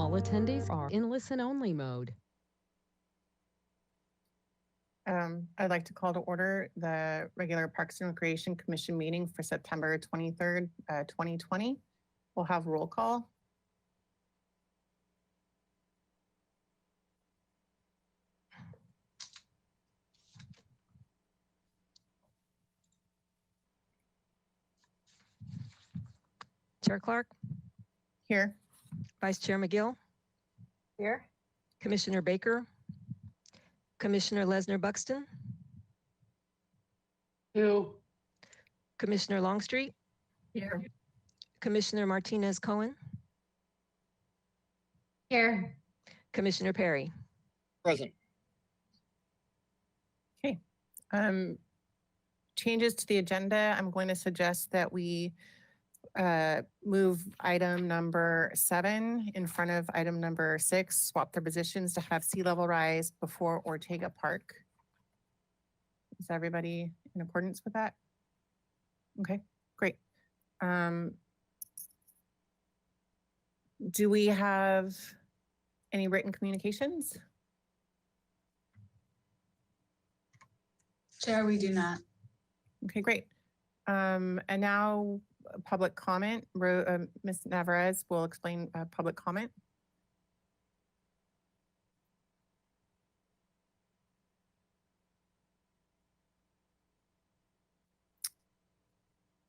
All attendees are in listen-only mode. I'd like to call to order the regular Parks and Recreation Commission meeting for September 23rd, 2020. We'll have roll call. Chair Clark, Here. Vice Chair McGill, Here. Commissioner Baker, Commissioner Lesnar Buxton, Here. Commissioner Longstreet, Here. Commissioner Martinez Cohen, Here. Commissioner Perry. Present. Okay. Changes to the agenda. I'm going to suggest that we move item number 7 in front of item number 6, swap their positions to have sea level rise before Ortega Park. Is everybody in accordance with that? Okay, great. Do we have any written communications? Chair, we do not. Okay, great. And now public comment. Ms. Navarez will explain public comment.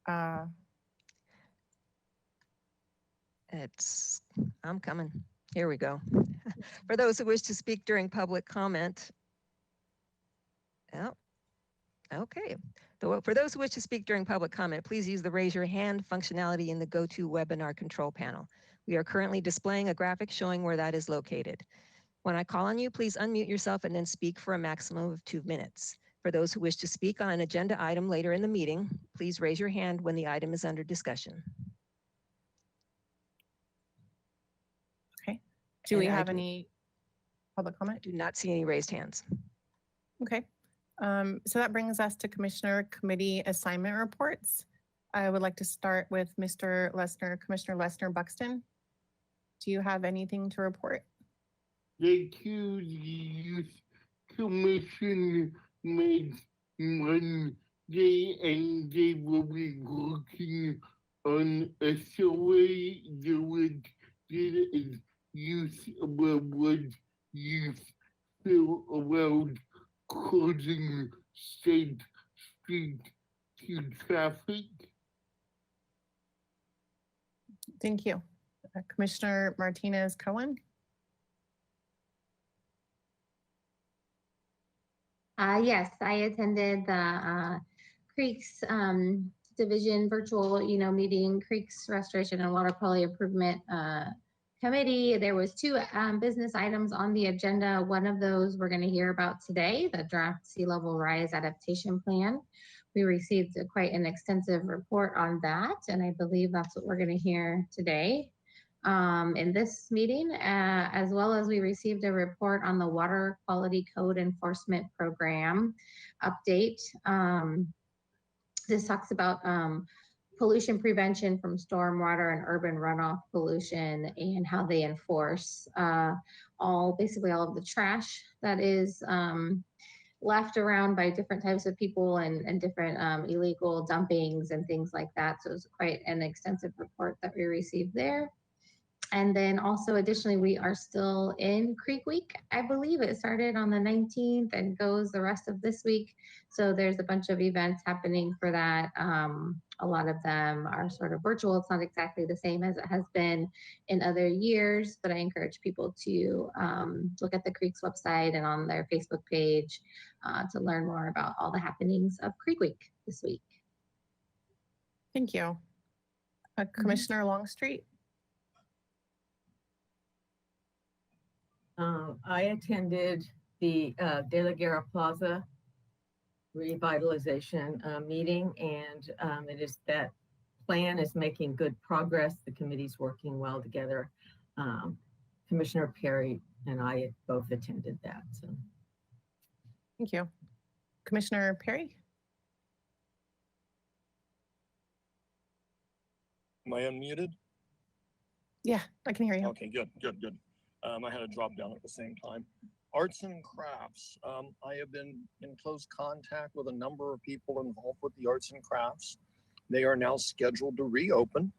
I'm coming. Here we go. For those who wish to speak during public comment. Oh, okay. For those who wish to speak during public comment, please use the raise your hand functionality in the GoToWebinar control panel. We are currently displaying a graphic showing where that is located. When I call on you, please unmute yourself and then speak for a maximum of 2 minutes. For those who wish to speak on an agenda item later in the meeting, please raise your hand when the item is under discussion. Okay. Do we have any public comment? I do not see any raised hands. Okay. So that brings us to Commissioner Committee assignment reports. I would like to start with Commissioner Lesnar Buxton. Do you have anything to report? Thank you. The Youth Commission made one day and they will be working on a survey that would get youth about what youth feel about closing State Street to traffic. Thank you. Commissioner Martinez Cohen. Yes, I attended the Creeks Division virtual, meeting, Creeks Restoration and Water Quality Improvement Committee. There was 2 business items on the agenda. One of those we're going to hear about today, the draft sea level rise adaptation plan. We received quite an extensive report on that, and I believe that's what we're going to hear today in this meeting, as well as we received a report on the Water Quality Code Enforcement Program update. This talks about pollution prevention from stormwater and urban runoff pollution and how they enforce basically all of the trash that is left around by different types of people and different illegal dumpings and things like that. So it's quite an extensive report that we received there. And then also additionally, we are still in Creek Week. I believe it started on the 19th and goes the rest of this week. So there's a bunch of events happening for that. A lot of them are sort of virtual. It's not exactly the same as it has been in other years, but I encourage people to look at the Creek's website and on their Facebook page to learn more about all the happenings of Creek Week this week. Thank you. Commissioner Longstreet. I attended the De La Guerra Plaza revitalization meeting, and that plan is making good progress. The committee's working well together. Commissioner Perry and I both attended that. So. Thank you. Commissioner Perry? Am I unmuted? Yeah, I can hear you. Okay, good. I had a drop down at the same time. Arts and crafts. I have been in close contact with a number of people involved with the arts and crafts. They are now scheduled to reopen.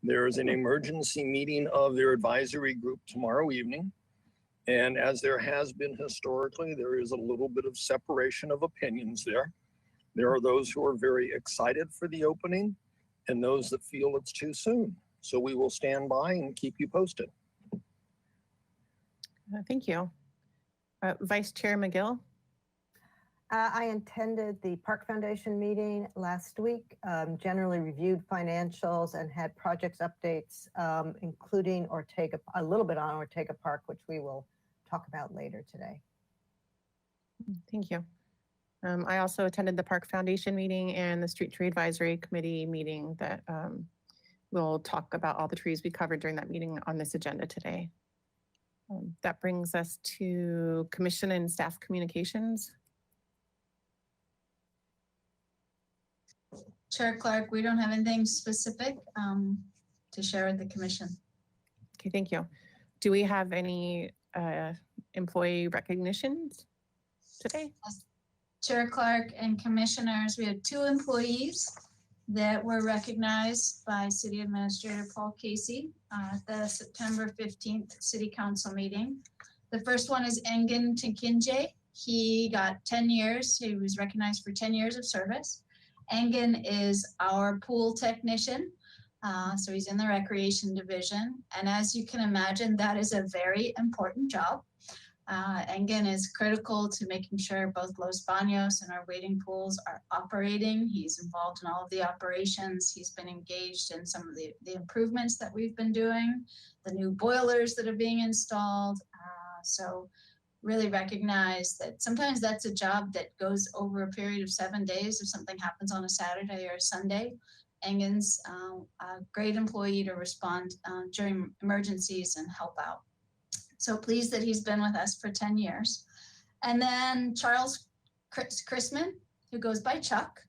There is an emergency meeting of their advisory group tomorrow evening. And as there has been historically, there is a little bit of separation of opinions there. There are those who are very excited for the opening and those that feel it's too soon. So we will stand by and keep you posted. Thank you. Vice Chair McGill? I attended the Park Foundation meeting last week, generally reviewed financials and had projects updates, including Ortega, a little bit on Ortega Park, which we will talk about later today. Thank you. I also attended the Park Foundation meeting and the Street Tree Advisory Committee meeting that we'll talk about all the trees we covered during that meeting on this agenda today. That brings us to commission and staff communications. Chair Clark, we don't have anything specific to share with the commission. Okay, thank you. Do we have any employee recognitions today? Chair Clark and commissioners, we have 2 employees that were recognized by City Administrator Paul Casey at the September 15th City Council meeting. The first one is Engen Tinkinje. He got 10 years. He was recognized for 10 years of service. Engen is our pool technician. So he's in the recreation division. And as you can imagine, that is a very important job. Engen is critical to making sure both Los Baños and our wading pools are operating. He's involved in all of the operations. He's been engaged in some of the improvements that we've been doing, the new boilers that are being installed. So really recognize that sometimes that's a job that goes over a period of 7 days if something happens on a Saturday or a Sunday. Engen's a great employee to respond during emergencies and help out. So pleased that he's been with us for 10 years. And then Charles Chrisman, who goes by Chuck,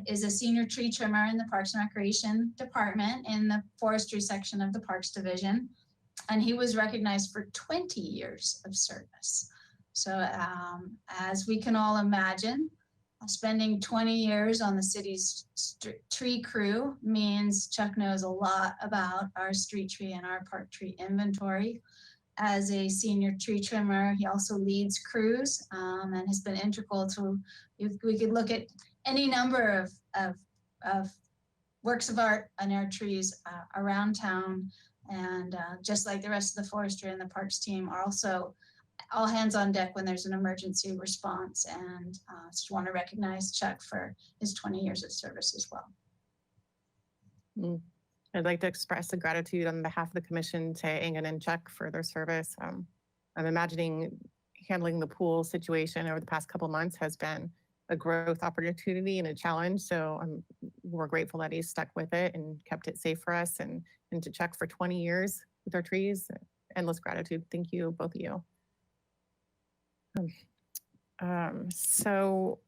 is a senior tree trimmer in the Parks and Recreation Department in the forestry section of the Parks Division. And he was recognized for 20 years of service. So as we can all imagine, spending 20 years on the city's tree crew means Chuck knows a lot about our street tree and our park tree inventory. As a senior tree trimmer, he also leads crews and has been integral to, we could look at any number of works of art on our trees around town. And just like the rest of the forestry and the parks team are also all hands on deck when there's an emergency response. And just want to recognize Chuck for his 20 years of service as well. I'd like to express a gratitude on behalf of the commission to Engen and Chuck for their service. I'm imagining handling the pool situation over the past couple months has been a growth opportunity and a challenge. So we're grateful that he's stuck with it and kept it safe for us, and to Chuck for 20 years with our trees. Endless gratitude. Thank you, both of you. So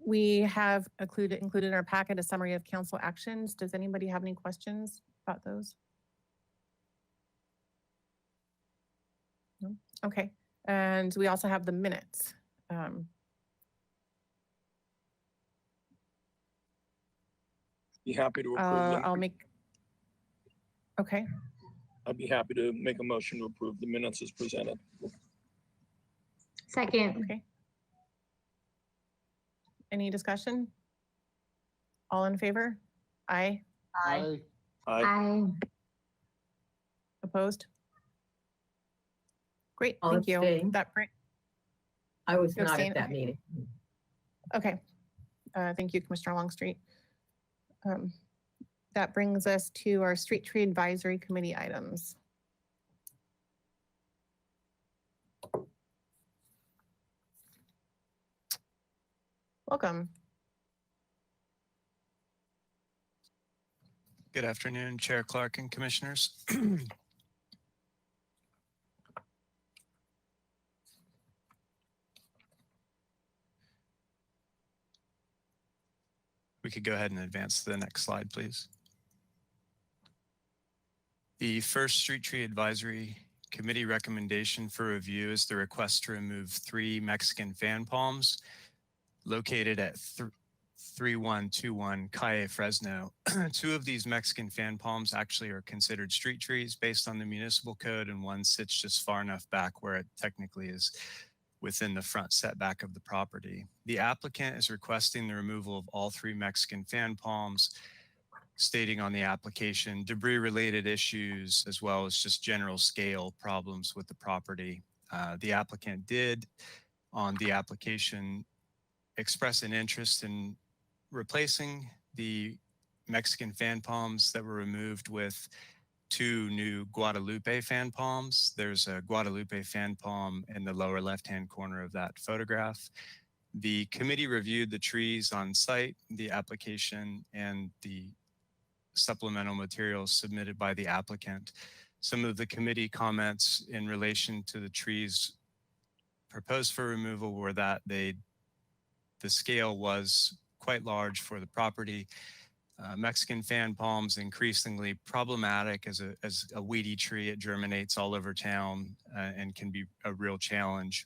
we have included in our packet a summary of council actions. Does anybody have any questions about those? No? Okay. And we also have the minutes. Be happy to approve them. I'll make, okay. I'd be happy to make a motion to approve the minutes as presented. Second. Okay. Any discussion? All in favor? Aye. Aye. Aye. Aye. Opposed? Great, I'll thank you. abstain. I was You not abstain? at that Okay. meeting. Okay. Thank you, Commissioner Longstreet. That brings us to our Street Tree Advisory Committee items. Welcome. Good afternoon, Chair Clark and Commissioners. We could go ahead and advance to the next slide, please. The first Street Tree Advisory Committee recommendation for review is the request to remove 3 Mexican fan palms located at 3121 Calle Fresno. 2 of these Mexican fan palms actually are considered street trees based on the municipal code, and one sits just far enough back where it technically is within the front setback of the property. The applicant is requesting the removal of all 3 Mexican fan palms, stating on the application debris-related issues as well as just general scale problems with the property. The applicant did, on the application, express an interest in replacing the Mexican fan palms that were removed with 2 new Guadalupe fan palms. There's a Guadalupe fan palm in the lower left-hand corner of that photograph. The committee reviewed the trees on site, the application, and the supplemental materials submitted by the applicant. Some of the committee comments in relation to the trees proposed for removal were that the scale was quite large for the property. Mexican fan palms increasingly problematic as a weedy tree. It germinates all over town and can be a real challenge.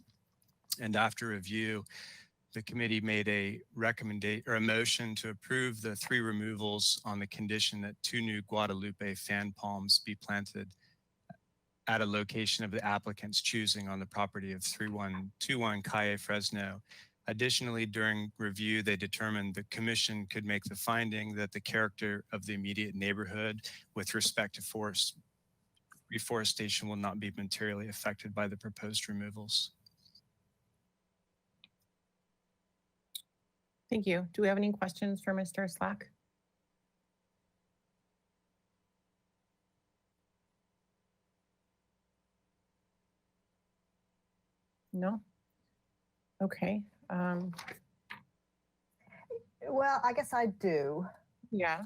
And after review, the committee made a motion to approve the 3 removals on the condition that 2 new Guadalupe fan palms be planted at a location of the applicant's choosing on the property of 3121 Calle Fresno. Additionally, during review, they determined the commission could make the finding that the character of the immediate neighborhood with respect to reforestation will not be materially affected by the proposed removals. Thank you. Do we have any questions for Mr. Slack? No? Okay. Well, I guess I do. Yeah.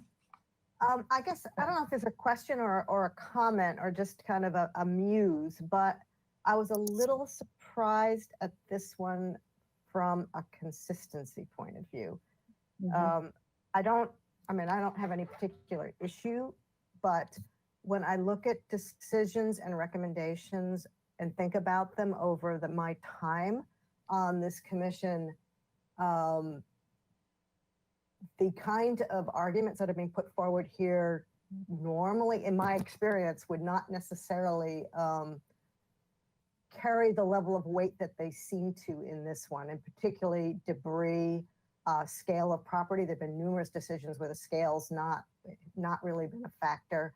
I guess, I don't know if it's a question or a comment or just kind of a muse, but I was a little surprised at this one from a consistency point of view. I don't have any particular issue, but when I look at decisions and recommendations and think about them over my time on this commission, the kind of arguments that have been put forward here normally, in my experience, would not necessarily carry the level of weight that they seem to in this one, and particularly debris, scale of property. There've been numerous decisions where the scale's not really been a factor.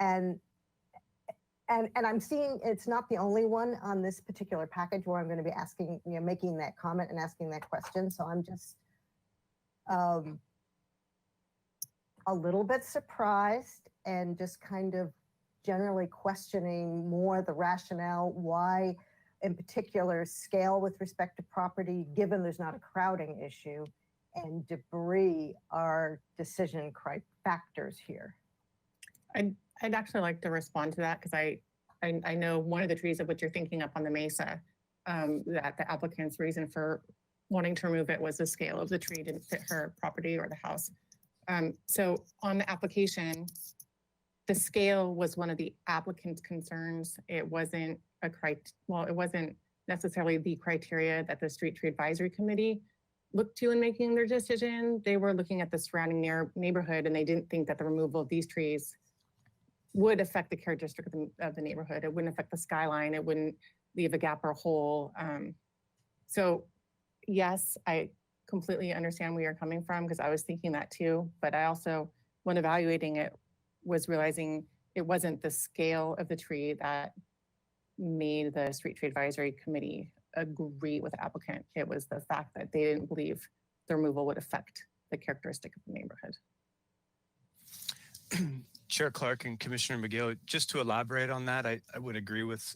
And I'm seeing it's not the only one on this particular package where I'm going to be asking, making that comment and asking that question. So I'm just a little bit surprised and just kind of generally questioning more the rationale why, in particular, scale with respect to property, given there's not a crowding issue, and debris are decision factors here. I'd actually like to respond to that because I know one of the trees of what you're thinking up on the mesa, that the applicant's reason for wanting to remove it was the scale of the tree didn't fit her property or the house. So on the application, the scale was one of the applicant's concerns. It wasn't it wasn't necessarily the criteria that the Street Tree Advisory Committee looked to in making their decision. They were looking at the surrounding neighborhood, and they didn't think that the removal of these trees would affect the characteristic of the neighborhood. It wouldn't affect the skyline. It wouldn't leave a gap or a hole. So yes, I completely understand where you're coming from because I was thinking that too. But I also, when evaluating it, was realizing it wasn't the scale of the tree that made the Street Tree Advisory Committee agree with the applicant. It was the fact that they didn't believe the removal would affect the characteristic of the neighborhood. Chair Clark and Commissioner McGill, just to elaborate on that, I would agree with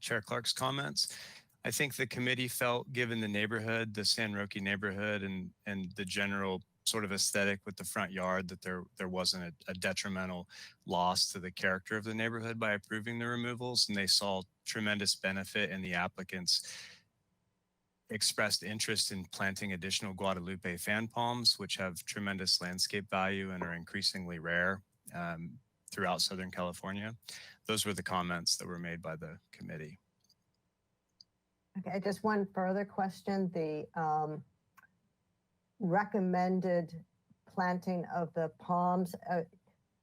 Chair Clark's comments. I think the committee felt, given the neighborhood, the San Roque neighborhood, and the general sort of aesthetic with the front yard, that there wasn't a detrimental loss to the character of the neighborhood by approving the removals, and they saw tremendous benefit in the applicants expressed interest in planting additional Guadalupe fan palms, which have tremendous landscape value and are increasingly rare. throughout Southern California. Those were the comments that were made by the committee. Okay, just one further question. The recommended planting of the palms,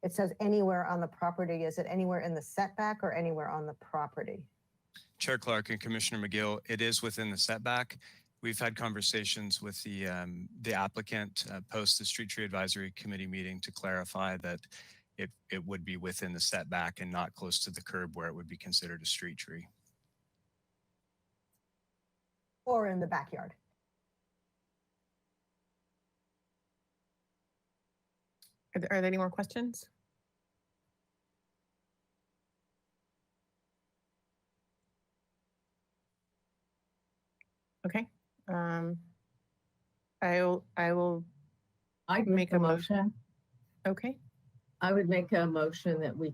it says anywhere on the property. Is it anywhere in the setback or anywhere on the property? Chair Clark and Commissioner McGill, it is within the setback. We've had conversations with the applicant post the Street Tree Advisory Committee meeting to clarify that it would be within the setback and not close to the curb where it would be considered a street tree. Or in the backyard? Are there any more questions? Okay. I will I'd make make a motion. okay. I would make a motion that we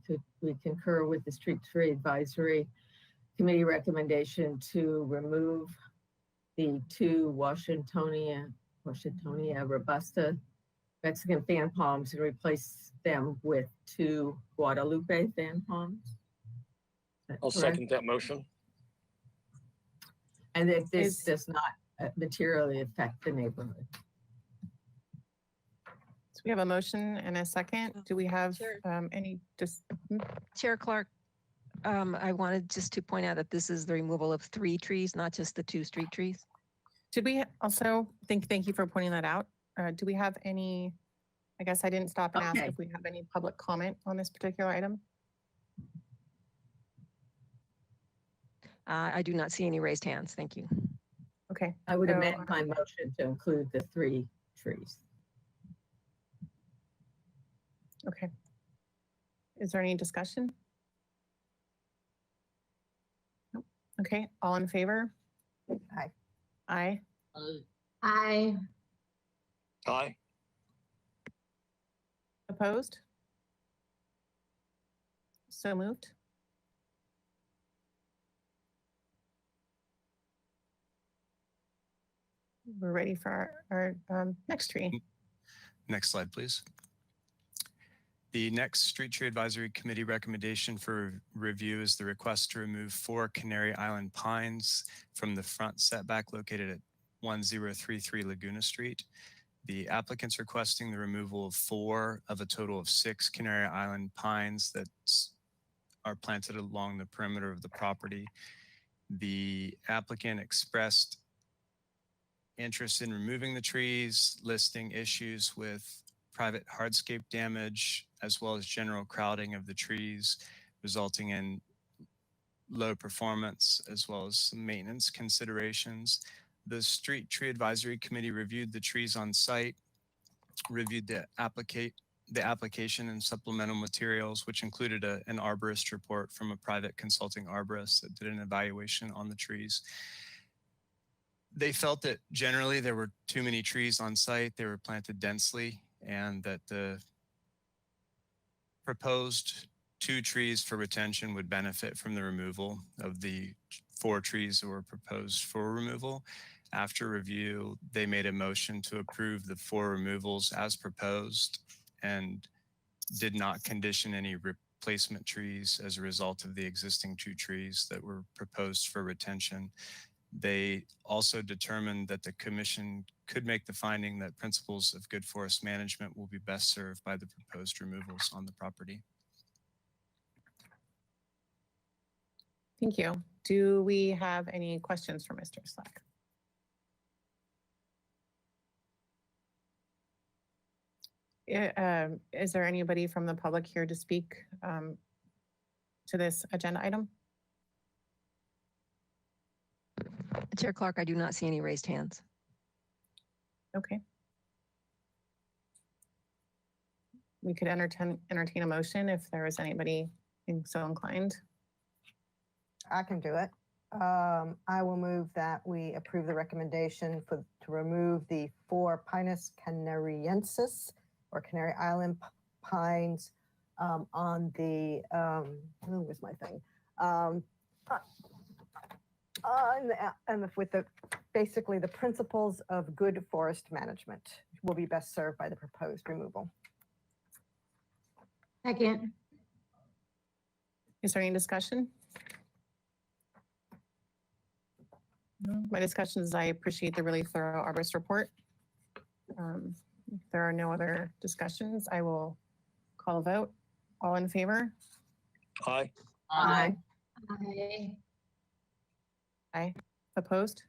concur with the Street Tree Advisory Committee recommendation to remove the two Washingtonia robusta Mexican fan palms and replace them with two Guadalupe fan palms. Is that I'll correct? second that motion. And that this Is- does not materially affect the neighborhood. So we have a motion and a second. Do we have Sure. any Chair Clark, I wanted just to point out that this is the removal of 3 trees, not just the 2 street trees. did we also thank you for pointing that out. Do we have any, I guess I didn't stop and ask Okay. if we have any public comment on this particular item? I do not see any raised hands. Thank you. Okay. I would So, amend my motion to include the 3 trees. Okay. Is there any discussion? Nope. Okay, all in favor? Aye. Aye. I, Aye. Opposed? So moved. We're ready for our next tree. Next slide, please. The next Street Tree Advisory Committee recommendation for review is the request to remove 4 Canary Island pines from the front setback located at 1033 Laguna Street. The applicant's requesting the removal of 4 of a total of 6 Canary Island pines that are planted along the perimeter of the property. The applicant expressed interest in removing the trees, listing issues with private hardscape damage, as well as general crowding of the trees, resulting in low performance, as well as some maintenance considerations. The Street Tree Advisory Committee reviewed the trees on site, reviewed the application and supplemental materials, which included an arborist report from a private consulting arborist that did an evaluation on the trees. They felt that generally there were too many trees on site. They were planted densely, and that the proposed 2 trees for retention would benefit from the removal of the 4 trees that were proposed for removal. After review, they made a motion to approve the 4 removals as proposed and did not condition any replacement trees as a result of the existing 2 trees that were proposed for retention. They also determined that the commission could make the finding that principles of good forest management will be best served by the proposed removals on the property. Thank you. Do we have any questions for Mr. Slack? Is there anybody from the public here to speak to this agenda item? Chair Clark, I do not see any raised hands. Okay. We could entertain a motion if there was anybody so inclined. I can do it. I will move that we approve the recommendation to remove the 4 Pinus canariensis or Canary Island pines on the, where's my thing? With basically the principles of good forest management will be best served by the proposed removal. second, Is there any discussion? No. My discussion is I appreciate the really thorough arborist report. If there are no other discussions, I will call a vote. All in favor? Aye. Aye. Aye. Aye. Opposed?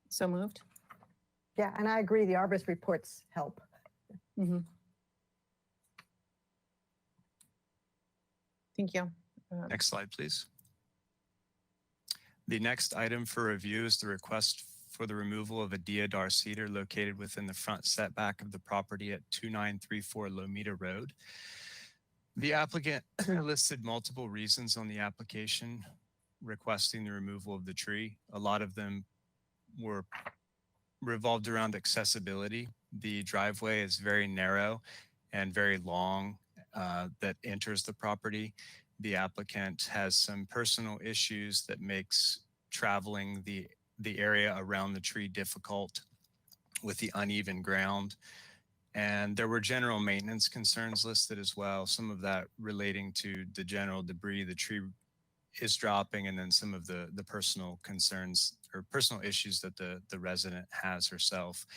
So moved. Yeah, and I agree, the arborist reports help. Mhm. Thank you. Next slide, please. The next item for review is the request for the removal of a deodar cedar located within the front setback of the property at 2934 Lomita Road. The applicant listed multiple reasons on the application requesting the removal of the tree. A lot of them were revolved around accessibility. The driveway is very narrow and very long that enters the property. The applicant has some personal issues that makes traveling the area around the tree difficult with the uneven ground. And there were general maintenance concerns listed as well, some of that relating to the general debris the tree is dropping, and then some of the personal concerns or personal issues that the resident has herself.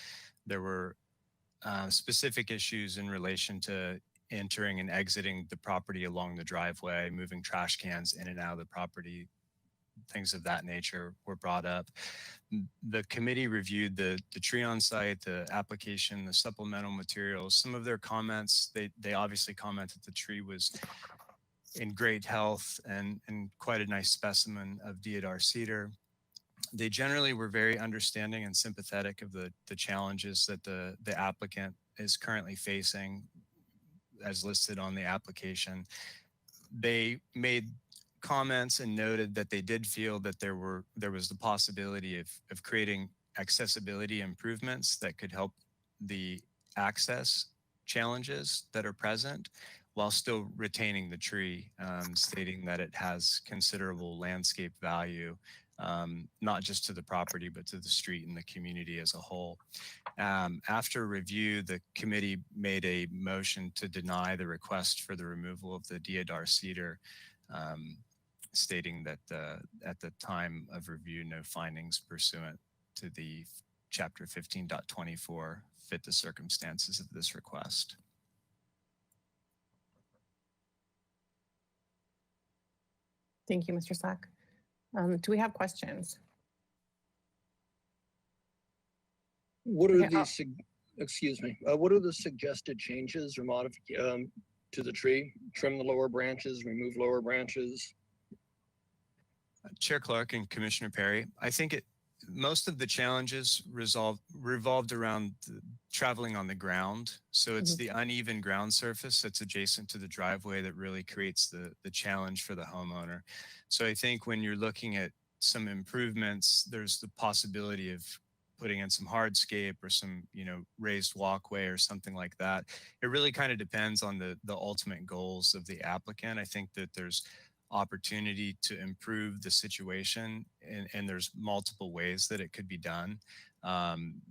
There were specific issues in relation to entering and exiting the property along the driveway, moving trash cans in and out of the property, things of that nature were brought up. The committee reviewed the tree on site, the application, the supplemental materials. Some of their comments, they obviously commented the tree was in great health and quite a nice specimen of deodar cedar. They generally were very understanding and sympathetic of the challenges that the applicant is currently facing as listed on the application. They made comments and noted that they did feel that there was the possibility of creating accessibility improvements that could help the access challenges that are present while still retaining the tree, stating that it has considerable landscape value, not just to the property, but to the street and the community as a whole. After review, the committee made a motion to deny the request for the removal of the deodar cedar, stating that at the time of review, no findings pursuant to the Chapter 15.24 fit the circumstances of this request. Thank you, Mr. Slack. Do we have questions? What are Okay, excuse me, what are the suggested changes or modifications to the tree? Trim the lower branches, remove lower branches? Chair Clark and Commissioner Perry, I think most of the challenges revolved around traveling on the ground. So it's the uneven ground surface that's adjacent to the driveway that really creates the challenge for the homeowner. So I think when you're looking at some improvements, there's the possibility of putting in some hardscape or some, raised walkway or something like that. It really kind of depends on the ultimate goals of the applicant. I think that there's opportunity to improve the situation, and there's multiple ways that it could be done.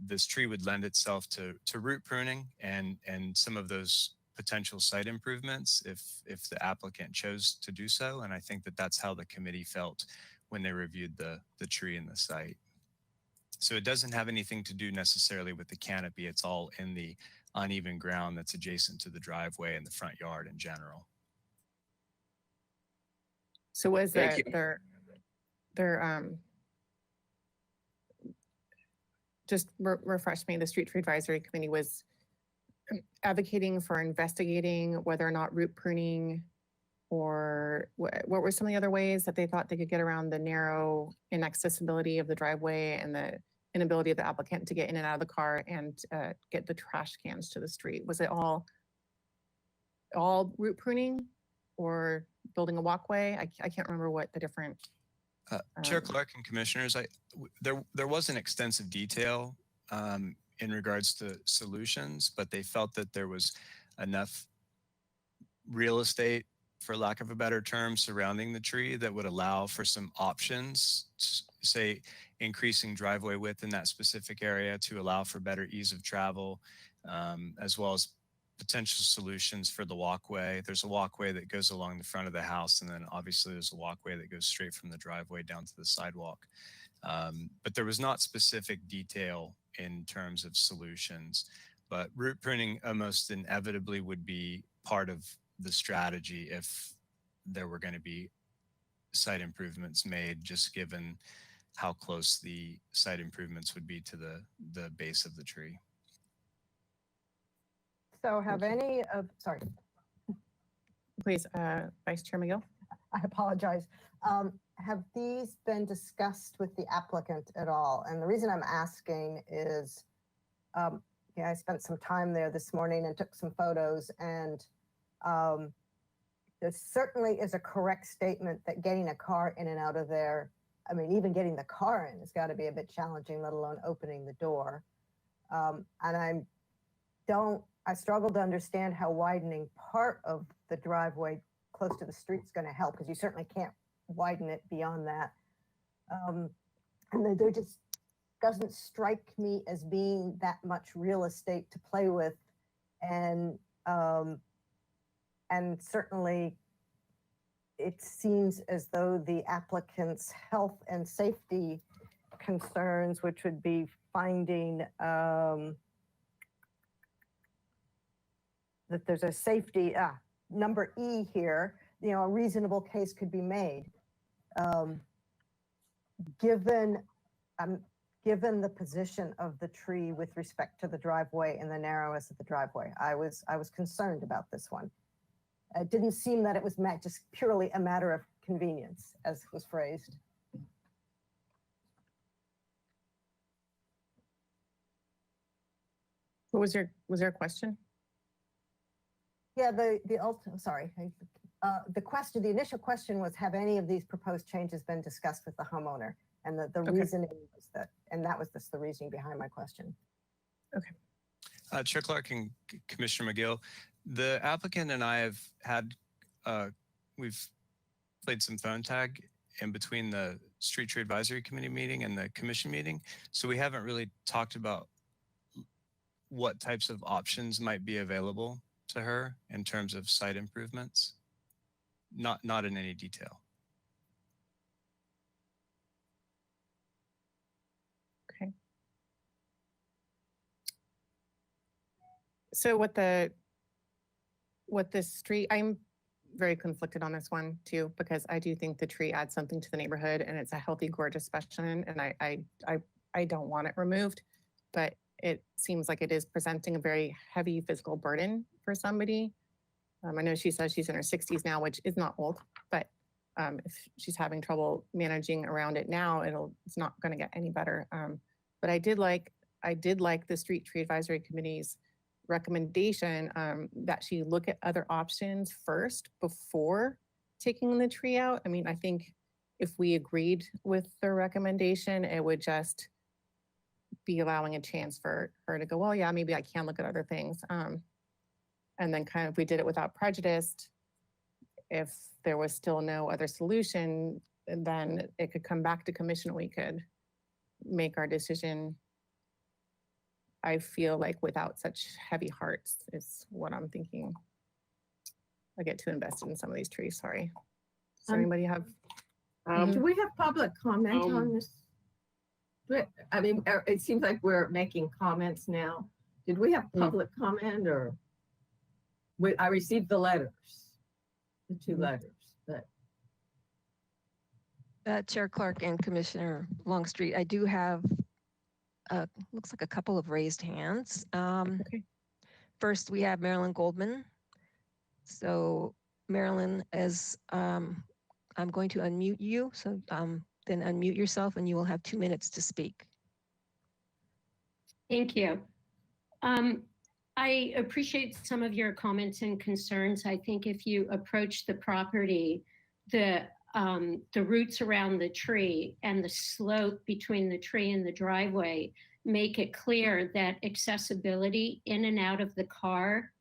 This tree would lend itself to root pruning and some of those potential site improvements if the applicant chose to do so. And I think that that's how the committee felt when they reviewed the tree and the site. So it doesn't have anything to do necessarily with the canopy. It's all in the uneven ground that's adjacent to the driveway and the front yard in general. So was Thank that you. their just refresh me, the Street Tree Advisory Committee was advocating for investigating whether or not root pruning, or what were some of the other ways that they thought they could get around the narrow inaccessibility of the driveway and the inability of the applicant to get in and out of the car and get the trash cans to the street? Was it all root pruning or building a walkway? I can't remember what the different. Chair Clark and Commissioners, there wasn't extensive detail in regards to solutions, but they felt that there was enough real estate, for lack of a better term, surrounding the tree that would allow for some options, say increasing driveway width in that specific area to allow for better ease of travel, as well as potential solutions for the walkway. There's a walkway that goes along the front of the house, and then obviously there's a walkway that goes straight from the driveway down to the sidewalk. But there was not specific detail in terms of solutions. But root pruning almost inevitably would be part of the strategy if there were going to be site improvements made, just given how close the site improvements would be to the base of the tree. So have any of, sorry, Please, Vice Chair McGill. I apologize. Have these been discussed with the applicant at all? And the reason I'm asking is, I spent some time there this morning and took some photos, and there certainly is a correct statement that getting a car in and out of there, I mean, even getting the car in has got to be a bit challenging, let alone opening the door. And I struggle to understand how widening part of the driveway close to the street is going to help, because you certainly can't widen it beyond that. And there just doesn't strike me as being that much real estate to play with. And certainly it seems as though the applicant's health and safety concerns, which would be finding that there's a safety, number E here, a reasonable case could be made. Given the position of the tree with respect to the driveway and the narrowness of the driveway, I was concerned about this one. It didn't seem that it was just purely a matter of convenience, as was phrased. What was there a question? Yeah, the initial question was, have any of these proposed changes been discussed with the homeowner? And the Okay. reasoning was that, and that was the reasoning behind my question. Chair Clark and Commissioner McGill, the applicant and I have had, we've played some phone tag in between the Street Tree Advisory Committee meeting and the commission meeting. So we haven't really talked about what types of options might be available to her in terms of site improvements. Not in any detail. Okay. So what the street, I'm very conflicted on this one too, because I do think the tree adds something to the neighborhood, and it's a healthy, gorgeous specimen, and I don't want it removed, but it seems like it is presenting a very heavy physical burden for somebody. I know she says she's in her 60s now, which is not old, but if she's having trouble managing around it now, it's not going to get any better. But I did like the Street Tree Advisory Committee's recommendation that she look at other options first before taking the tree out. I mean, I think if we agreed with the recommendation, it would just be allowing a chance for her to go, well, yeah, maybe I can look at other things. And then kind of, if we did it without prejudice, if there was still no other solution, then it could come back to commission. We could make our decision. I feel like without such heavy hearts is what I'm thinking. I get too invested in some of these trees, sorry. Does anybody have? Do we have public comment on this? I mean, it seems like we're making comments now. Did we have public comment, or? I received the letters, the two letters, but. Chair Clark and Commissioner Longstreet, I do have, looks like a couple of raised hands. Okay. First, we have Marilyn Goldman. So Marilyn, as I'm going to unmute you, so then unmute yourself and you will have 2 minutes to speak. Thank you. I appreciate some of your comments and concerns. I think if you approach the property, the roots around the tree and the slope between the tree and the driveway make it clear that accessibility in and out of the car,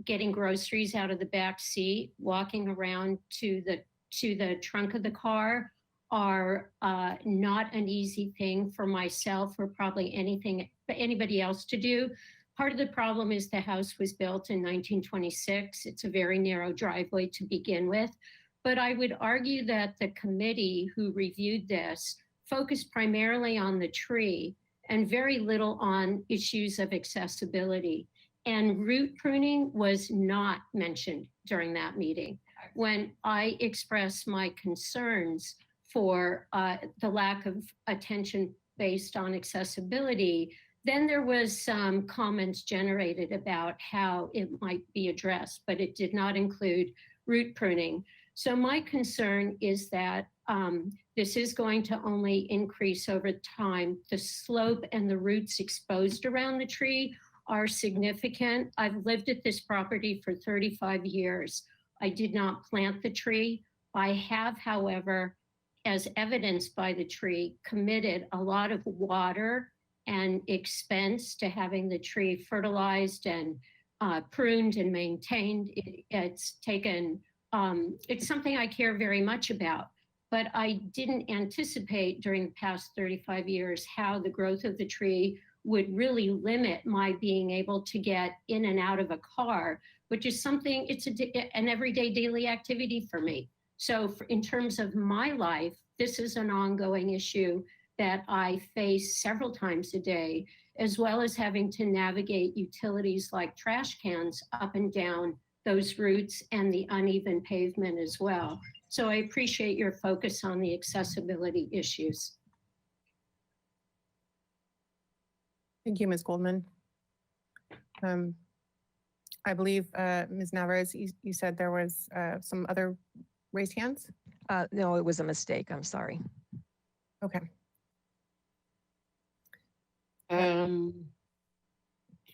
getting groceries out of the back seat, walking around to the trunk of the car are not an easy thing for myself or probably anybody else to do. Part of the problem is the house was built in 1926. It's a very narrow driveway to begin with. But I would argue that the committee who reviewed this focused primarily on the tree and very little on issues of accessibility. And root pruning was not mentioned during that meeting. When I expressed my concerns for the lack of attention based on accessibility, then there was some comments generated about how it might be addressed, but it did not include root pruning. So my concern is that this is going to only increase over time. The slope and the roots exposed around the tree are significant. I've lived at this property for 35 years. I did not plant the tree. I have, however, as evidenced by the tree, committed a lot of water and expense to having the tree fertilized and pruned and maintained. It's taken, it's something I care very much about, but I didn't anticipate during the past 35 years how the growth of the tree would really limit my being able to get in and out of a car, which is something, it's an everyday daily activity for me. So in terms of my life, this is an ongoing issue that I face several times a day, as well as having to navigate utilities like trash cans up and down those routes and the uneven pavement as well. So I appreciate your focus on the accessibility issues. Thank you, Ms. Goldman. I believe, Ms. Navarez, you said there was some other raised hands? No, it was a mistake. I'm sorry. Okay. Can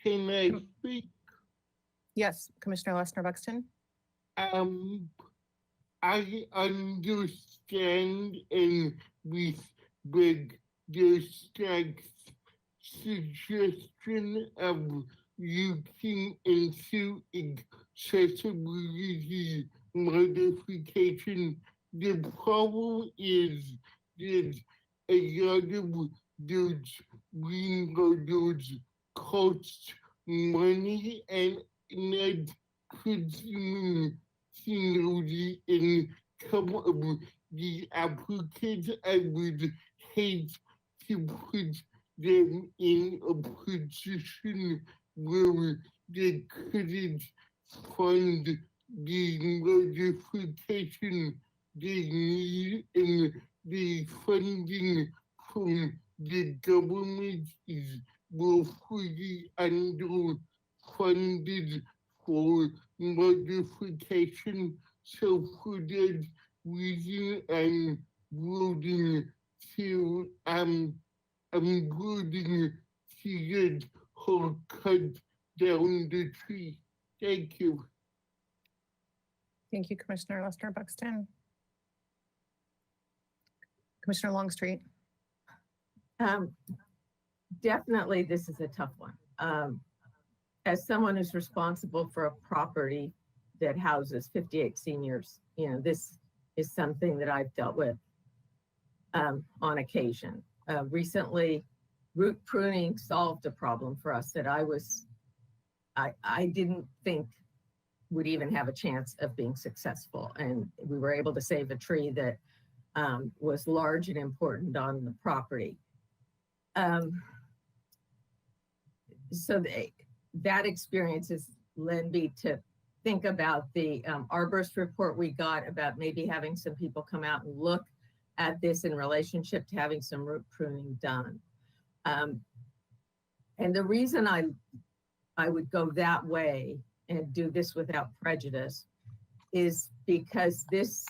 I speak? Yes, Commissioner Lester Buxton. I understand and respect the state's suggestion of looking into accessibility modification. The problem is that a lot of those green roads cost money and not consuming scenery and some of the applicants. I would hate to put them in a position where they couldn't fund the modification they need, and the funding from the government is woefully underfunded for modification. So for that reason, I'm voting to get her cut down the tree. Thank you. Thank you, Commissioner Lester Buxton. Commissioner Longstreet. Definitely, this is a tough one. As someone who's responsible for a property that houses 58 seniors, you know, this is something that I've dealt with on occasion. Recently, root pruning solved a problem for us that I didn't think would even have a chance of being successful. And we were able to save a tree that was large and important on the property. So that experience has led me to think about the arborist report we got about maybe having some people come out and look at this in relationship to having some root pruning done. And the reason I would go that way and do this without prejudice is because this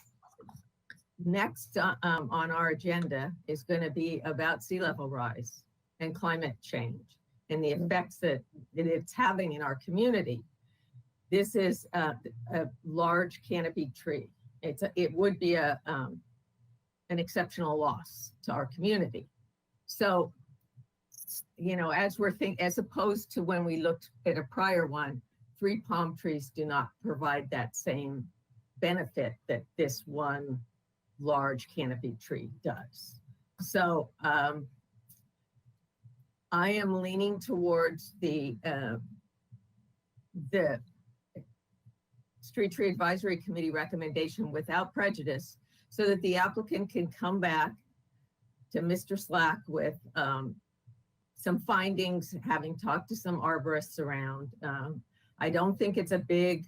next on our agenda is going to be about sea level rise and climate change and the effects that it's having in our community. This is a large canopy tree. It would be an exceptional loss to our community. So, you know, as opposed to when we looked at a prior one, 3 palm trees do not provide that same benefit that this one large canopy tree does. So I am leaning towards the Street Tree Advisory Committee recommendation without prejudice, so that the applicant can come back to Mr. Slack with some findings, having talked to some arborists around. I don't think it's a big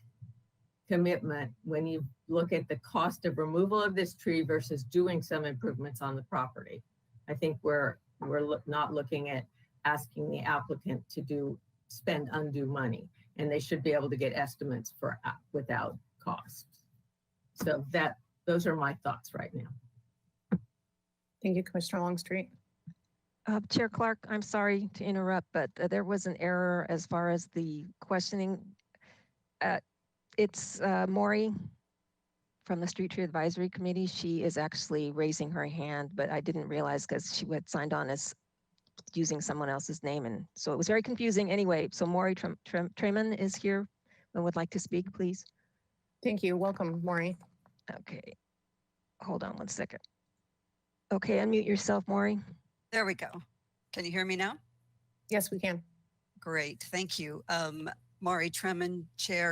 commitment when you look at the cost of removal of this tree versus doing some improvements on the property. I think we're not looking at asking the applicant to spend undue money, and they should be able to get estimates for without cost. So those are my thoughts right now. Thank you, Commissioner Longstreet. Chair Clark, I'm sorry to interrupt, but there was an error as far as the questioning. It's Maury from the Street Tree Advisory Committee. She is actually raising her hand, but I didn't realize because she had signed on as using someone else's name. And so it was very confusing. Anyway, so Maury Treman is here and would like to speak, please. Thank you. Welcome, Maury. Okay, hold on one second. Okay, unmute yourself, Maury. There we go. Can you hear me now? Yes, we can. Great, thank you. Maury Treman,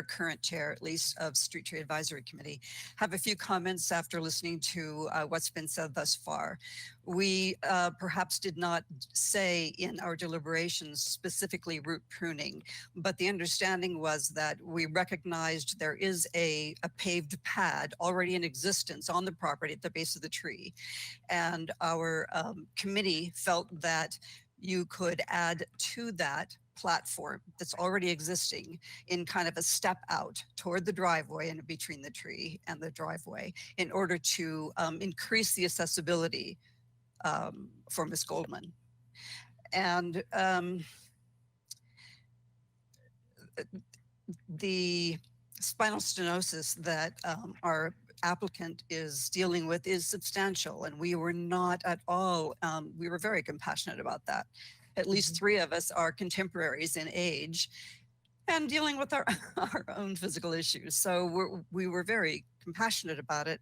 current chair at least of Street Tree Advisory Committee. Have a few comments after listening to what's been said thus far. We perhaps did not say in our deliberations specifically root pruning, but the understanding was that we recognized there is a paved pad already in existence on the property at the base of the tree. And our committee felt that you could add to that platform that's already existing in kind of a step out toward the driveway and between the tree and the driveway in order to increase the accessibility for Ms. Goldman. And the spinal stenosis that our applicant is dealing with is substantial, and we were not at all, we were very compassionate about that. At least 3 of us are contemporaries in age and dealing with our own physical issues. So we were very compassionate about it.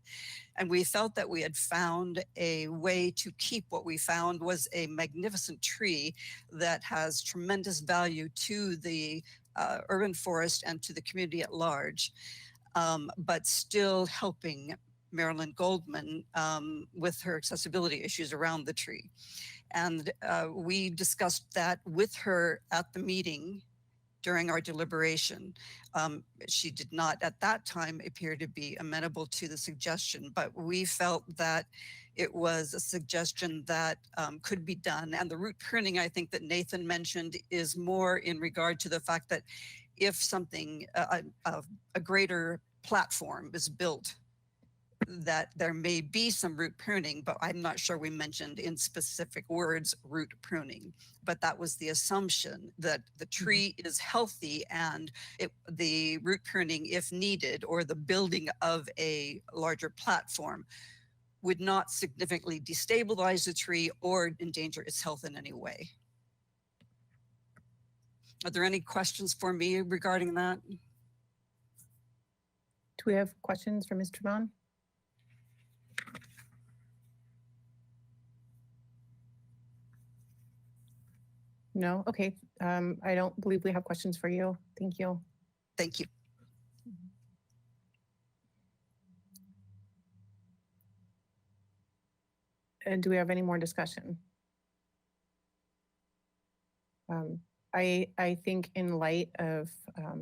And we felt that we had found a way to keep what we found was a magnificent tree that has tremendous value to the urban forest and to the community at large, but still helping Marilyn Goldman with her accessibility issues around the tree. And we discussed that with her at the meeting during our deliberation. She did not at that time appear to be amenable to the suggestion, but we felt that it was a suggestion that could be done. And the root pruning, I think that Nathan mentioned, is more in regard to the fact that if something, a greater platform is built, that there may be some root pruning, but I'm not sure we mentioned in specific words root pruning. But that was the assumption that the tree is healthy, and the root pruning, if needed, or the building of a larger platform would not significantly destabilize the tree or endanger its health in any way. Are there any questions for me regarding that? Do we have questions for Mr. Vaughn? No? Okay. I don't believe we have questions for you. Thank you. Thank you. And do we have any more discussion? I think in light of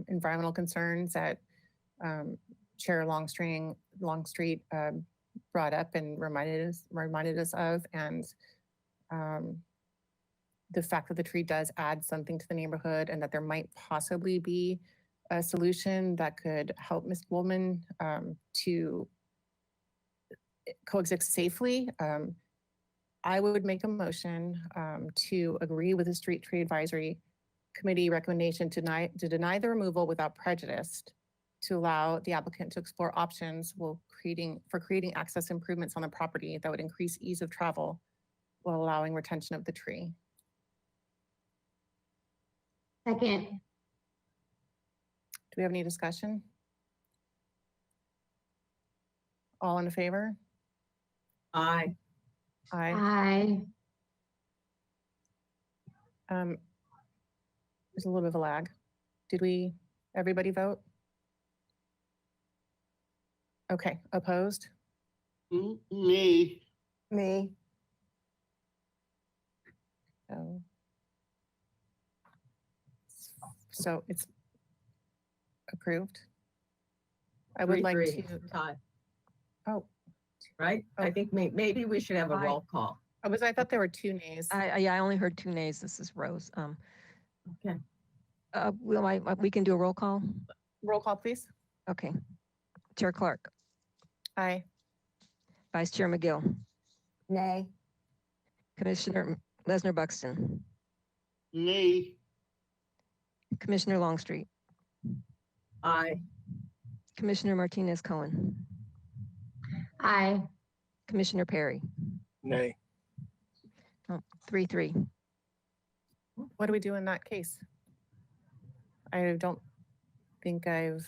environmental concerns that Chair Longstreet brought up and reminded us of, and the fact that the tree does add something to the neighborhood, and that there might possibly be a solution that could help Ms. Goldman to coexist safely. I would make a motion to agree with the Street Tree Advisory Committee recommendation to deny the removal without prejudice, to allow the applicant to explore options for creating access improvements on the property that would increase ease of travel while allowing retention of the tree. Second. Do we have any discussion? All in favor? Aye. Aye. Aye. There's a little bit of a lag. Did everybody vote? Okay, opposed? Nay. Me, So so it's approved. I would like 3-3, to, tie, oh, right? I Oh. think maybe we should have a Aye. roll call. I thought there were 2 nays. Yeah, I only heard 2 nays. This is Rose. Okay. We can do a roll call? Roll call, please. Okay. Chair Clark, Aye. Vice Chair McGill, nay, Commissioner Lesnar Buxton, Nay. Commissioner Longstreet, Aye. Commissioner Martinez Cohen, Aye. Commissioner Perry, Nay. 3-3. What do we do in that case? I don't think I've,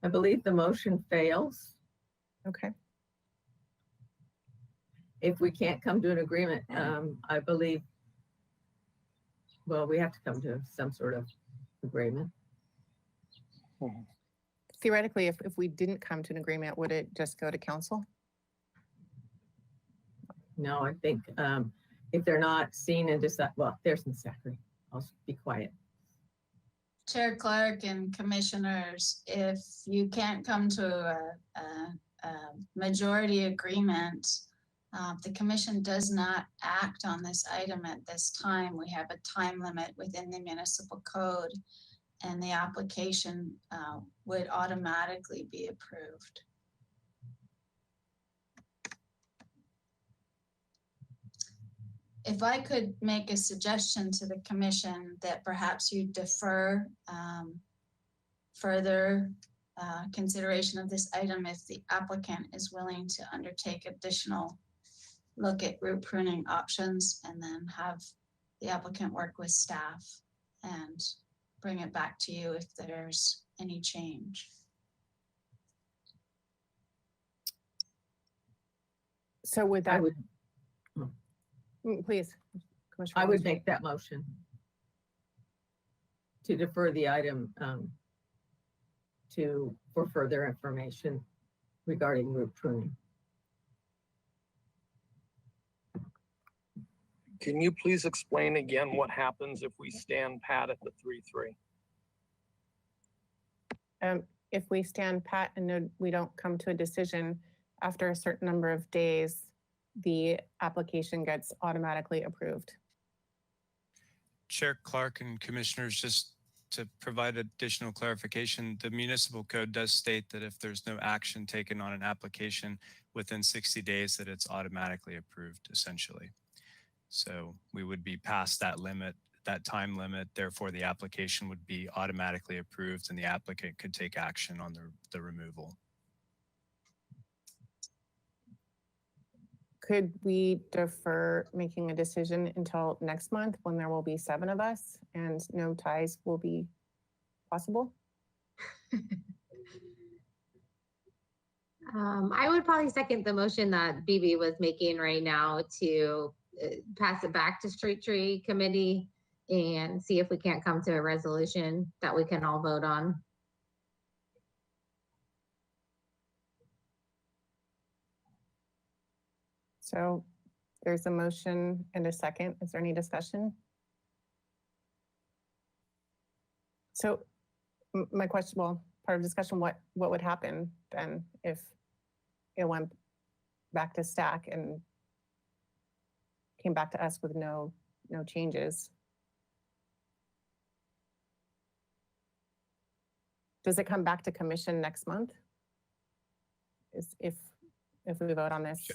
I believe the motion fails okay. if we can't come to an agreement. I believe, well, we have to come to some sort of agreement. Theoretically, if we didn't come to an agreement, would it just go to council? No, I think if they're not seen and decide, well, there's some Zachary. I'll be quiet. Chair Clark and commissioners, if you can't come to a majority agreement, the commission does not act on this item at this time. We have a time limit within the municipal code, and the application would automatically be approved. If I could make a suggestion to the commission that perhaps you defer further consideration of this item if the applicant is willing to undertake additional look at root pruning options, and then have the applicant work with staff and bring it back to you if there's any change. So would I that, would, please, Commissioner I would Longstreet. make that motion to defer the item for further information regarding root pruning. Can you please explain again what happens if we stand pat at the 3-3? If we stand pat and we don't come to a decision after a certain number of days, the application gets automatically approved. Chair Clark and commissioners, just to provide additional clarification, the municipal code does state that if there's no action taken on an application within 60 days, that it's automatically approved, essentially. So we would be past that limit, that time limit. Therefore, the application would be automatically approved and the applicant could take action on the removal. Could we defer making a decision until next month when there will be 7 of us and no ties will be possible? I would probably second the motion that BB was making right now to pass it back to Street Tree Committee and see if we can't come to a resolution that we can all vote on. So there's a motion and a second. Is there any discussion? So my question, well, part of discussion, what would happen then if it went back to stack and came back to us with no changes? Does it come back to commission next month? If we vote on this?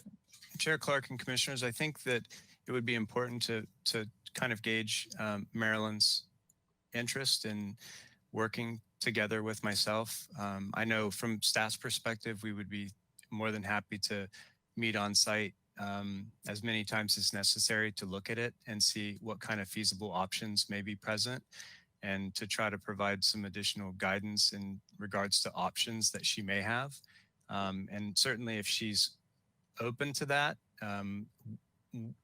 Chair Clark and commissioners, I think that it would be important to kind of gauge Maryland's interest in working together with myself. I know from staff's perspective, we would be more than happy to meet on site as many times as necessary to look at it and see what kind of feasible options may be present, and to try to provide some additional guidance in regards to options that she may have. And certainly if she's open to that,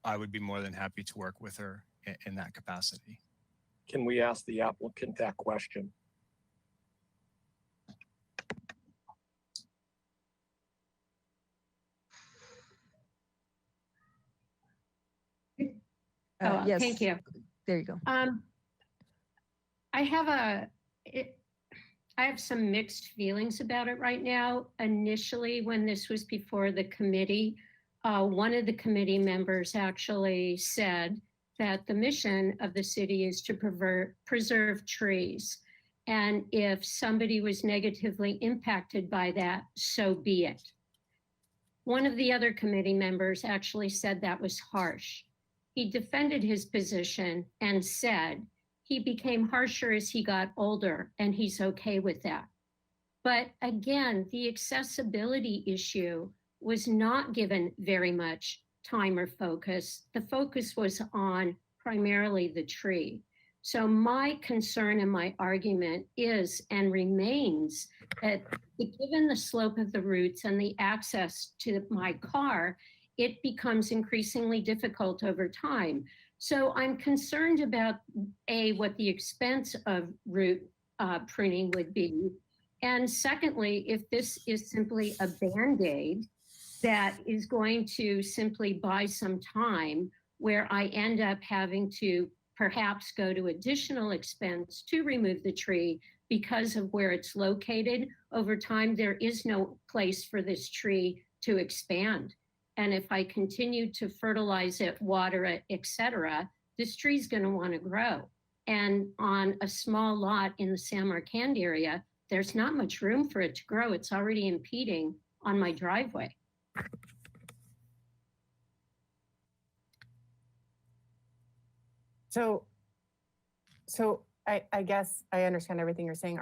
I would be more than happy to work with her in that capacity. Can we ask the applicant that question? Oh, Yes, thank you. there you go. I have some mixed feelings about it right now. Initially, when this was before the committee, one of the committee members actually said that the mission of the city is to preserve trees. And if somebody was negatively impacted by that, so be it. One of the other committee members actually said that was harsh. He defended his position and said he became harsher as he got older, and he's okay with that. But again, the accessibility issue was not given very much time or focus. The focus was on primarily the tree. So my concern and my argument is and remains that given the slope of the roots and the access to my car, it becomes increasingly difficult over time. So I'm concerned about what the expense of root pruning would be. And secondly, if this is simply a Band-Aid that is going to simply buy some time where I end up having to perhaps go to additional expense to remove the tree because of where it's located, over time, there is no place for this tree to expand. And if I continue to fertilize it, water it, et cetera, this tree is going to want to grow. And on a small lot in the San Marcand area, there's not much room for it to grow. It's already impeding on my driveway. So I guess I understand everything you're saying.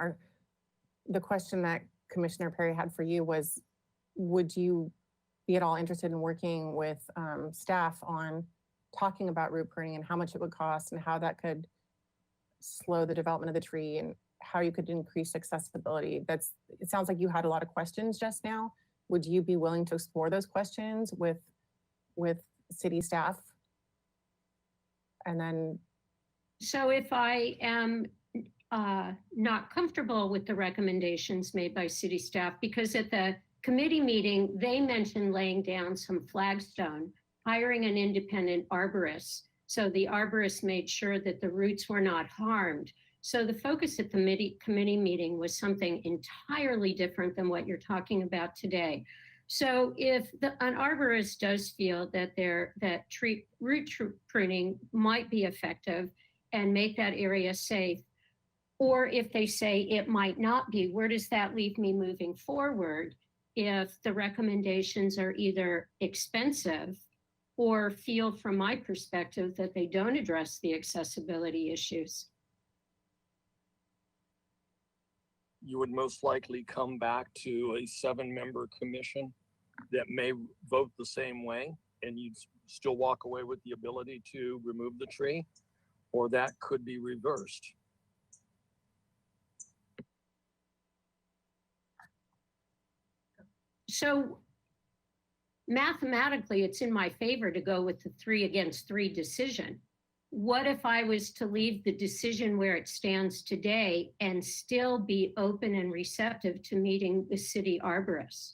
The question that Commissioner Perry had for you was, would you be at all interested in working with staff on talking about root pruning and how much it would cost and how that could slow the development of the tree and how you could increase accessibility? It sounds like you had a lot of questions just now. Would you be willing to explore those questions with city staff? And then, so if I am not comfortable with the recommendations made by city staff, because at the committee meeting, they mentioned laying down some flagstone, hiring an independent arborist. So the arborist made sure that the roots were not harmed. So the focus at the committee meeting was something entirely different than what you're talking about today. So if an arborist does feel that root pruning might be effective and make that area safe, or if they say it might not be, where does that leave me moving forward if the recommendations are either expensive or feel from my perspective that they don't address the accessibility issues? You would most likely come back to a 7-member commission that may vote the same way, and you'd still walk away with the ability to remove the tree, or that could be reversed. So mathematically, it's in my favor to go with the 3-3 decision. What if I was to leave the decision where it stands today and still be open and receptive to meeting the city arborist?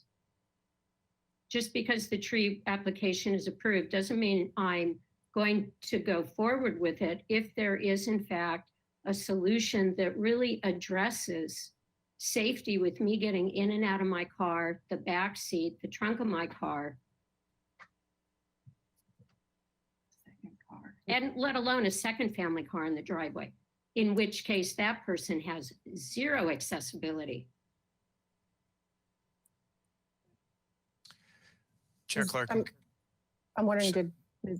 Just because the tree application is approved doesn't mean I'm going to go forward with it if there is in fact a solution that really addresses safety with me getting in and out of my car, the back seat, the trunk of my car, and let alone a second family car in the driveway, in which case that person has zero accessibility. Chair Clark. I'm wondering, did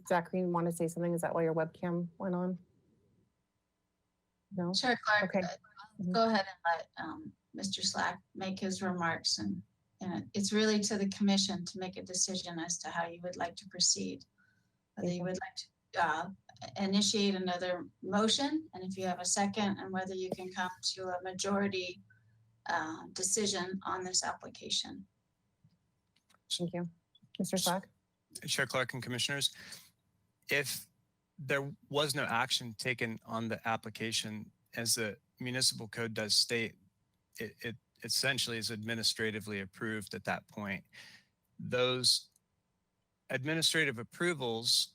Zachary want to say something? Is that why your webcam went on? No? Chair Clark, Okay. go ahead and let Mr. Slack make his remarks, and it's really to the commission to make a decision as to how you would like to proceed. Whether you would like to initiate another motion, and if you have a second, and whether you can come to a majority decision on this application. Thank you. Mr. Slack? Chair Clark and Commissioners, if there was no action taken on the application, as the municipal code does state, it essentially is administratively approved at that point. Those administrative approvals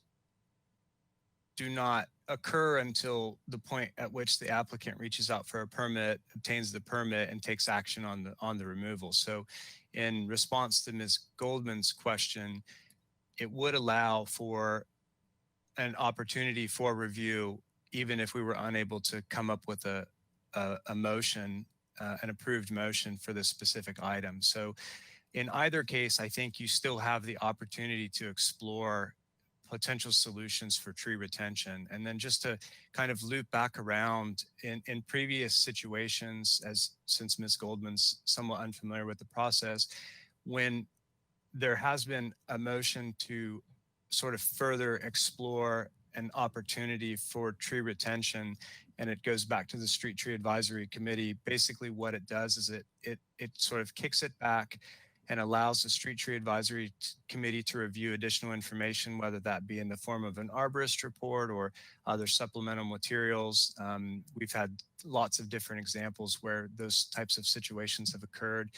do not occur until the point at which the applicant reaches out for a permit, obtains the permit, and takes action on the removal. So in response to Ms. Goldman's question, it would allow for an opportunity for review, even if we were unable to come up with a motion, an approved motion for this specific item. So in either case, I think you still have the opportunity to explore potential solutions for tree retention. And then just to kind of loop back around in previous situations, since Ms. Goldman's somewhat unfamiliar with the process, when there has been a motion to sort of further explore an opportunity for tree retention, and it goes back to the Street Tree Advisory Committee, basically what it does is it sort of kicks it back and allows the Street Tree Advisory Committee to review additional information, whether that be in the form of an arborist report or other supplemental materials. We've had lots of different examples where those types of situations have occurred,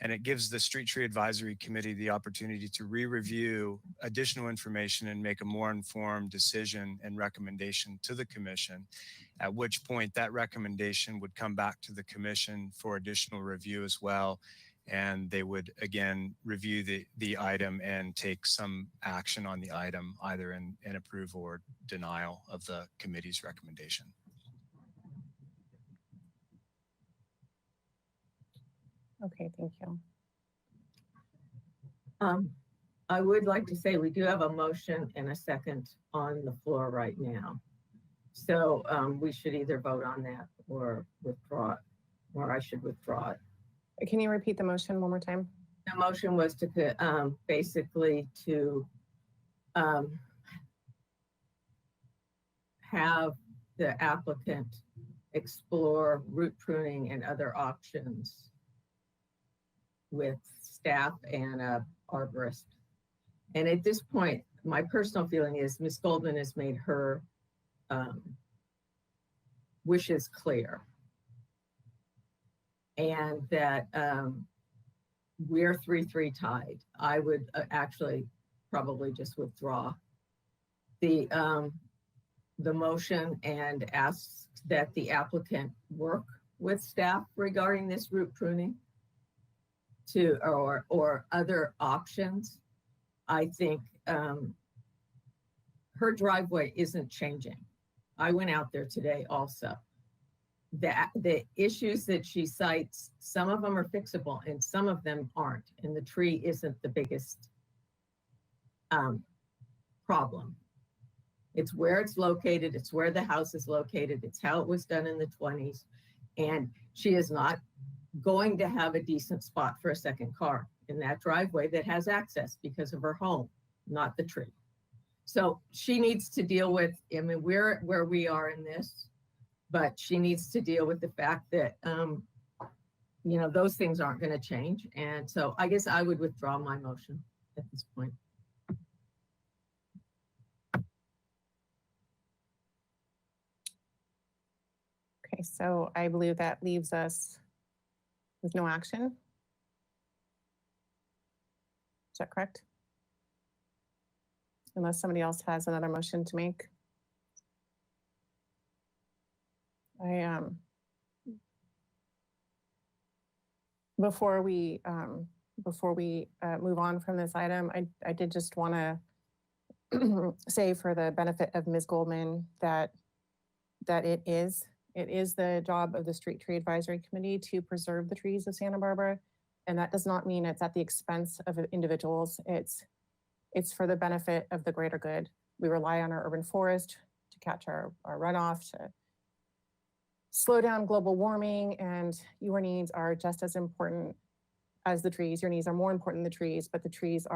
and it gives the Street Tree Advisory Committee the opportunity to re-review additional information and make a more informed decision and recommendation to the commission, at which point that recommendation would come back to the commission for additional review as well. And they would again review the item and take some action on the item, either in approval or denial of the committee's recommendation. Okay, thank you. I would like to say we do have a motion and a second on the floor right now. So we should either vote on that or withdraw it, or I should withdraw it. Can you repeat the motion one more time? The motion was to basically to have the applicant explore root pruning and other options with staff and a arborist. And at this point, my personal feeling is Ms. Goldman has made her wishes clear. And that we're 3-3 tied. I would actually probably just withdraw the motion and ask that the applicant work with staff regarding this root pruning or other options. I think her driveway isn't changing. I went out there today also. The issues that she cites, some of them are fixable and some of them aren't. And the tree isn't the biggest problem. It's where it's located. It's where the house is located. It's how it was done in the 20s. And she is not going to have a decent spot for a second car in that driveway that has access because of her home, not the tree. So she needs to deal with, I mean, we're where we are in this, but she needs to deal with the fact that, you know, those things aren't going to change. And so I guess I would withdraw my motion at this point. Okay, so I believe that leaves us with no action. Is that correct? Unless somebody else has another motion to make. Before we move on from this item, I did just want to say for the benefit of Ms. Goldman that it is the job of the Street Tree Advisory Committee to preserve the trees of Santa Barbara. And that does not mean it's at the expense of individuals. It's for the benefit of the greater good. We rely on our urban forest to catch our runoff, to slow down global warming, and your needs are just as important as the trees. Your needs are more important than the trees, but the trees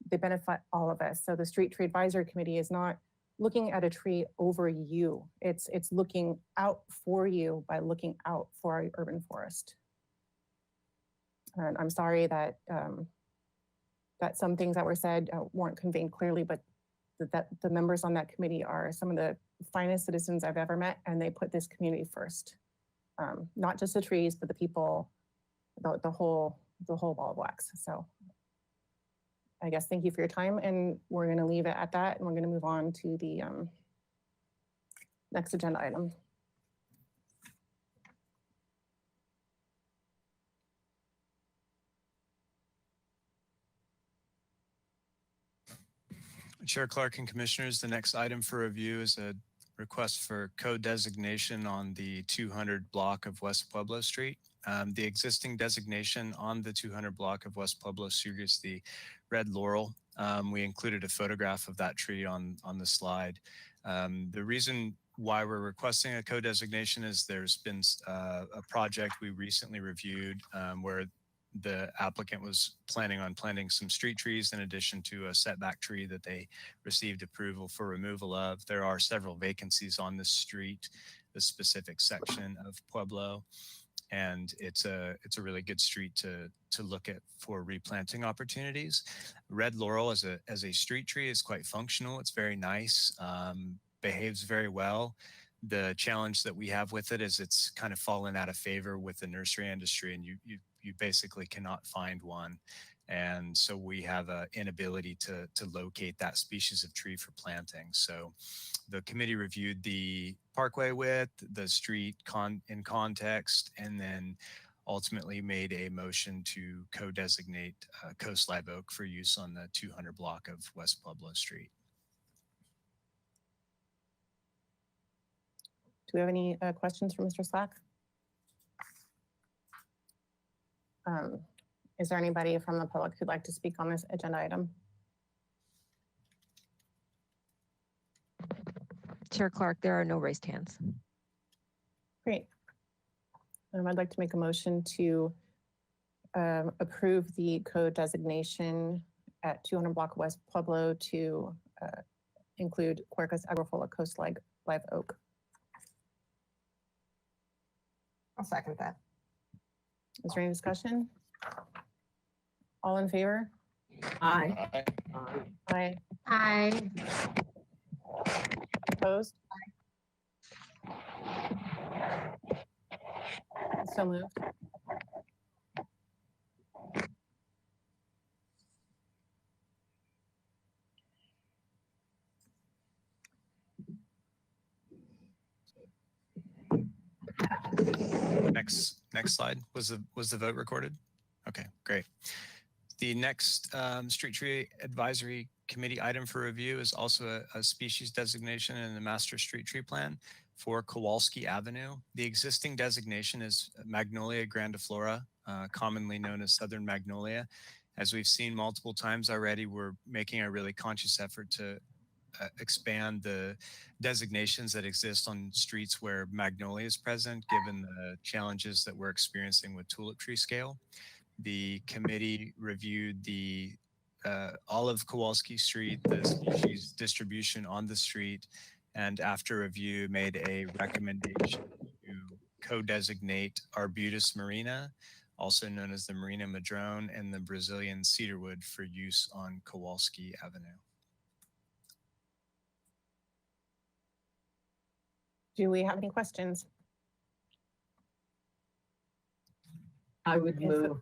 they benefit all of us. So the Street Tree Advisory Committee is not looking at a tree over you. It's looking out for you by looking out for our urban forest. And I'm sorry that that some things that were said weren't conveyed clearly, but that the members on that committee are some of the finest citizens I've ever met, and they put this community first. Not just the trees, but the people, the whole ball of wax. So I guess thank you for your time, and we're going to leave it at that, and we're going to move on to the next agenda item. Chair Clark and Commissioners, the next item for review is a request for code designation on the 200 block of West Pueblo Street. The existing designation on the 200 block of West Pueblo Street is the red laurel. We included a photograph of that tree on the slide. The reason why we're requesting a code designation is there's been a project we recently reviewed where the applicant was planning on planting some street trees in addition to a setback tree that they received approval for removal of. There are several vacancies on this street, this specific section of Pueblo, and it's a really good street to look at for replanting opportunities. Red laurel as a street tree is quite functional. It's very nice, behaves very well. The challenge that we have with it is it's kind of fallen out of favor with the nursery industry, and you basically cannot find one. And so we have an inability to locate that species of tree for planting. So the committee reviewed the parkway width, the street in context, and then ultimately made a motion to co-designate Coast Live Oak for use on the 200 block of West Pueblo Street. Do we have any questions for Mr. Slack? Is there anybody from the public who'd like to speak on this agenda item? Chair Clark, there are no raised hands. Great. I'd like to make a motion to approve the code designation at 200 block West Pueblo to include Quercus agrifolia Coast Live Oak. I'll second that. Is there any discussion? All in favor? Aye. Aye. Aye. Opposed? So moved. Next slide. Was the vote recorded? Okay, great. The next Street Tree Advisory Committee item for review is also a species designation in the Master Street Tree Plan for Kowalski Avenue. The existing designation is Magnolia grandiflora, commonly known as Southern Magnolia. As we've seen multiple times already, we're making a really conscious effort to expand the designations that exist on streets where magnolia is present, given the challenges that we're experiencing with tulip tree scale. The committee reviewed the all of Kowalski Street, the species distribution on the street, and after review made a recommendation to co-designate Arbutus marina, also known as the Marina Madrone, and the Brazilian cedarwood for use on Kowalski Avenue. Do we have any questions? I would move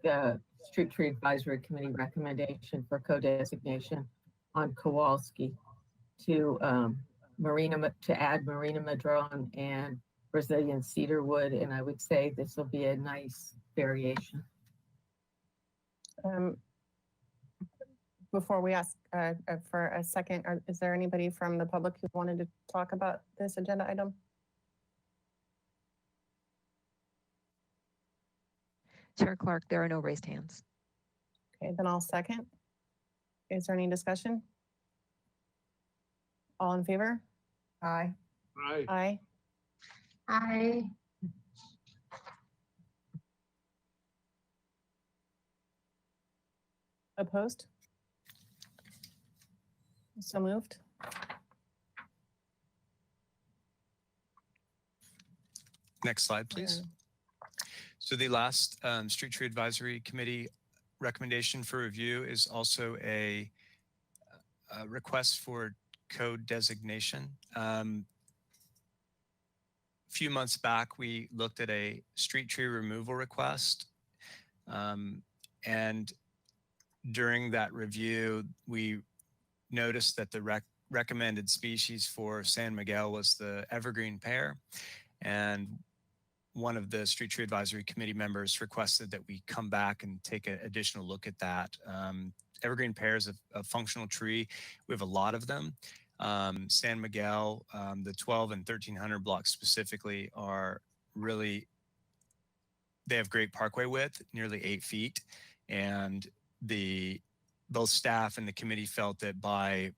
the Street Tree Advisory Committee recommendation for co-designation on Kowalski to add Marina Madrone and Brazilian cedarwood, and I would say this will be a nice variation. Before we ask for a second, is there anybody from the public who wanted to talk about this agenda item? Chair Clark, there are no raised hands. Okay, then I'll second. Is there any discussion? All in favor? Aye. Aye. Aye. Aye. Opposed? So moved. Next slide, please. So the last Street Tree Advisory Committee recommendation for review is also a request for code designation. A few months back, we looked at a street tree removal request. And during that review, we noticed that the recommended species for San Miguel was the evergreen pear. And one of the Street Tree Advisory Committee members requested that we come back and take an additional look at that. Evergreen pear is a functional tree. We have a lot of them. San Miguel, the 12 and 1300 blocks specifically are really, they have great parkway width, nearly 8 feet. And both staff and the committee felt that by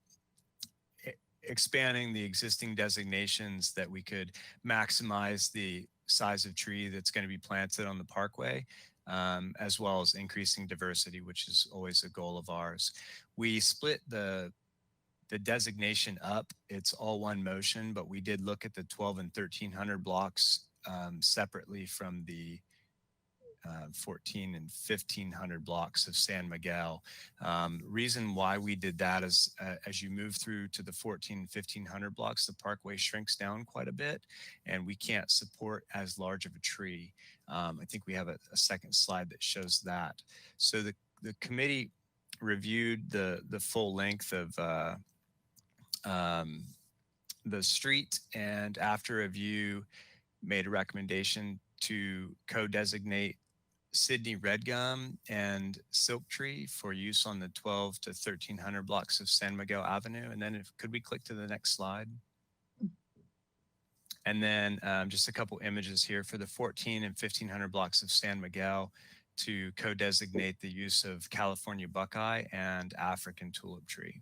expanding the existing designations that we could maximize the size of tree that's going to be planted on the parkway, as well as increasing diversity, which is always a goal of ours. We split the designation up. It's all one motion, but we did look at the 12 and 1300 blocks separately from the 14 and 1500 blocks of San Miguel. Reason why we did that is as you move through to the 14 and 1500 blocks, the parkway shrinks down quite a bit and we can't support as large of a tree. I think we have a second slide that shows that. So the committee reviewed the full length of the street, and after review made a recommendation to co-designate Sydney red gum and silk tree for use on the 12 to 1300 blocks of San Miguel Avenue. And then could we click to the next slide? And then just a couple images here for the 14 and 1500 blocks of San Miguel to co-designate the use of California buckeye and African tulip tree.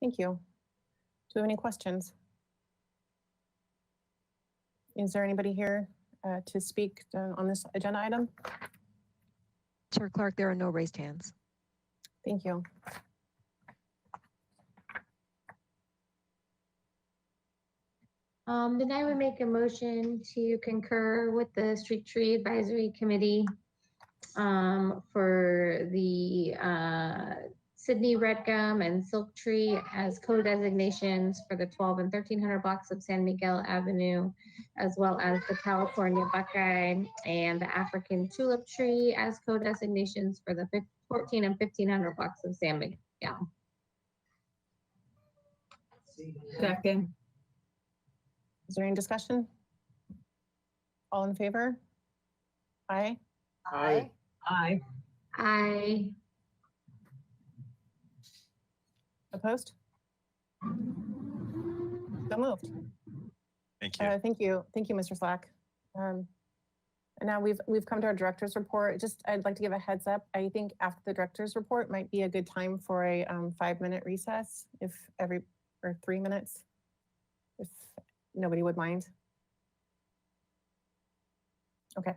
Thank you. Do we have any questions? Is there anybody here to speak on this agenda item? Chair Clark, there are no raised hands. Thank you. Then I would make a motion to concur with the Street Tree Advisory Committee for the Sydney red gum and silk tree as co-designations for the 12 and 1300 blocks of San Miguel Avenue, as well as the California buckeye and the African tulip tree as co-designations for the 14 and 1500 blocks of San Miguel. Second. Is there any discussion? All in favor? Aye. Aye. Aye. Aye. Opposed? So moved. Thank you. Thank you. Thank you, Mr. Slack. And now we've come to our director's report. I'd like to give a heads up. I think after the director's report might be a good time for a 5-minute recess, or 3 minutes, if nobody would mind. Okay.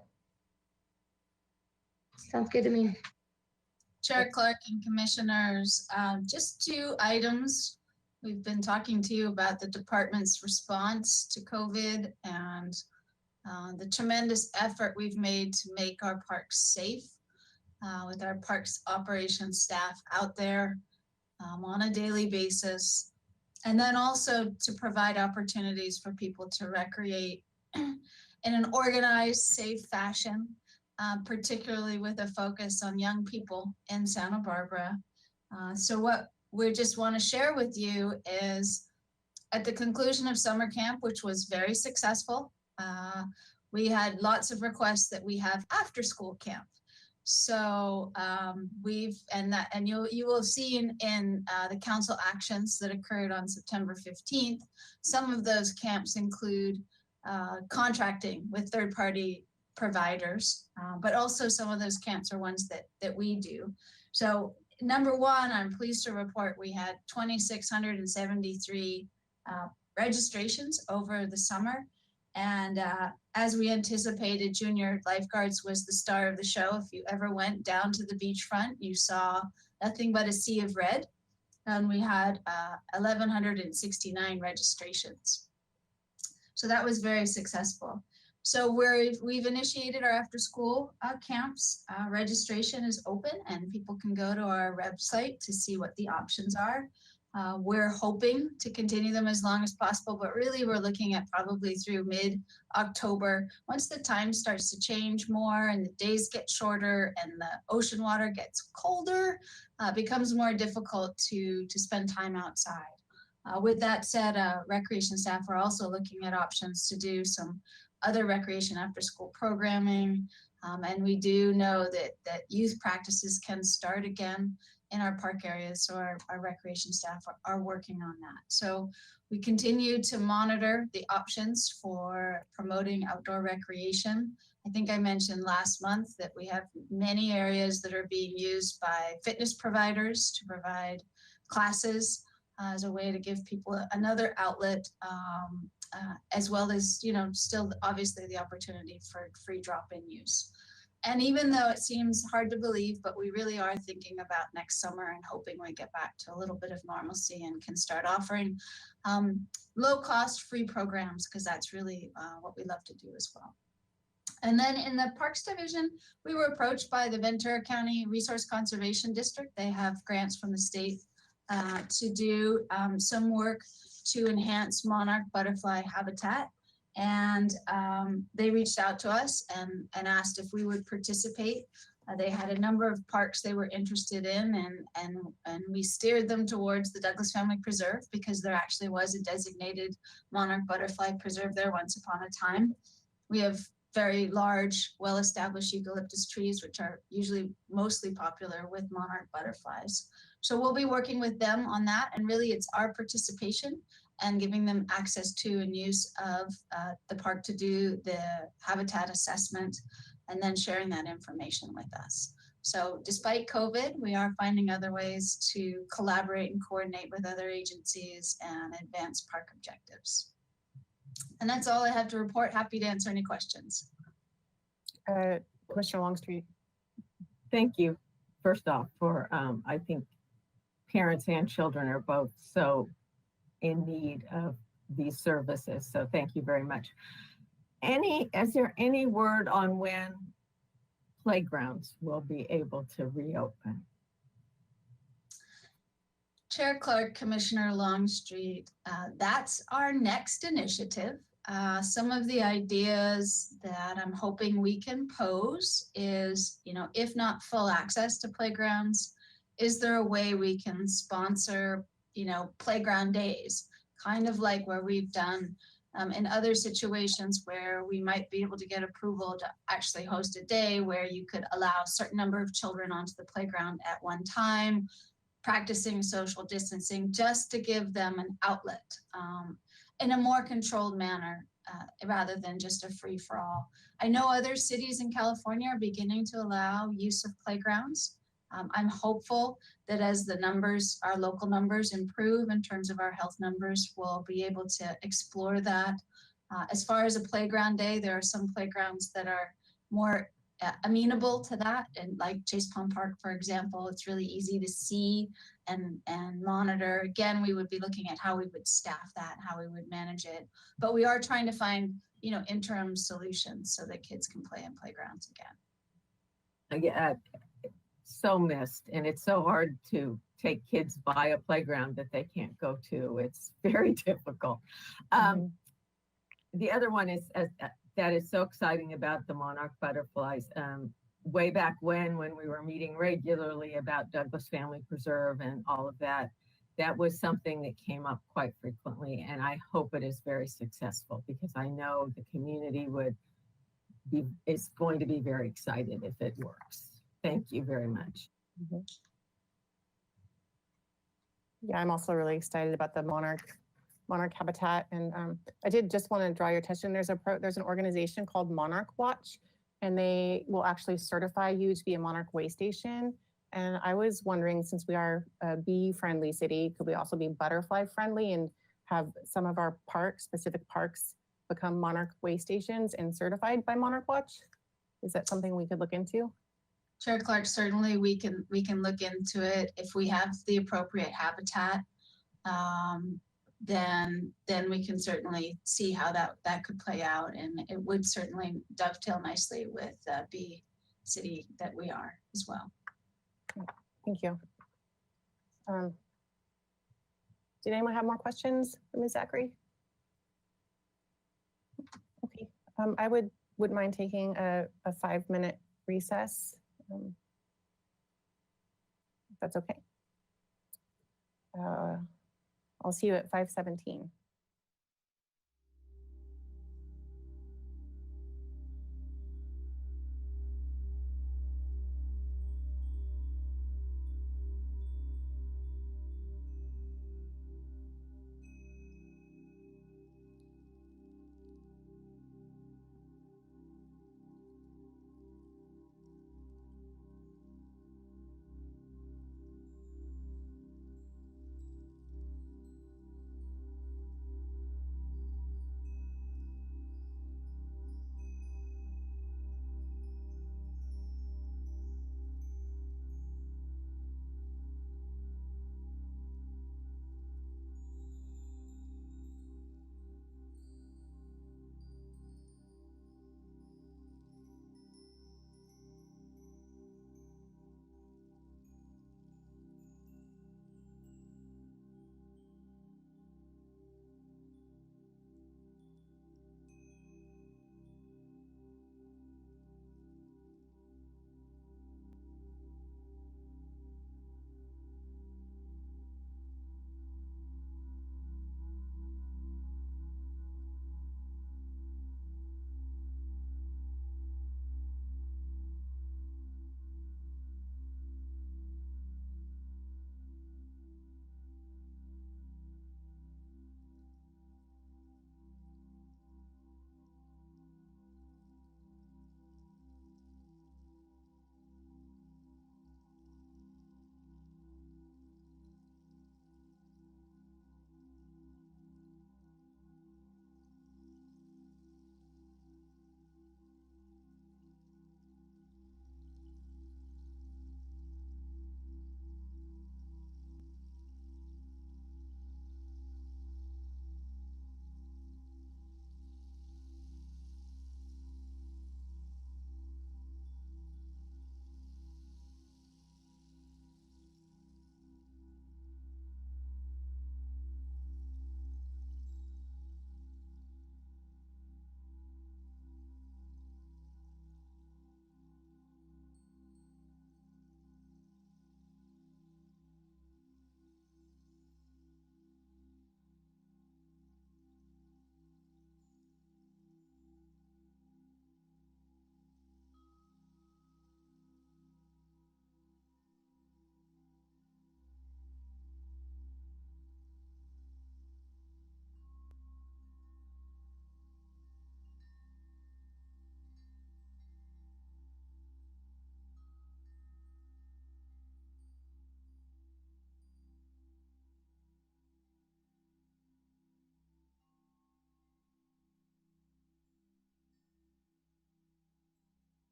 Sounds good to me. Chair Clark and Commissioners, just 2 items. We've been talking to you about the department's response to COVID and the tremendous effort we've made to make our parks safe with our parks operations staff out there on a daily basis. And then also to provide opportunities for people to recreate in an organized, safe fashion. Particularly with a focus on young people in Santa Barbara. So what we just want to share with you is at the conclusion of summer camp, which was very successful, we had lots of requests that we have after school camp. So you will see in the council actions that occurred on September 15th, some of those camps include contracting with third-party providers, but also some of those camps are ones that we do. So number one, I'm pleased to report we had 2,673 registrations over the summer. And as we anticipated, Junior Lifeguards was the star of the show. If you ever went down to the beachfront, you saw nothing but a sea of red. And we had 1,169 registrations. So that was very successful. So we've initiated our after school camps. Registration is open and people can go to our website to see what the options are. We're hoping to continue them as long as possible, but really we're looking at probably through mid-October. Once the time starts to change more and the days get shorter and the ocean water gets colder, becomes more difficult to spend time outside. With that said, recreation staff are also looking at options to do some other recreation after school programming. And we do know that youth practices can start again in our park areas. So our recreation staff are working on that. So we continue to monitor the options for promoting outdoor recreation. I think I mentioned last month that we have many areas that are being used by fitness providers to provide classes as a way to give people another outlet, as well as, you know, still obviously the opportunity for free drop-in use. And even though it seems hard to believe, but we really are thinking about next summer and hoping we get back to a little bit of normalcy and can start offering low-cost free programs, because that's really what we love to do as well. And then in the Parks Division, we were approached by the Ventura County Resource Conservation District. They have grants from the state to do some work to enhance monarch butterfly habitat. And they reached out to us and asked if we would participate. They had a number of parks they were interested in, and we steered them towards the Douglas Family Preserve, because there actually was a designated monarch butterfly preserve there once upon a time. We have very large, well-established eucalyptus trees, which are usually mostly popular with monarch butterflies. So we'll be working with them on that, and really it's our participation and giving them access to and use of the park to do the habitat assessment, and then sharing that information with us. So despite COVID, we are finding other ways to collaborate and coordinate with other agencies and advance park objectives. And that's all I have to report. Happy to answer any questions. Commissioner Longstreet. Thank you, first off, for I think parents and children are both so in need of these services. So thank you very much. Is there any word on when playgrounds will be able to reopen? Chair Clark, Commissioner Longstreet, that's our next initiative. Some of the ideas that I'm hoping we can pose is, you know, if not full access to playgrounds, is there a way we can sponsor, you know, playground days, kind of like where we've done in other situations where we might be able to get approval to actually host a day where you could allow a certain number of children onto the playground at one time, practicing social distancing, just to give them an outlet in a more controlled manner, rather than just a free-for-all. I know other cities in California are beginning to allow use of playgrounds. I'm hopeful that as the numbers, our local numbers improve in terms of our health numbers, we'll be able to explore that. As far as a playground day, there are some playgrounds that are more amenable to that, and like Chase Palm Park, for example, it's really easy to see and monitor. Again, we would be looking at how we would staff that, how we would manage it, but we are trying to find, you know, interim solutions so that kids can play in playgrounds again. So missed, and it's so hard to take kids by a playground that they can't go to. It's very difficult. The other one is that is so exciting about the monarch butterflies. Way back when we were meeting regularly about Douglas Family Preserve and all of that, that was something that came up quite frequently, and I hope it is very successful, because I know the community is going to be very excited if it works. Thank you very much. Yeah, I'm also really excited about the monarch habitat, and I did just want to draw your attention. There's an organization called Monarch Watch, and they will actually certify you to be a monarch way station. And I was wondering, since we are a bee-friendly city, could we also be butterfly-friendly and have some of our specific parks become monarch way stations and certified by Monarch Watch? Is that something we could look into? Chair Clark, certainly we can look into it if we have the appropriate habitat. then we can certainly see how that could play out. And it would certainly dovetail nicely with B city that we are as well. Thank you. Did anyone have more questions for Ms. Zachary? Okay, I wouldn't mind taking a 5-minute recess. If that's okay. I'll see you at 5:17.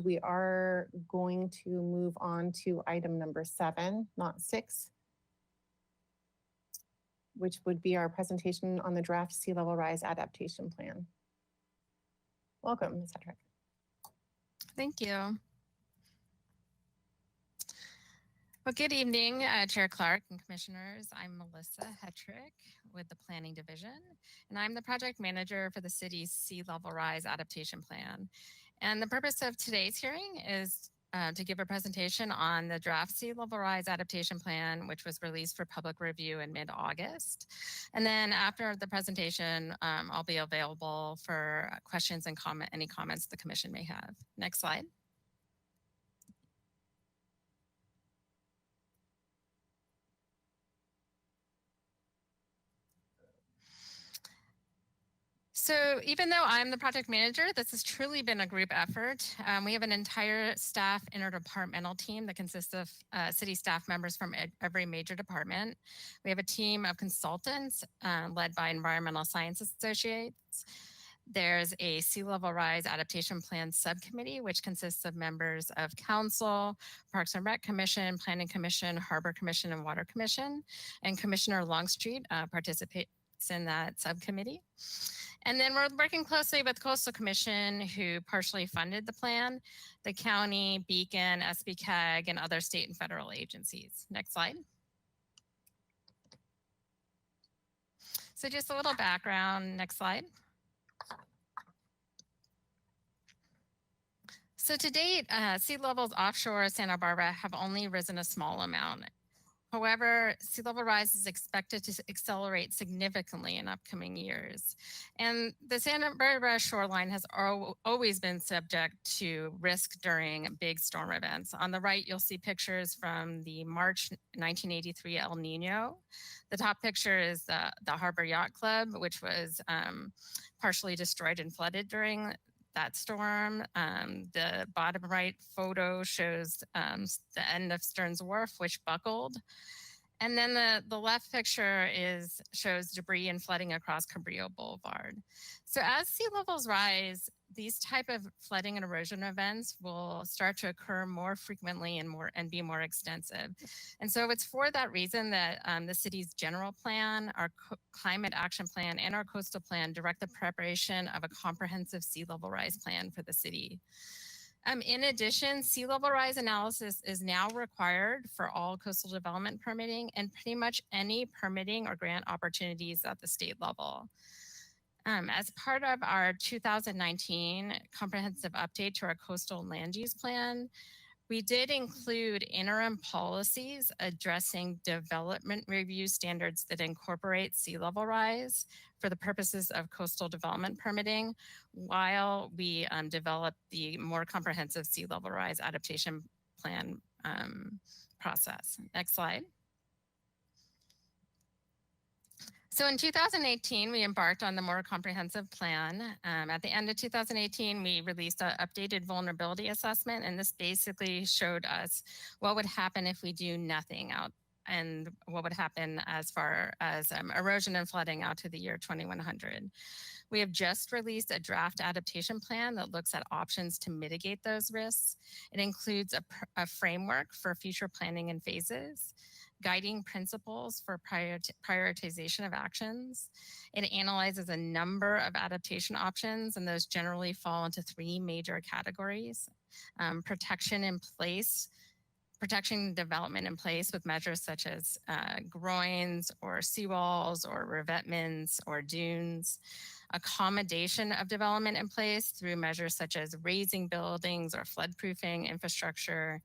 And we are going to move on to item number 7, not 6, which would be our presentation on the draft sea level rise adaptation plan. Welcome, Ms. Hedrick. Thank you. Well, good evening, Chair Clark and Commissioners. I'm Melissa Hetrick with the Planning Division, and I'm the project manager for the city's Sea Level Rise Adaptation Plan. And the purpose of today's hearing is to give a presentation on the draft Sea Level Rise Adaptation Plan, which was released for public review in mid-August. And then after the presentation, I'll be available for questions and any comments the Commission may have. Next slide. So even though I'm the project manager, this has truly been a group effort. We have an entire staff interdepartmental team that consists of city staff members from every major department. We have a team of consultants led by Environmental Science Associates. There's a Sea Level Rise Adaptation Plan Subcommittee, which consists of members of Council, Parks and Rec Commission, Planning Commission, Harbor Commission, and Water Commission. And Commissioner Longstreet participates in that subcommittee. And then we're working closely with Coastal Commission, who partially funded the plan, the county, Beacon, SBCAG, and other state and federal agencies. Next slide. So just a little background. Next slide. So to date, sea levels offshore Santa Barbara have only risen a small amount. However, sea level rise is expected to accelerate significantly in upcoming years. And the Santa Barbara shoreline has always been subject to risk during big storm events. On the right, you'll see pictures from the March 1983 El Nino. The top picture is the Harbor Yacht Club, which was partially destroyed and flooded during that storm. The bottom right photo shows the end of Stearns Wharf, which buckled. And then the left picture shows debris and flooding across Cabrillo Boulevard. So as sea levels rise, these type of flooding and erosion events will start to occur more frequently and be more extensive. And so it's for that reason that the city's general plan, our climate action plan, and our coastal plan direct the preparation of a comprehensive sea level rise plan for the city. In addition, sea level rise analysis is now required for all coastal development permitting and pretty much any permitting or grant opportunities at the state level. As part of our 2019 comprehensive update to our coastal land use plan, we did include interim policies addressing development review standards that incorporate sea level rise for the purposes of coastal development permitting while we develop the more comprehensive sea level rise adaptation plan process. Next slide. So in 2018, we embarked on the more comprehensive plan. At the end of 2018, we released an updated vulnerability assessment, and this basically showed us what would happen if we do nothing out and what would happen as far as erosion and flooding out to the year 2100. We have just released a draft adaptation plan that looks at options to mitigate those risks. It includes a framework for future planning and phases, guiding principles for prioritization of actions. It analyzes a number of adaptation options, and those generally fall into 3 major categories. Protection development in place with measures such as groins or seawalls or revetments or dunes. Accommodation of development in place through measures such as raising buildings or floodproofing infrastructure.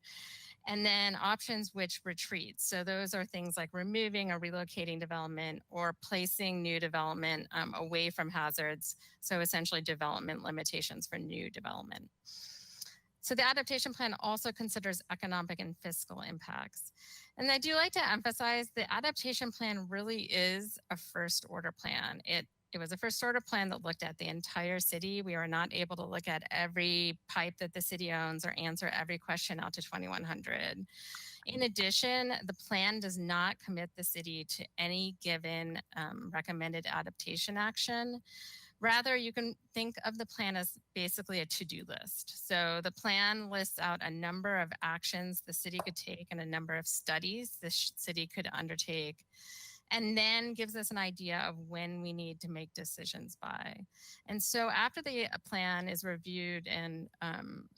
And then options which retreat. So those are things like removing or relocating development or placing new development away from hazards. So essentially development limitations for new development. So the adaptation plan also considers economic and fiscal impacts. And I do like to emphasize the adaptation plan really is a first order plan. It was a first order plan that looked at the entire city. We were not able to look at every pipe that the city owns or answer every question out to 2100. In addition, the plan does not commit the city to any given recommended adaptation action. Rather, you can think of the plan as basically a to-do list. So the plan lists out a number of actions the city could take and a number of studies the city could undertake, and then gives us an idea of when we need to make decisions by. And so after the plan is reviewed and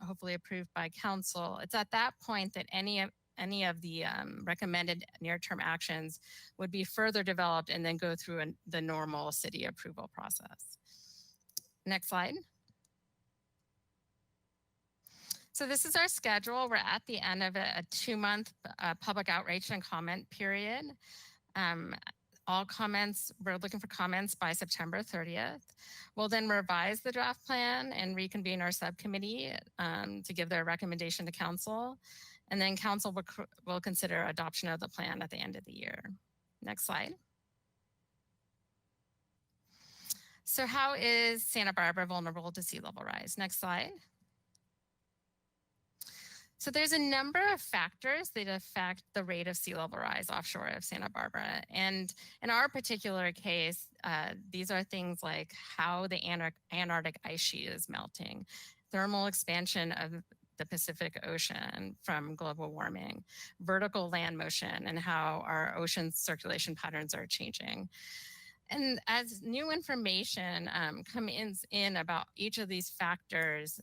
hopefully approved by council, it's at that point that any of the recommended near-term actions would be further developed and then go through the normal city approval process. Next slide. So this is our schedule. We're at the end of a 2-month public outreach and comment period. All comments, we're looking for comments by September 30th. We'll then revise the draft plan and reconvene our subcommittee to give their recommendation to council. And then council will consider adoption of the plan at the end of the year. Next slide. So how is Santa Barbara vulnerable to sea level rise? Next slide. So there's a number of factors that affect the rate of sea level rise offshore of Santa Barbara. And in our particular case, these are things like how the Antarctic ice sheet is melting, thermal expansion of the Pacific Ocean from global warming, vertical land motion, and how our ocean circulation patterns are changing. And as new information comes in about each of these factors,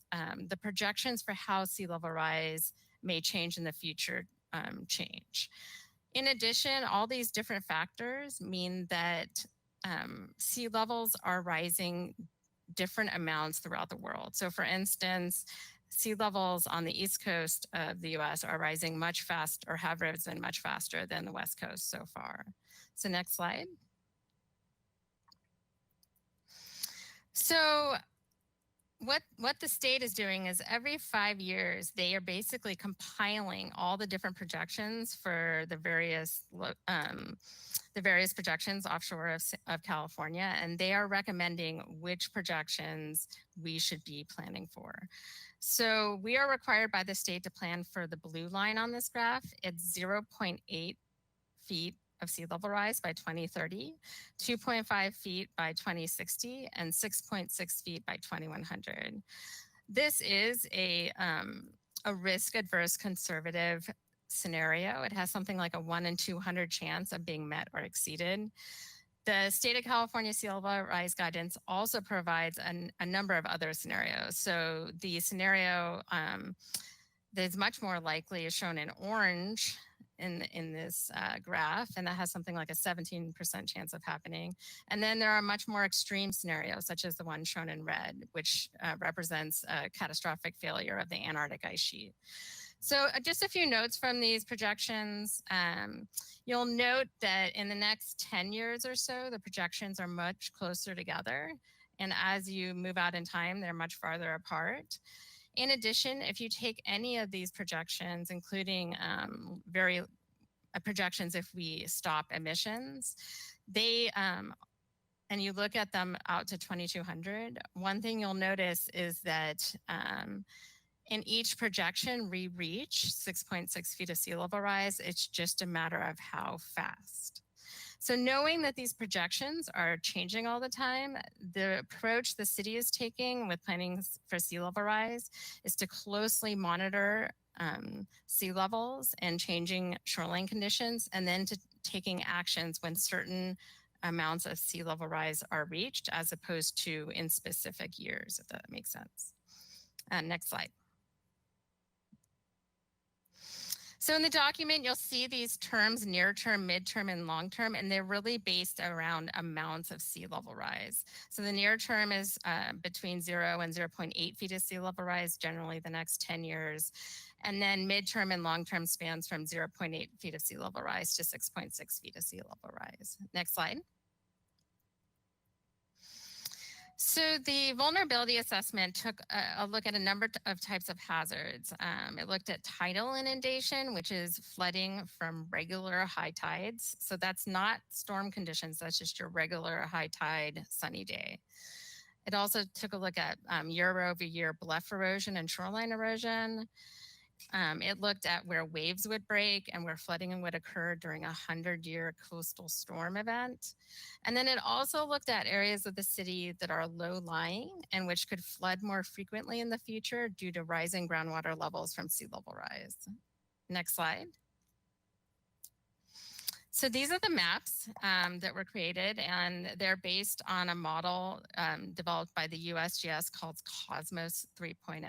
the projections for how sea level rise may change in the future change. In addition, all these different factors mean that sea levels are rising different amounts throughout the world. So for instance, sea levels on the east coast of the US are rising much faster, or have risen much faster than the west coast so far. So next slide. So what the state is doing is every 5 years, they are basically compiling all the different projections for the various projections offshore of California, and they are recommending which projections we should be planning for. So we are required by the state to plan for the blue line on this graph. It's 0.8 feet of sea level rise by 2030, 2.5 feet by 2060, and 6.6 feet by 2100. This is a risk-adverse conservative scenario. It has something like a 1 in 200 chance of being met or exceeded. The state of California sea level rise guidance also provides a number of other scenarios. So the scenario that is much more likely is shown in orange in this graph, and that has something like a 17% chance of happening. And then there are much more extreme scenarios, such as the one shown in red, which represents a catastrophic failure of the Antarctic ice sheet. So just a few notes from these projections. You'll note that in the next 10 years or so, the projections are much closer together. And as you move out in time, they're much farther apart. In addition, if you take any of these projections, including projections if we stop emissions, they and you look at them out to 2200, one thing you'll notice is that in each projection, we reach 6.6 feet of sea level rise. It's just a matter of how fast. So knowing that these projections are changing all the time, the approach the city is taking with planning for sea level rise is to closely monitor sea levels and changing shoreline conditions, and then to taking actions when certain amounts of sea level rise are reached, as opposed to in specific years, if that makes sense. Next slide. So in the document, you'll see these terms, near term, midterm, and long term, and they're really based around amounts of sea level rise. So the near term is between 0 and 0.8 feet of sea level rise, generally the next 10 years. And then midterm and long term spans from 0.8 feet of sea level rise to 6.6 feet of sea level rise. Next slide. So the vulnerability assessment took a look at a number of types of hazards. It looked at tidal inundation, which is flooding from regular high tides. So that's not storm conditions, that's just your regular high tide sunny day. It also took a look at year-over-year bluff erosion and shoreline erosion. It looked at where waves would break and where flooding would occur during a 100-year coastal storm event. And then it also looked at areas of the city that are low-lying and which could flood more frequently in the future due to rising groundwater levels from sea level rise. Next slide. So these are the maps that were created, and they're based on a model developed by the USGS called Cosmos 3.0.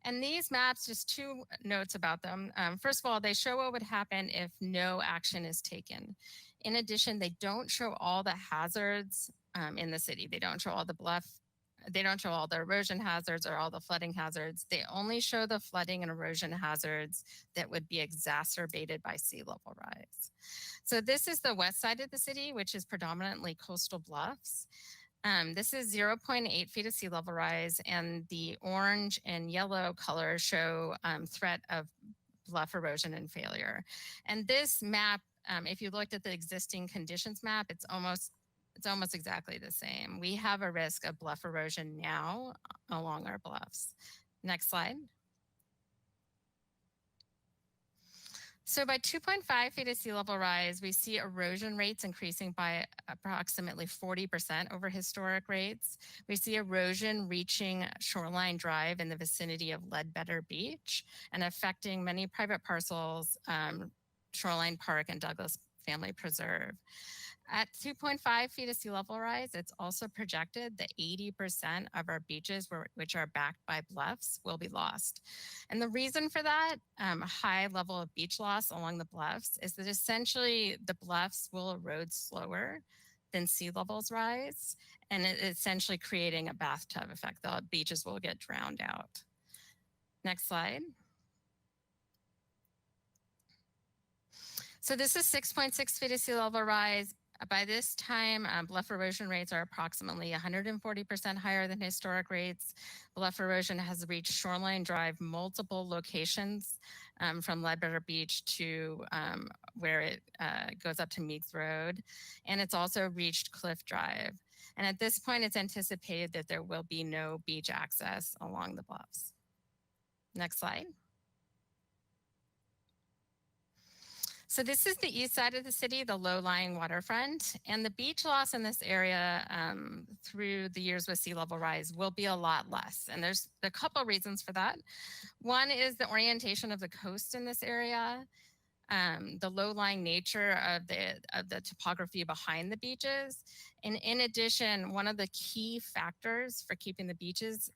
And these maps, just two notes about them. First of all, they show what would happen if no action is taken. In addition, they don't show all the hazards in the city. They don't show all the they don't show all the erosion hazards or all the flooding hazards. They only show the flooding and erosion hazards that would be exacerbated by sea level rise. So this is the west side of the city, which is predominantly coastal bluffs. This is 0.8 feet of sea level rise, and the orange and yellow colors show threat of bluff erosion and failure. And this map, if you looked at the existing conditions map, it's almost exactly the same. We have a risk of bluff erosion now along our bluffs. Next slide. So by 2.5 feet of sea level rise, we see erosion rates increasing by approximately 40% over historic rates. We see erosion reaching Shoreline Drive in the vicinity of Ledbetter Beach and affecting many private parcels, Shoreline Park and Douglas Family Preserve. At 2.5 feet of sea level rise, it's also projected that 80% of our beaches, which are backed by bluffs, will be lost. And the reason for that high level of beach loss along the bluffs is that essentially the bluffs will erode slower than sea levels rise, and essentially creating a bathtub effect. The beaches will get drowned out. Next slide. So this is 6.6 feet of sea level rise. By this time, bluff erosion rates are approximately 140% higher than historic rates. Bluff erosion has reached Shoreline Drive multiple locations from Ledbetter Beach to where it goes up to Meeks Road. And it's also reached Cliff Drive. And at this point, it's anticipated that there will be no beach access along the bluffs. Next slide. So this is the east side of the city, the low-lying waterfront, and the beach loss in this area through the years with sea level rise will be a lot less. And there's a couple of reasons for that. One is the orientation of the coast in this area, the low-lying nature of the topography behind the beaches. And in addition, one of the key factors for keeping the beaches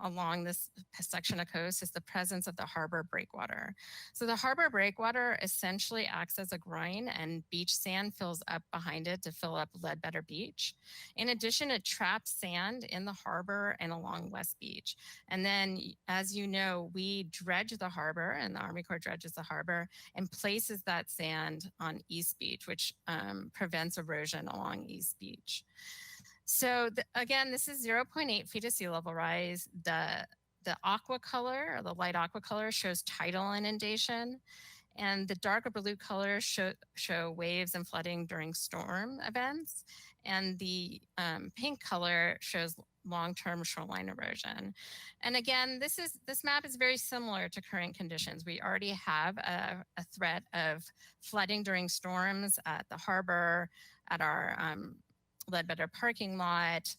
along this section of coast is the presence of the harbor breakwater. So the harbor breakwater essentially acts as a groin, and beach sand fills up behind it to fill up Ledbetter Beach. In addition, it traps sand in the harbor and along West Beach. And then, as you know, we dredge the harbor, and the Army Corps dredges the harbor and places that sand on East Beach, which prevents erosion along East Beach. So again, this is 0.8 feet of sea level rise. The aqua color, or the light aqua color, shows tidal inundation, and the darker blue colors show waves and flooding during storm events, and the pink color shows long-term shoreline erosion. And again, this map is very similar to current conditions. We already have a threat of flooding during storms at the harbor, at our Ledbetter parking lot,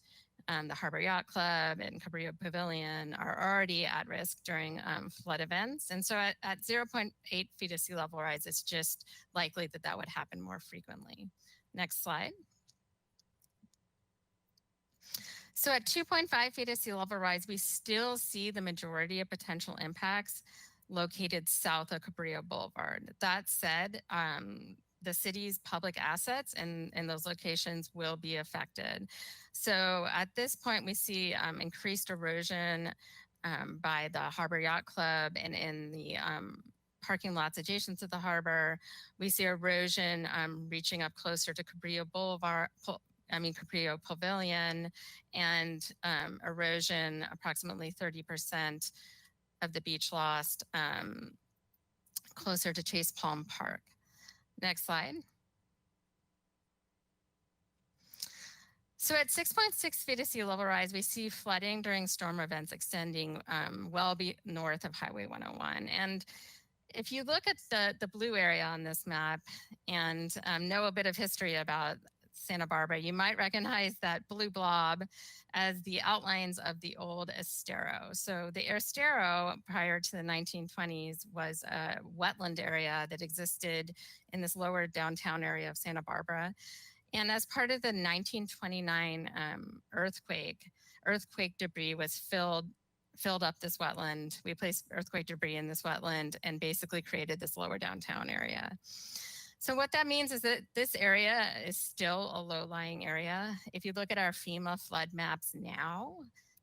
the Harbor Yacht Club and Cabrillo Pavilion are already at risk during flood events. And so at 0.8 feet of sea level rise, it's just likely that that would happen more frequently. Next slide. So at 2.5 feet of sea level rise, we still see the majority of potential impacts located south of Cabrillo Boulevard. That said, the city's public assets in those locations will be affected. So at this point, we see increased erosion by the Harbor Yacht Club and in the parking lots adjacent to the harbor. We see erosion reaching up closer to Cabrillo Boulevard, Cabrillo Pavilion, and erosion approximately 30% of the beach lost closer to Chase Palm Park. Next slide. So at 6.6 feet of sea level rise, we see flooding during storm events extending well north of Highway 101. And if you look at the blue area on this map and know a bit of history about Santa Barbara, you might recognize that blue blob as the outlines of the old Estero. So the Estero prior to the 1920s was a wetland area that existed in this lower downtown area of Santa Barbara. And as part of the 1929 earthquake debris was filled up this wetland. We placed earthquake debris in this wetland and basically created this lower downtown area. So what that means is that this area is still a low-lying area. If you look at our FEMA flood maps now,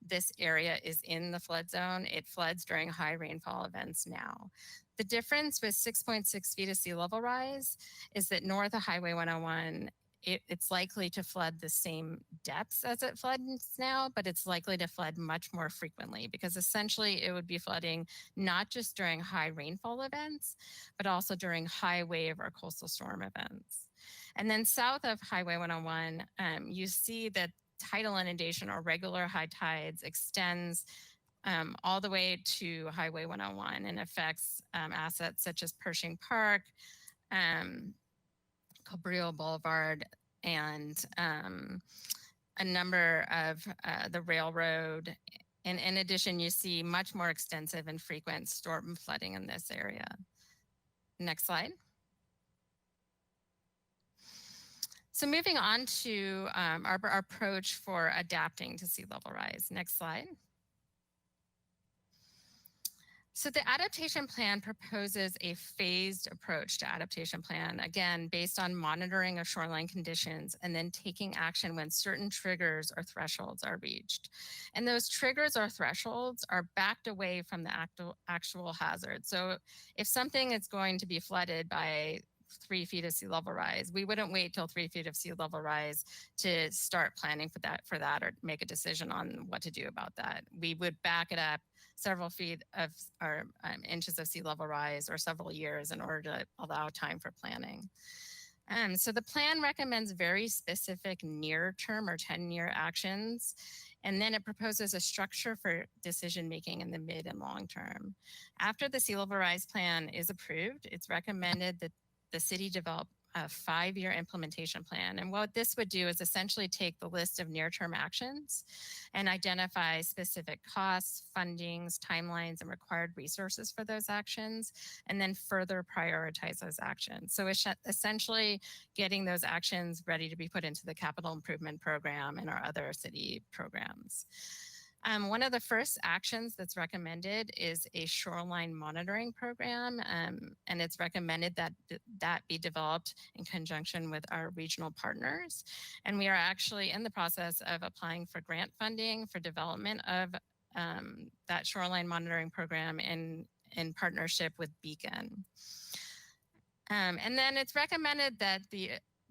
this area is in the flood zone. It floods during high rainfall events now. The difference with 6.6 feet of sea level rise is that north of Highway 101, it's likely to flood the same depths as it floods now, but it's likely to flood much more frequently because essentially it would be flooding not just during high rainfall events, but also during high wave or coastal storm events. And then south of Highway 101, you see that tidal inundation or regular high tides extends all the way to Highway 101 and affects assets such as Pershing Park, Cabrillo Boulevard, and a number of the railroad. And in addition, you see much more extensive and frequent storm flooding in this area. Next slide. So moving on to our approach for adapting to sea level rise. Next slide. So the adaptation plan proposes a phased approach to adaptation plan, again, based on monitoring of shoreline conditions and then taking action when certain triggers or thresholds are reached. And those triggers or thresholds are backed away from the actual hazard. So if something is going to be flooded by 3 feet of sea level rise, we wouldn't wait till 3 feet of sea level rise to start planning for that or make a decision on what to do about that. We would back it up several feet of or inches of sea level rise or several years in order to allow time for planning. So the plan recommends very specific near-term or 10-year actions, and then it proposes a structure for decision-making in the mid and long term. After the sea level rise plan is approved, it's recommended that the city develop a 5-year implementation plan. And what this would do is essentially take the list of near-term actions and identify specific costs, fundings, timelines, and required resources for those actions, and then further prioritize those actions. So essentially getting those actions ready to be put into the capital improvement program and our other city programs. One of the first actions that's recommended is a shoreline monitoring program, and it's recommended that that be developed in conjunction with our regional partners. And we are actually in the process of applying for grant funding for development of that shoreline monitoring program in partnership with Beacon. And then it's recommended that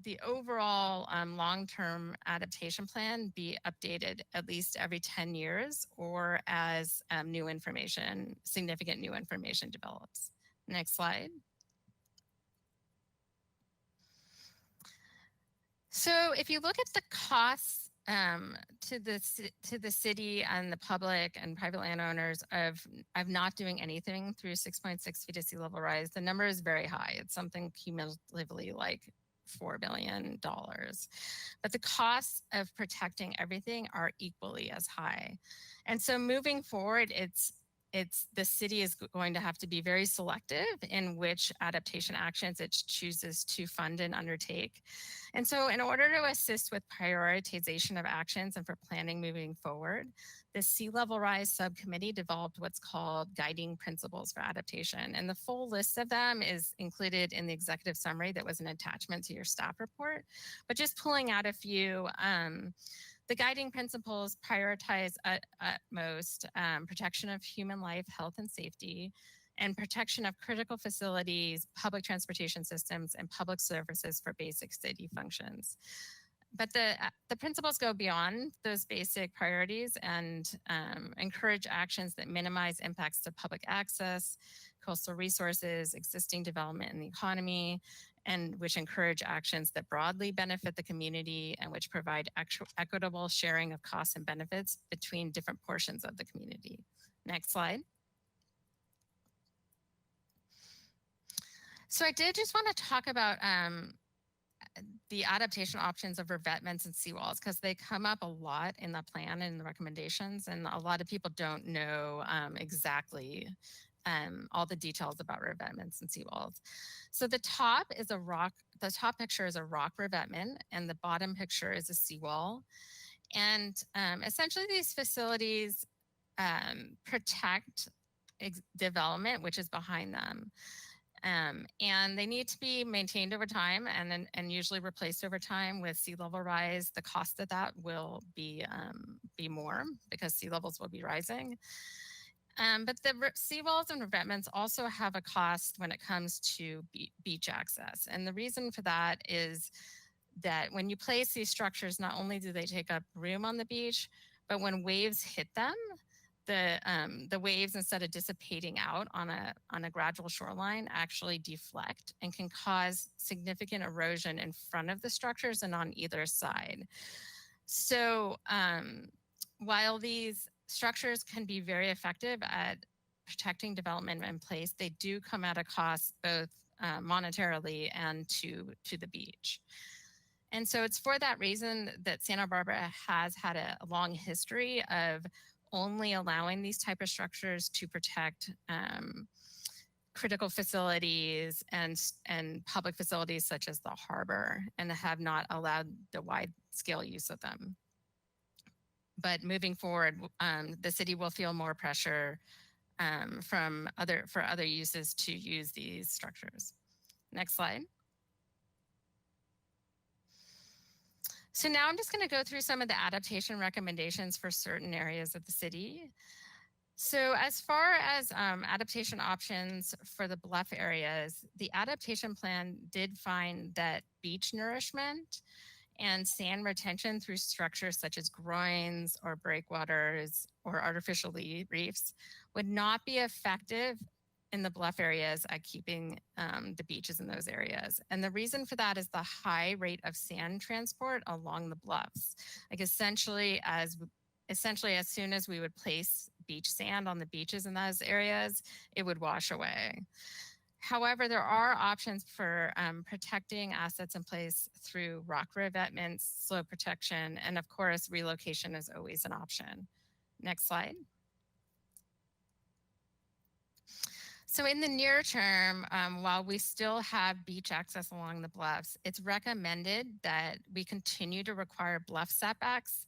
the overall long-term adaptation plan be updated at least every 10 years or as significant new information develops. Next slide. So if you look at the costs to the city and the public and private landowners of not doing anything through 6.6 feet of sea level rise, the number is very high. It's something cumulatively like $4 billion. But the costs of protecting everything are equally as high. And so moving forward, the city is going to have to be very selective in which adaptation actions it chooses to fund and undertake. And so in order to assist with prioritization of actions and for planning moving forward, the Sea Level Rise Subcommittee developed what's called guiding principles for adaptation. And the full list of them is included in the executive summary that was an attachment to your staff report. But just pulling out a few, the guiding principles prioritize at most protection of human life, health, and safety, and protection of critical facilities, public transportation systems, and public services for basic city functions. But the principles go beyond those basic priorities and encourage actions that minimize impacts to public access, coastal resources, existing development in the economy, and which encourage actions that broadly benefit the community and which provide equitable sharing of costs and benefits between different portions of the community. Next slide. So I did just want to talk about the adaptation options of revetments and seawalls because they come up a lot in the plan and the recommendations, and a lot of people don't know exactly all the details about revetments and seawalls. So the top picture is a rock revetment and the bottom picture is a seawall. And essentially these facilities protect development, which is behind them. And they need to be maintained over time and usually replaced over time. With sea level rise, the cost of that will be more because sea levels will be rising. But the seawalls and revetments also have a cost when it comes to beach access. And the reason for that is that when you place these structures, not only do they take up room on the beach, but when waves hit them, the waves, instead of dissipating out on a gradual shoreline, actually deflect and can cause significant erosion in front of the structures and on either side. So while these structures can be very effective at protecting development in place, they do come at a cost both monetarily and to the beach. And so it's for that reason that Santa Barbara has had a long history of only allowing these type of structures to protect critical facilities and public facilities such as the harbor, and have not allowed the wide scale use of them. But moving forward, the city will feel more pressure for other uses to use these structures. Next slide. So now I'm just going to go through some of the adaptation recommendations for certain areas of the city. So as far as adaptation options for the bluff areas, the adaptation plan did find that beach nourishment and sand retention through structures such as groins or breakwaters or artificial reefs would not be effective in the bluff areas at keeping the beaches in those areas. And the reason for that is the high rate of sand transport along the bluffs. Like essentially as soon as we would place beach sand on the beaches in those areas, it would wash away. However, there are options for protecting assets in place through rock revetments, slope protection, and of course, relocation is always an option. Next slide. So in the near term, while we still have beach access along the bluffs, it's recommended that we continue to require bluff setbacks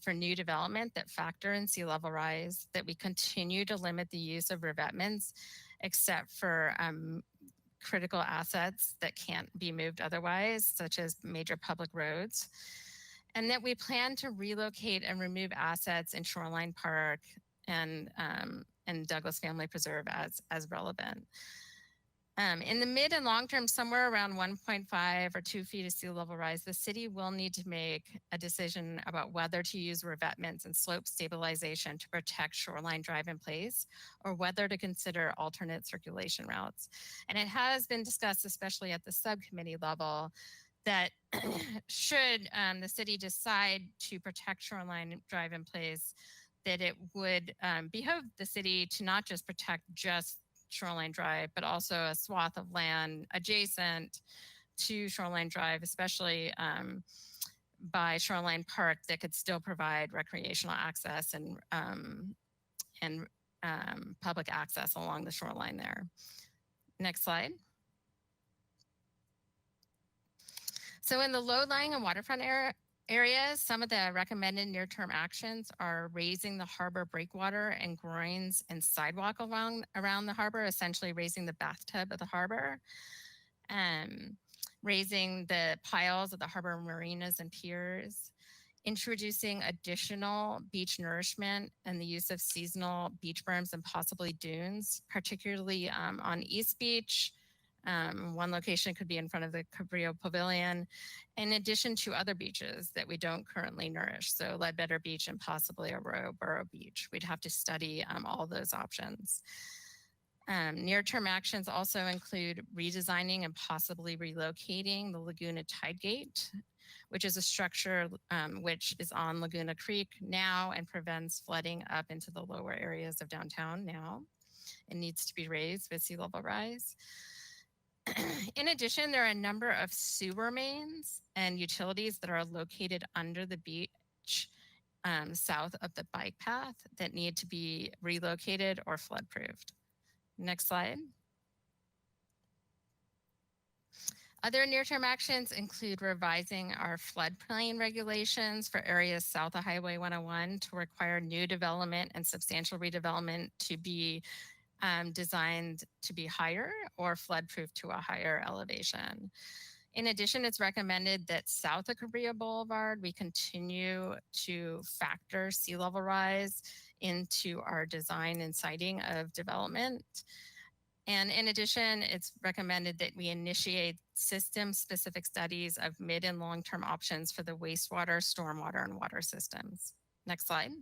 for new development that factor in sea level rise, that we continue to limit the use of revetments, except for critical assets that can't be moved otherwise, such as major public roads, and that we plan to relocate and remove assets in Shoreline Park and Douglas Family Preserve as relevant. In the mid and long term, somewhere around 1.5 or 2 feet of sea level rise, the city will need to make a decision about whether to use revetments and slope stabilization to protect Shoreline Drive in place, or whether to consider alternate circulation routes. And it has been discussed, especially at the subcommittee level, that should the city decide to protect Shoreline Drive in place, that it would behove the city to not just protect just Shoreline Drive, but also a swath of land adjacent to Shoreline Drive, especially by Shoreline Park, that could still provide recreational access and public access along the shoreline there. Next slide. So in the low-lying and waterfront areas, some of the recommended near-term actions are raising the harbor breakwater and groins and sidewalk around the harbor, essentially raising the bathtub of the harbor, raising the piles of the harbor marinas and piers, introducing additional beach nourishment and the use of seasonal beach berms and possibly dunes, particularly on East Beach. One location could be in front of the Cabrillo Pavilion, in addition to other beaches that we don't currently nourish. So Ledbetter Beach and possibly Arroyo Burro Beach. We'd have to study all those options. Near-term actions also include redesigning and possibly relocating the Laguna Tide Gate, which is a structure which is on Laguna Creek now and prevents flooding up into the lower areas of downtown now. It needs to be raised with sea level rise. In addition, there are a number of sewer mains and utilities that are located under the beach south of the bike path that need to be relocated or flood-proofed. Next slide. Other near-term actions include revising our floodplain regulations for areas south of Highway 101 to require new development and substantial redevelopment to be designed to be higher or flood-proof to a higher elevation. In addition, it's recommended that south of Cabrillo Boulevard, we continue to factor sea level rise into our design and siting of development. And in addition, it's recommended that we initiate system-specific studies of mid and long-term options for the wastewater, stormwater, and water systems. Next slide.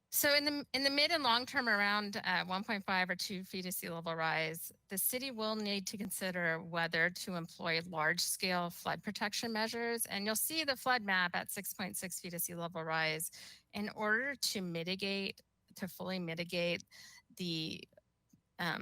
So in the mid and long term, around 1.5 or 2 feet of sea level rise, the city will need to consider whether to employ large-scale flood protection measures. And you'll see the flood map at 6.6 feet of sea level rise. In order to fully mitigate the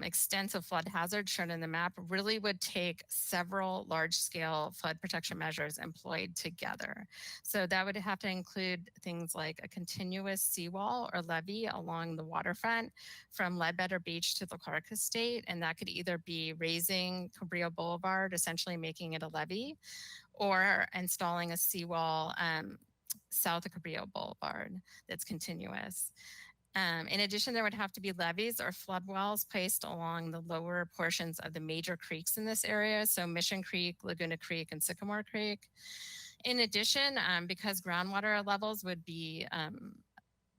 extensive flood hazard shown in the map, really would take several large-scale flood protection measures employed together. So that would have to include things like a continuous seawall or levee along the waterfront from Ledbetter Beach to the Clark Estate, and that could either be raising Cabrillo Boulevard, essentially making it a levee, or installing a seawall south of Cabrillo Boulevard that's continuous. In addition, there would have to be levees or flood wells placed along the lower portions of the major creeks in this area, so Mission Creek, Laguna Creek, and Sycamore Creek. In addition, because groundwater levels would be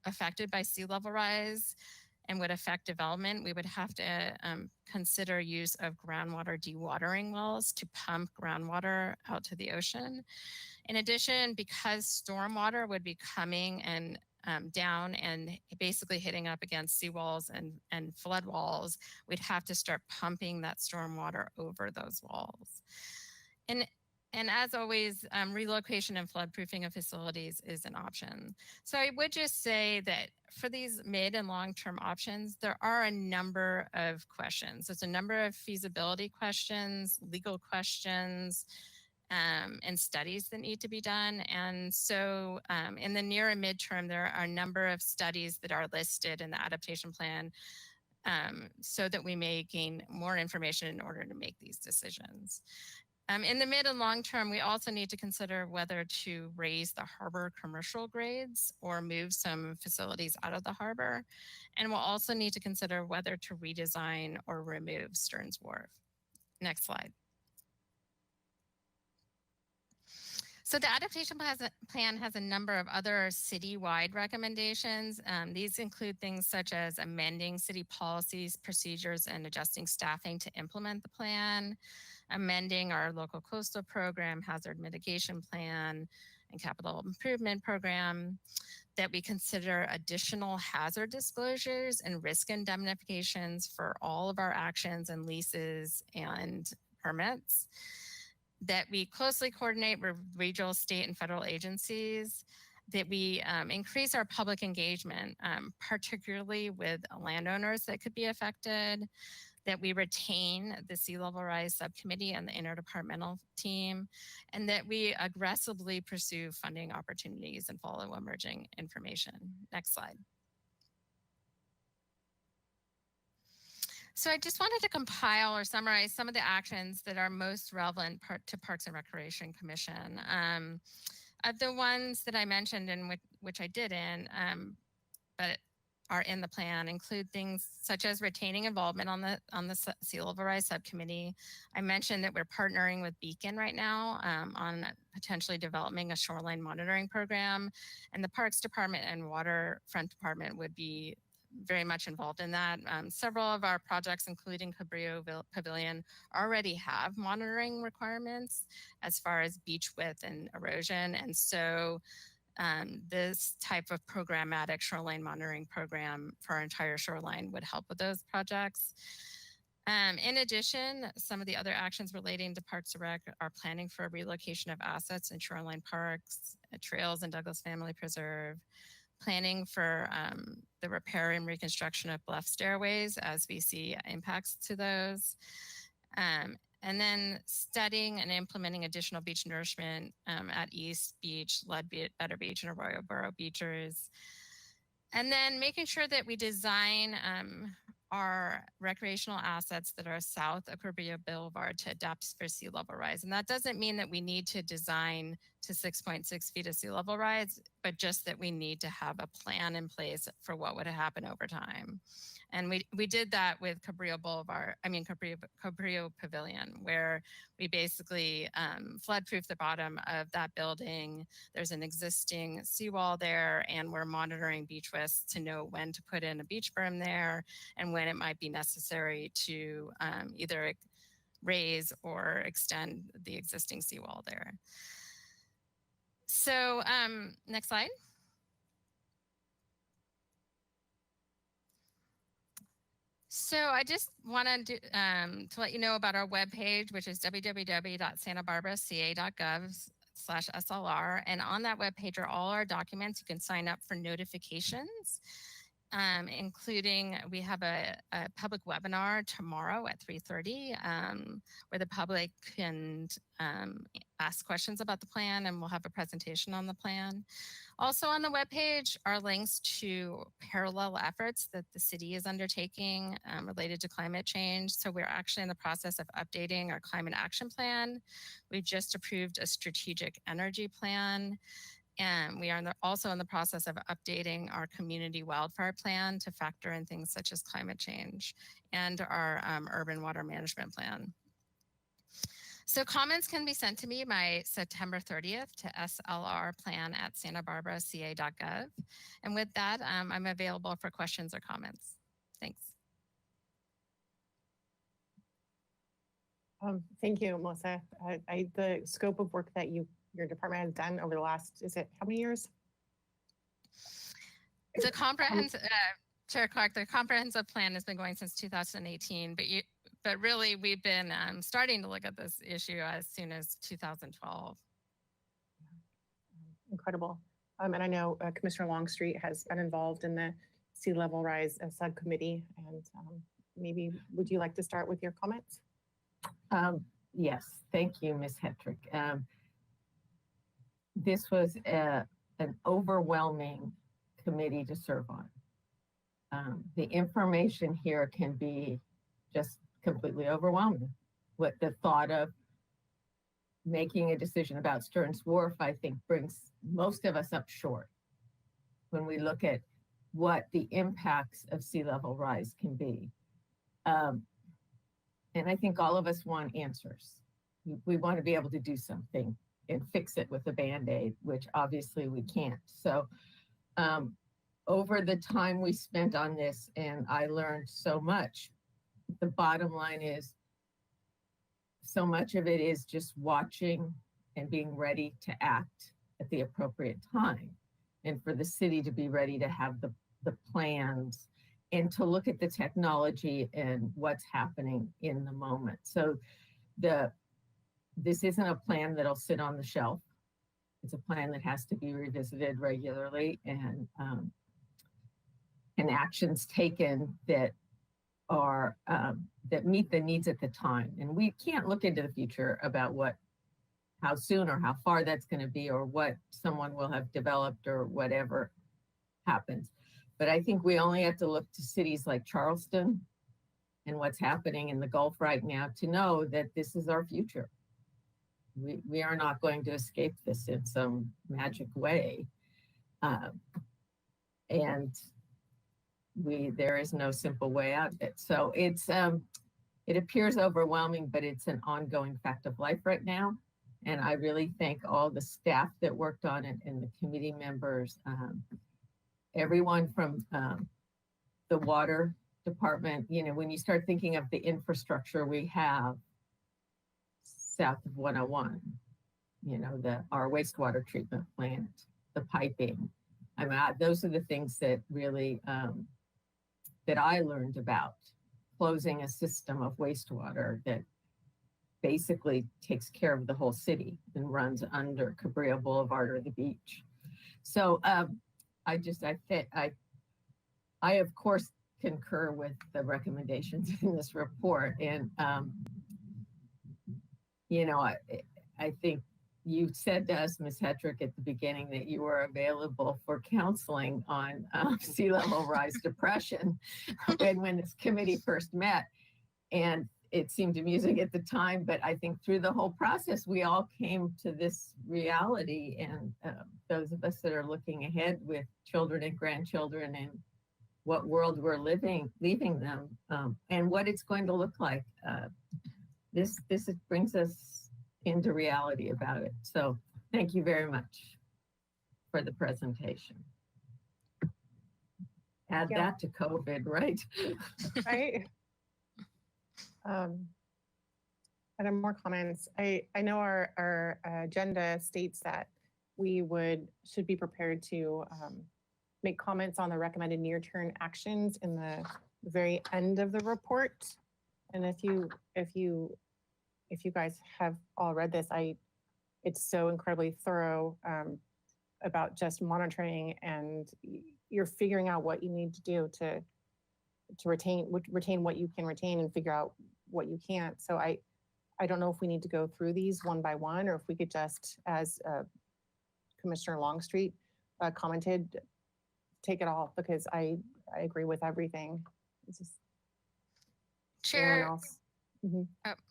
affected by sea level rise and would affect development, we would have to consider use of groundwater dewatering wells to pump groundwater out to the ocean. In addition, because stormwater would be coming and down and basically hitting up against seawalls and flood walls, we'd have to start pumping that stormwater over those walls. And as always, relocation and floodproofing of facilities is an option. So I would just say that for these mid and long-term options, there are a number of questions. There's a number of feasibility questions, legal questions, and studies that need to be done. And so in the near and midterm, there are a number of studies that are listed in the adaptation plan so that we may gain more information in order to make these decisions. In the mid and long term, we also need to consider whether to raise the harbor commercial grades or move some facilities out of the harbor. And we'll also need to consider whether to redesign or remove Stearns Wharf. Next slide. So the adaptation plan has a number of other citywide recommendations. These include things such as amending city policies, procedures, and adjusting staffing to implement the plan, amending our local coastal program, hazard mitigation plan, and capital improvement program, that we consider additional hazard disclosures and risk indemnifications for all of our actions and leases and permits, that we closely coordinate with regional, state, and federal agencies, that we increase our public engagement, particularly with landowners that could be affected, that we retain the Sea Level Rise Subcommittee and the interdepartmental team, and that we aggressively pursue funding opportunities and follow emerging information. Next slide. So I just wanted to compile or summarize some of the actions that are most relevant to Parks and Recreation Commission. Of the ones that I mentioned and which I didn't, but are in the plan, include things such as retaining involvement on the Sea Level Rise Subcommittee. I mentioned that we're partnering with Beacon right now on potentially developing a shoreline monitoring program, and the Parks Department and Waterfront Department would be very much involved in that. Several of our projects, including Cabrillo Pavilion, already have monitoring requirements as far as beach width and erosion. And so this type of programmatic shoreline monitoring program for our entire shoreline would help with those projects. In addition, some of the other actions relating to Parks and Rec are planning for a relocation of assets in shoreline parks, trails in Douglas Family Preserve, planning for the repair and reconstruction of bluff stairways as we see impacts to those. And then studying and implementing additional beach nourishment at East Beach, Ledbetter Beach, and Arroyo Burro Beaches. And then making sure that we design our recreational assets that are south of Cabrillo Boulevard to adapt for sea level rise. And that doesn't mean that we need to design to 6.6 feet of sea level rise, but just that we need to have a plan in place for what would happen over time. And we did that with Cabrillo Pavilion, where we basically flood-proof the bottom of that building. There's an existing seawall there, and we're monitoring beach widths to know when to put in a beach berm there and when it might be necessary to either raise or extend the existing seawall there. So next slide. So I just wanted to let you know about our webpage, which is www.santabarbaraca.gov/SLR. And on that webpage are all our documents. You can sign up for notifications, including we have a public webinar tomorrow at 3:30 where the public can ask questions about the plan, and we'll have a presentation on the plan. Also on the webpage are links to parallel efforts that the city is undertaking related to climate change. So we're actually in the process of updating our climate action plan. We just approved a strategic energy plan. And we are also in the process of updating our community wildfire plan to factor in things such as climate change and our urban water management plan. So comments can be sent to me by September 30th to slrplan@santabarbaraca.gov. And with that, I'm available for questions or comments. Thanks. Thank you, Melissa. The scope of work that your department has done over the last, is it how many years? The comprehensive, Chair Clark, the comprehensive plan has been going since 2018, but really we've been starting to look at this issue as soon as 2012. Incredible. And I know Commissioner Longstreet has been involved in the sea level rise subcommittee. And maybe would you like to start with your comments? Yes, thank you, Ms. Hetrick. This was an overwhelming committee to serve on. The information here can be just completely overwhelming. What the thought of making a decision about Stearns Wharf, I think, brings most of us up short when we look at what the impacts of sea level rise can be. And I think all of us want answers. We want to be able to do something and fix it with a Band-Aid, which obviously we can't. So over the time we spent on this, and I learned so much, the bottom line is so much of it is just watching and being ready to act at the appropriate time, and for the city to be ready to have the plans and to look at the technology and what's happening in the moment. So this isn't a plan that'll sit on the shelf. It's a plan that has to be revisited regularly, and actions taken that are that meet the needs at the time. And we can't look into the future about how soon or how far that's going to be, or what someone will have developed, or whatever happens. But I think we only have to look to cities like Charleston and what's happening in the Gulf right now to know that this is our future. We are not going to escape this in some magic way. And there is no simple way out of it. So it appears overwhelming, but it's an ongoing fact of life right now. And I really thank all the staff that worked on it and the committee members, everyone from the water department. You know, when you start thinking of the infrastructure we have south of 101, you know, our wastewater treatment plant, the piping. I mean, those are the things that really, that I learned about closing a system of wastewater that basically takes care of the whole city and runs under Cabrillo Boulevard or the beach. So I of course concur with the recommendations in this report. And, you know, I think you said to us, Ms. Hetrick, at the beginning that you were available for counseling on sea level rise depression when this committee first met. And it seemed amusing at the time, but I think through the whole process, we all came to this reality. And those of us that are looking ahead with children and grandchildren and what world we're leaving them, and what it's going to look like. This brings us into reality about it. So thank you very much for the presentation. Add that to COVID, right? Right. Other more comments. I know our agenda states that we should be prepared to make comments on the recommended near-term actions in the very end of the report. And if you guys have all read this, it's so incredibly thorough about just monitoring, and you're figuring out what you need to do to retain what you can retain and figure out what you can't. So I don't know if we need to go through these one by one, or if we could just, as Commissioner Longstreet commented, take it all, because I agree with everything. It's just Chair, Mhm.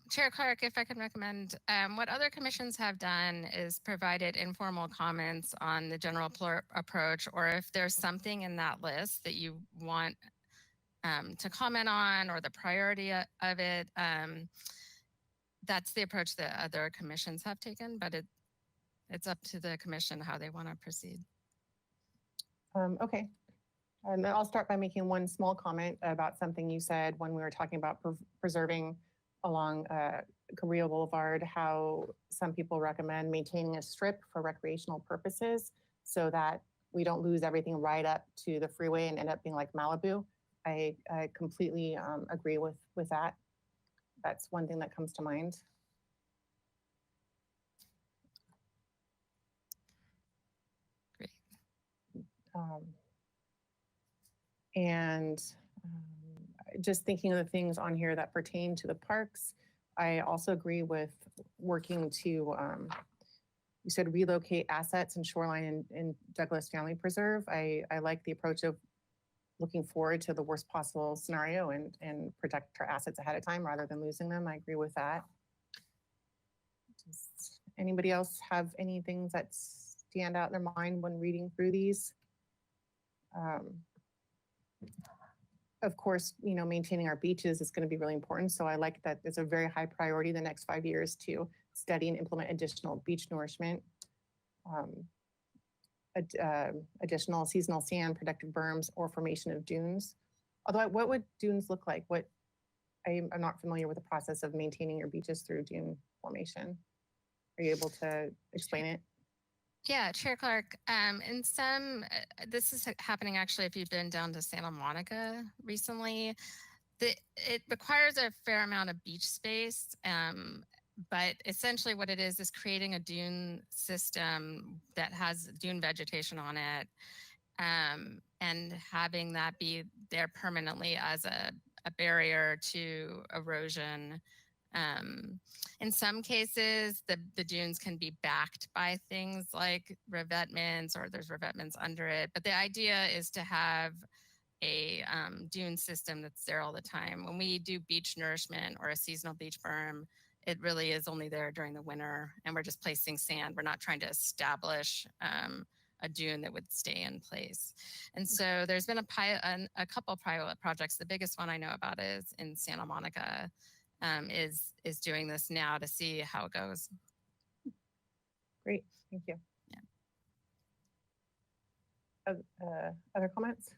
Chair Clark, if I could recommend, what other commissions have done is provided informal comments on the general approach, or if there's something in that list that you want to comment on, or the priority of it. That's the approach that other commissions have taken, but it's up to the commission how they want to proceed. Okay. And I'll start by making one small comment about something you said when we were talking about preserving along Cabrillo Boulevard, how some people recommend maintaining a strip for recreational purposes so that we don't lose everything right up to the freeway and end up being like Malibu. I completely agree with that. That's one thing that comes to mind. Great. And just thinking of the things on here that pertain to the parks, I also agree with working to, you said relocate assets and shoreline in Douglas Family Preserve. I like the approach of looking forward to the worst possible scenario and protect our assets ahead of time rather than losing them. I agree with that. Does anybody else have any things that stand out in their mind when reading through these? Of course, you know, maintaining our beaches is going to be really important. So I like that it's a very high priority the next 5 years to study and implement additional beach nourishment, additional seasonal sand, protective berms, or formation of dunes. Although, what would dunes look like? I'm not familiar with the process of maintaining your beaches through dune formation. Are you able to explain it? Yeah, Chair Clark, this is happening actually if you've been down to Santa Monica recently. It requires a fair amount of beach space, but essentially what it is creating a dune system that has dune vegetation on it, and having that be there permanently as a barrier to erosion. In some cases, the dunes can be backed by things like revetments, or there's revetments under it. But the idea is to have a dune system that's there all the time. When we do beach nourishment or a seasonal beach berm, it really is only there during the winter, and we're just placing sand. We're not trying to establish a dune that would stay in place. And so there's been a couple pilot projects. The biggest one I know about is in Santa Monica. Is doing this now to see how it goes. Great, thank you. Yeah. Other comments?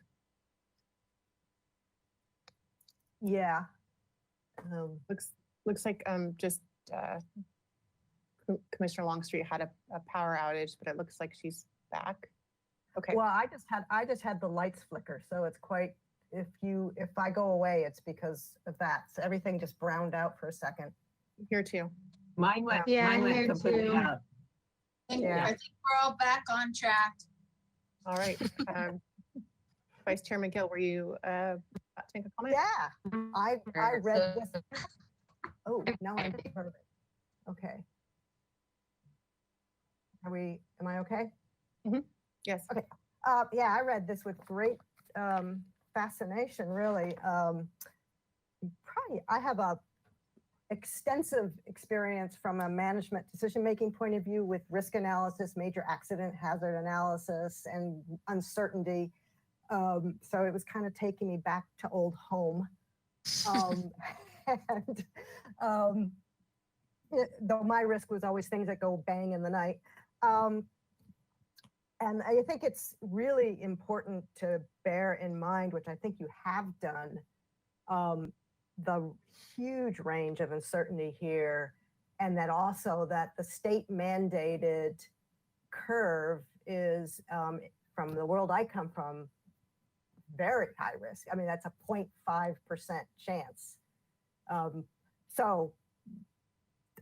Yeah. Looks like Commissioner Longstreet had a power outage, but it looks like she's back? Okay. Well, I just had the lights flicker, so it's quite, if I go away, it's because of that. So everything just browned out for a second. Here too. Mine went, Yeah, mine here went completely too. out. Yeah. I think we're all back on track. All right. Vice Chair McGill, were you about to make a comment? Yeah, I read this. Oh, now I'm part of it. Okay. Am I okay? Yes. Okay. Yeah, I read this with great fascination, really. I have a extensive experience from a management decision-making point of view with risk analysis, major accident hazard analysis, and uncertainty. So it was kind of taking me back to old home. Though my risk was always things that go bang in the night. And I think it's really important to bear in mind, which I think you have done, the huge range of uncertainty here, and that also that the state mandated curve is, from the world I come from, very high risk. I mean, that's a 0.5% chance. So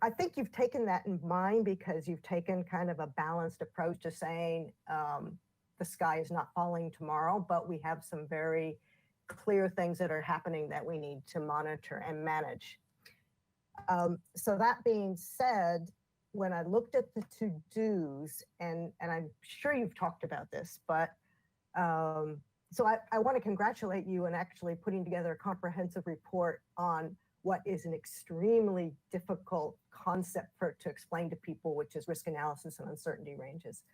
I think you've taken that in mind because you've taken kind of a balanced approach to saying the sky is not falling tomorrow, but we have some very clear things that are happening that we need to monitor and manage. So that being said, when I looked at the to-dos, and I'm sure you've talked about this, but so I want to congratulate you on actually putting together a comprehensive report on what is an extremely difficult concept to explain to people, which is risk analysis and uncertainty ranges.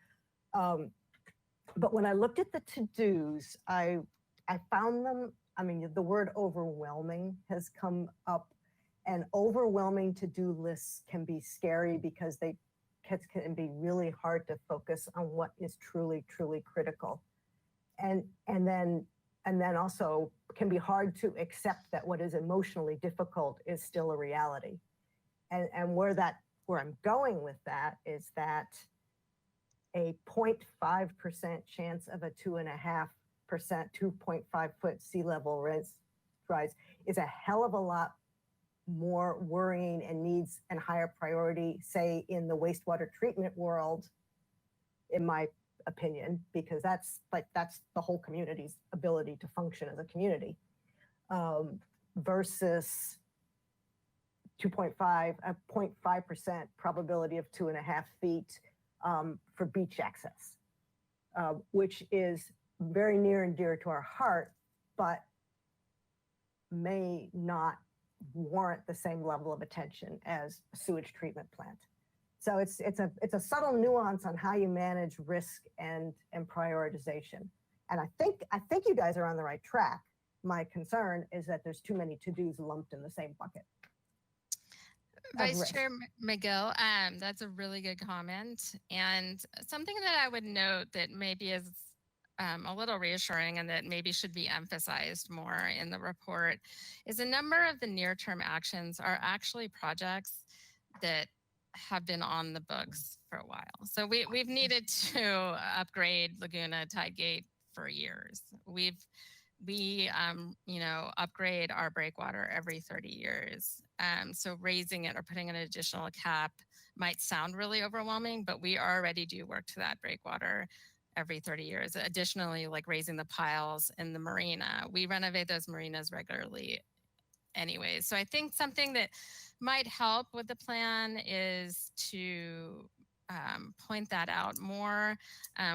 But when I looked at the to-dos, I found them, I mean, the word overwhelming has come up, and overwhelming to-do lists can be scary because they can be really hard to focus on what is truly, truly critical. And then also can be hard to accept that what is emotionally difficult is still a reality. And where I'm going with that is that a 0.5% chance of a 2.5%, 2.5 foot sea level rise is a hell of a lot more worrying and needs and higher priority, say, in the wastewater treatment world, in my opinion, because that's the whole community's ability to function as a community, versus 2.5, a 0.5% probability of 2.5 feet for beach access, which is very near and dear to our heart, but may not warrant the same level of attention as a sewage treatment plant. So it's a subtle nuance on how you manage risk and prioritization. And I think you guys are on the right track. My concern is that there's too many to-dos lumped in the same bucket. Vice Chair McGill, that's a really good comment. And something that I would note that maybe is a little reassuring and that maybe should be emphasized more in the report is a number of the near-term actions are actually projects that have been on the books for a while. So we've needed to upgrade Laguna Tidegate for years. We upgrade our breakwater every 30 years. So raising it or putting an additional cap might sound really overwhelming, but we already do work to that breakwater every 30 years. Additionally, like raising the piles in the marina, we renovate those marinas regularly anyway. So I think something that might help with the plan is to point that out more.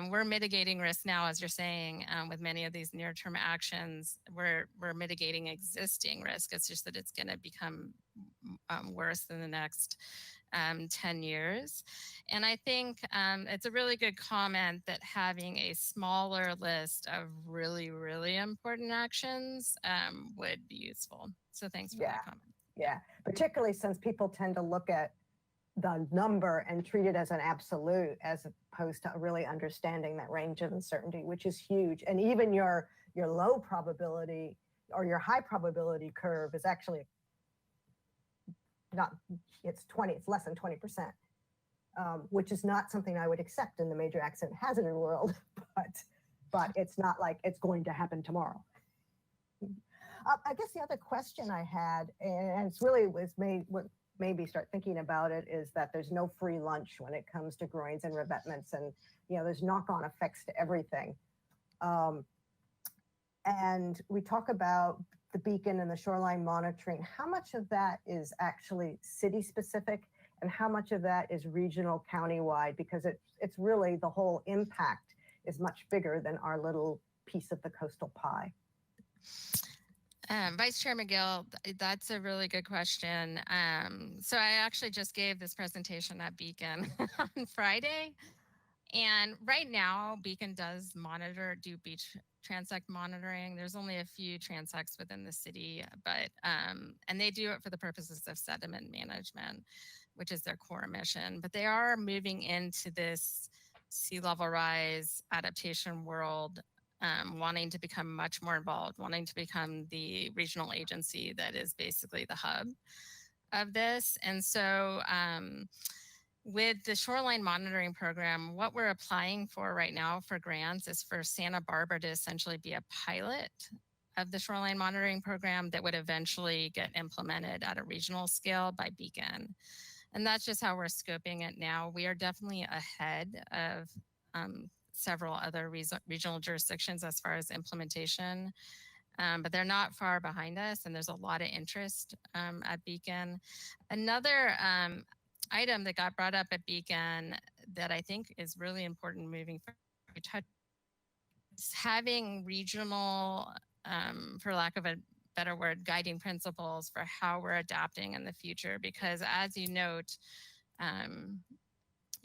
We're mitigating risk now, as you're saying, with many of these near-term actions. We're mitigating existing risk. It's just that it's going to become worse in the next 10 years. And I think it's a really good comment that having a smaller list of really, really important actions would be useful. So thanks for that comment. Yeah, particularly since people tend to look at the number and treat it as an absolute, as opposed to really understanding that range of uncertainty, which is huge. And even your low probability or your high probability curve is actually not, it's less than 20%. which is not something I would accept in the major accident hazard world, but it's not like it's going to happen tomorrow. I guess the other question I had, and it's really what made me start thinking about it, is that there's no free lunch when it comes to groins and revetments, and there's knock-on effects to everything. And we talk about the beacon and the shoreline monitoring. How much of that is actually city specific, and how much of that is regional, countywide? Because it's really, the whole impact is much bigger than our little piece of the coastal pie. Vice Chair McGill, that's a really good question. So I actually just gave this presentation at Beacon on Friday. And right now, Beacon does do beach transect monitoring. There's only a few transects within the city, but and they do it for the purposes of sediment management, which is their core mission. But they are moving into this sea level rise adaptation world, wanting to become much more involved, wanting to become the regional agency that is basically the hub of this. And so with the shoreline monitoring program, what we're applying for right now for grants is for Santa Barbara to essentially be a pilot of the shoreline monitoring program that would eventually get implemented at a regional scale by Beacon. And that's just how we're scoping it now. We are definitely ahead of several other regional jurisdictions as far as implementation, but they're not far behind us, and there's a lot of interest at Beacon. Another item that got brought up at Beacon that I think is really important moving forward is having regional, for lack of a better word, guiding principles for how we're adapting in the future. Because as you note,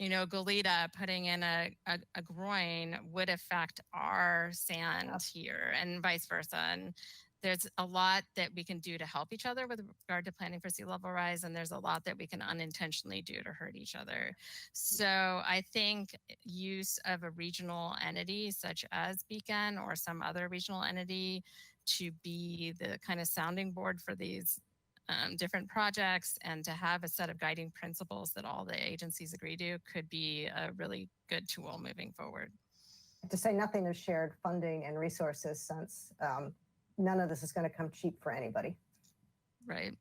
Goleta putting in a groin would affect our sand here and vice versa. And there's a lot that we can do to help each other with regard to planning for sea level rise, and there's a lot that we can unintentionally do to hurt each other. So I think use of a regional entity such as Beacon or some other regional entity to be the kind of sounding board for these different projects and to have a set of guiding principles that all the agencies agree to could be a really good tool moving forward. To say nothing of shared funding and resources, since none of this is going to come cheap for anybody. Right.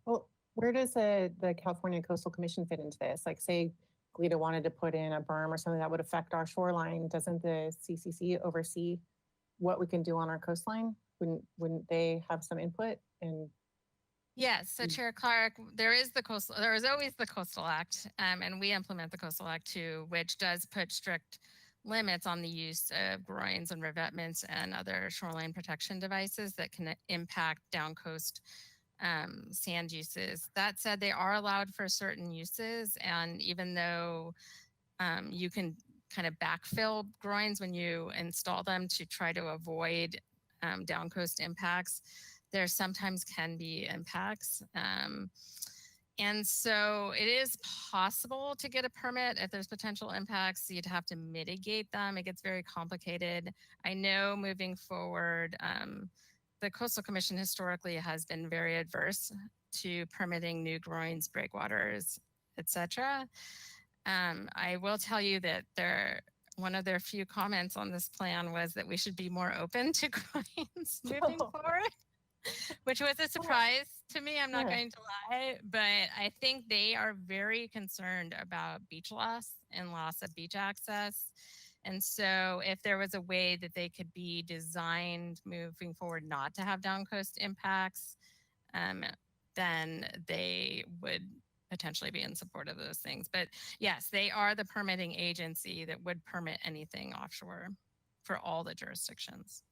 Well, where does the California Coastal Commission fit into this? Like, say Goleta wanted to put in a berm or something that would affect our shoreline. Doesn't the CCC oversee what we can do on our coastline? Wouldn't they have some input? And yes, so Chair Clark, there is always the Coastal Act, and we implement the Coastal Act too, which does put strict limits on the use of groins and revetments and other shoreline protection devices that can impact down coast sand uses. That said, they are allowed for certain uses, and even though you can kind of backfill groins when you install them to try to avoid down coast impacts, there sometimes can be impacts. And so it is possible to get a permit if there's potential impacts. You'd have to mitigate them. It gets very complicated. I know moving forward, the Coastal Commission historically has been very adverse to permitting new groins, breakwaters, etc. I will tell you that one of their few comments on this plan was that we should be more open to groins moving forward, which was a surprise to me. I'm not going to lie, but I think they are very concerned about beach loss and loss of beach access. And so if there was a way that they could be designed moving forward not to have down coast impacts, then they would potentially be in support of those things. But yes, they are the permitting agency that would permit anything offshore for all the jurisdictions.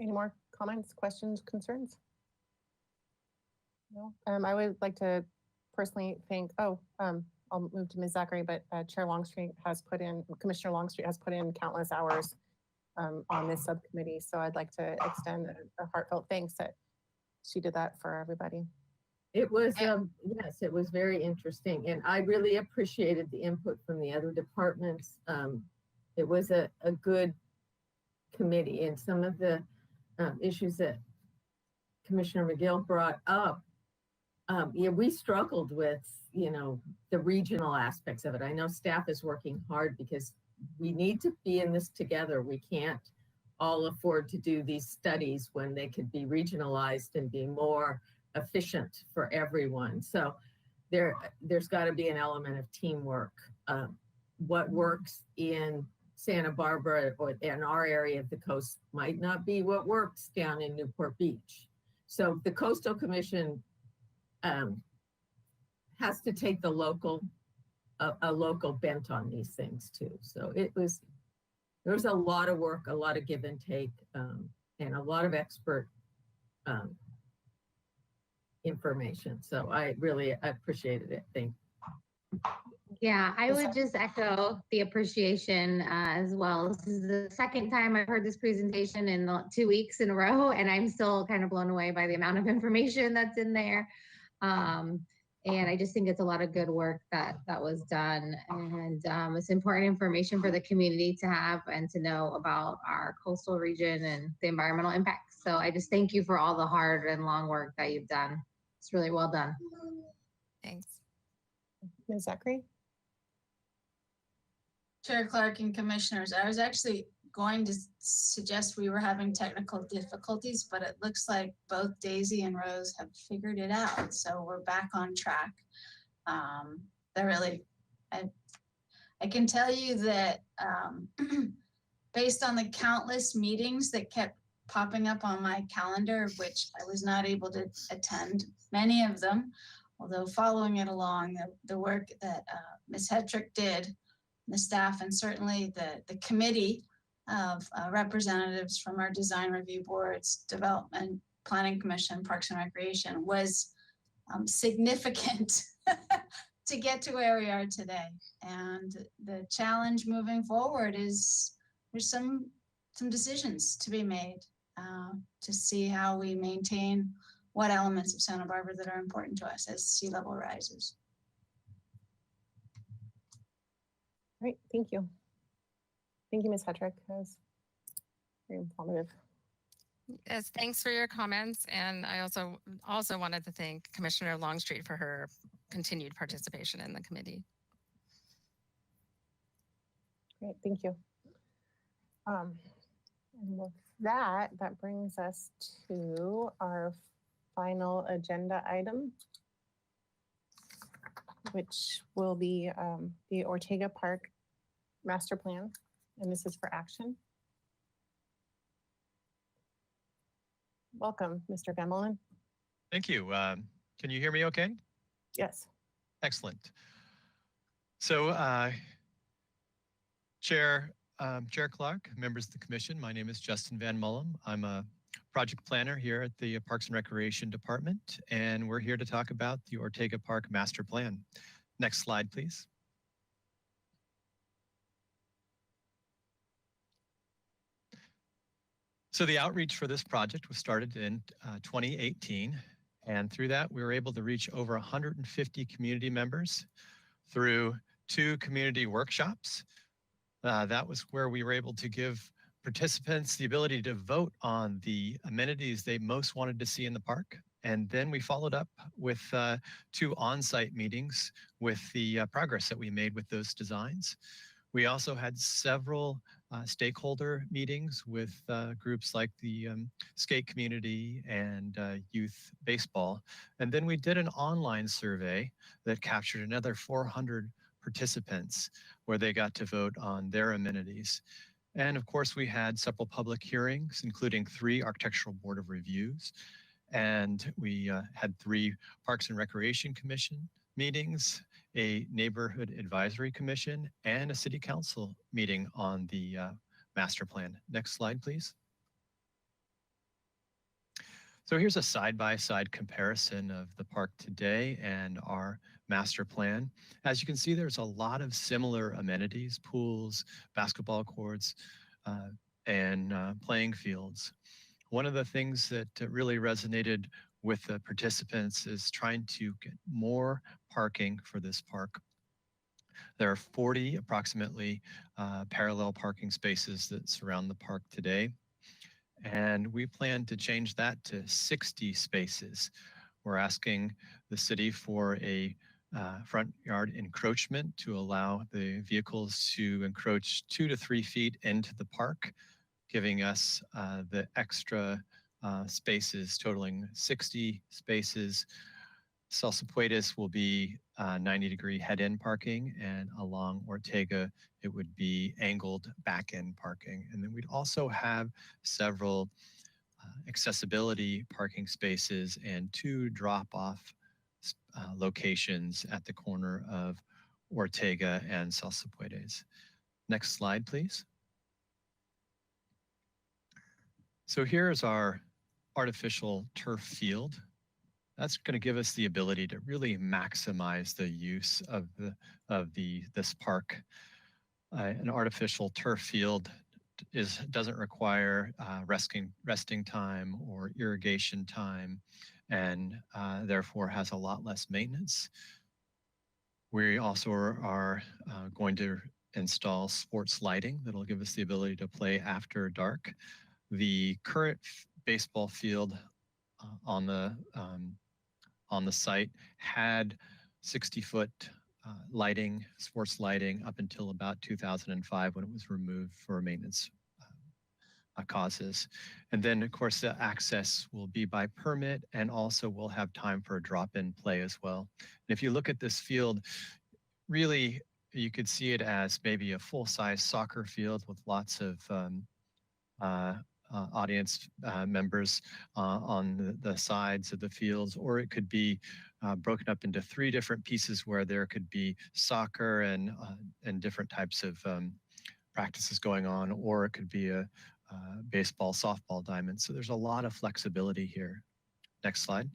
any more comments, questions, concerns? No. I would like to personally thank, I'll move to Ms. Zachary, but Chair Longstreet has put in, Commissioner Longstreet has put in countless hours on this subcommittee. So I'd like to extend a heartfelt thanks that she did that for everybody. It was, yes, it was very interesting. And I really appreciated the input from the other departments. It was a good committee, and some of the issues that Commissioner McGill brought up yeah, we struggled with, the regional aspects of it. I know staff is working hard because we need to be in this together. We can't all afford to do these studies when they could be regionalized and be more efficient for everyone. So there's got to be an element of teamwork. What works in Santa Barbara or in our area of the coast might not be what works down in Newport Beach. So the Coastal Commission has to take a local bent on these things too. So there was a lot of work, a lot of give and take, and a lot of expert information. So I really appreciated it. Thank you. Yeah, I would just echo the appreciation as well. This is the second time I've heard this presentation in 2 weeks in a row, and I'm still kind of blown away by the amount of information that's in there. And I just think it's a lot of good work that was done. And it's important information for the community to have and to know about our coastal region and the environmental impacts. So I just thank you for all the hard and long work that you've done. It's really well done. Thanks. Ms. Zachary? Chair Clark and commissioners, I was actually going to suggest we were having technical difficulties, but it looks like both Daisy and Rose have figured it out. So we're back on track. I can tell you that based on the countless meetings that kept popping up on my calendar, which I was not able to attend many of them, although following it along, the work that Ms. Hetrick did, the staff, and certainly the committee of representatives from our design review boards, development, planning commission, parks and recreation was significant to get to where we are today. And the challenge moving forward is there's some decisions to be made to see how we maintain what elements of Santa Barbara that are important to us as sea level rises. Great, thank you. Thank you, Ms. Hetrick. That was very informative. Yes, thanks for your comments. And I also wanted to thank Commissioner Longstreet for her continued participation in the committee. Great, thank you. And with that brings us to our final agenda item, which will be the Ortega Park Master Plan, and this is for action. Welcome, Mr. Van Mullen. Thank you. Can you hear me okay? Yes. Excellent. So, Chair Clark, members of the commission, my name is Justin Van Mullen. I'm a project planner here at the Parks and Recreation Department, and we're here to talk about the Ortega Park Master Plan. Next slide, please. So the outreach for this project was started in 2018, and through that we were able to reach over 150 community members through 2 community workshops. That was where we were able to give participants the ability to vote on the amenities they most wanted to see in the park. And then we followed up with 2 on-site meetings with the progress that we made with those designs. We also had several stakeholder meetings with groups like the skate community and youth baseball. And then we did an online survey that captured another 400 participants where they got to vote on their amenities. And of course, we had several public hearings, including 3 Architectural Board of Reviews. And we had 3 Parks and Recreation Commission meetings, a Neighborhood Advisory Commission, and a City Council meeting on the master plan. Next slide, please. So here's a side-by-side comparison of the park today and our master plan. As you can see, there's a lot of similar amenities, pools, basketball courts, and playing fields. One of the things that really resonated with the participants is trying to get more parking for this park. There are 40 approximately parallel parking spaces that surround the park today. And we plan to change that to 60 spaces, we're asking the city for a front yard encroachment to allow the vehicles to encroach 2 to 3 feet into the park, giving us the extra spaces totaling 60 spaces. Salsa Puedes will be 90-degree head-in parking, and along Ortega, it would be angled back-end parking. And then we'd also have several accessibility parking spaces and 2 drop-off locations at the corner of Ortega and Salsa Puedes. Next slide, please. So here's our artificial turf field. That's going to give us the ability to really maximize the use of this park. An artificial turf field doesn't require resting time or irrigation time, and therefore has a lot less maintenance. We also are going to install sports lighting that'll give us the ability to play after dark. The current baseball field on the site had 60-foot lighting, sports lighting, up until about 2005 when it was removed for maintenance causes. And then, of course, the access will be by permit, and also we'll have time for a drop-in play as well. And if you look at this field, really, you could see it as maybe a full-size soccer field with lots of audience members on the sides of the fields, or it could be broken up into 3 different pieces where there could be soccer and different types of practices going on, or it could be a baseball, softball diamond. So there's a lot of flexibility here. Next slide.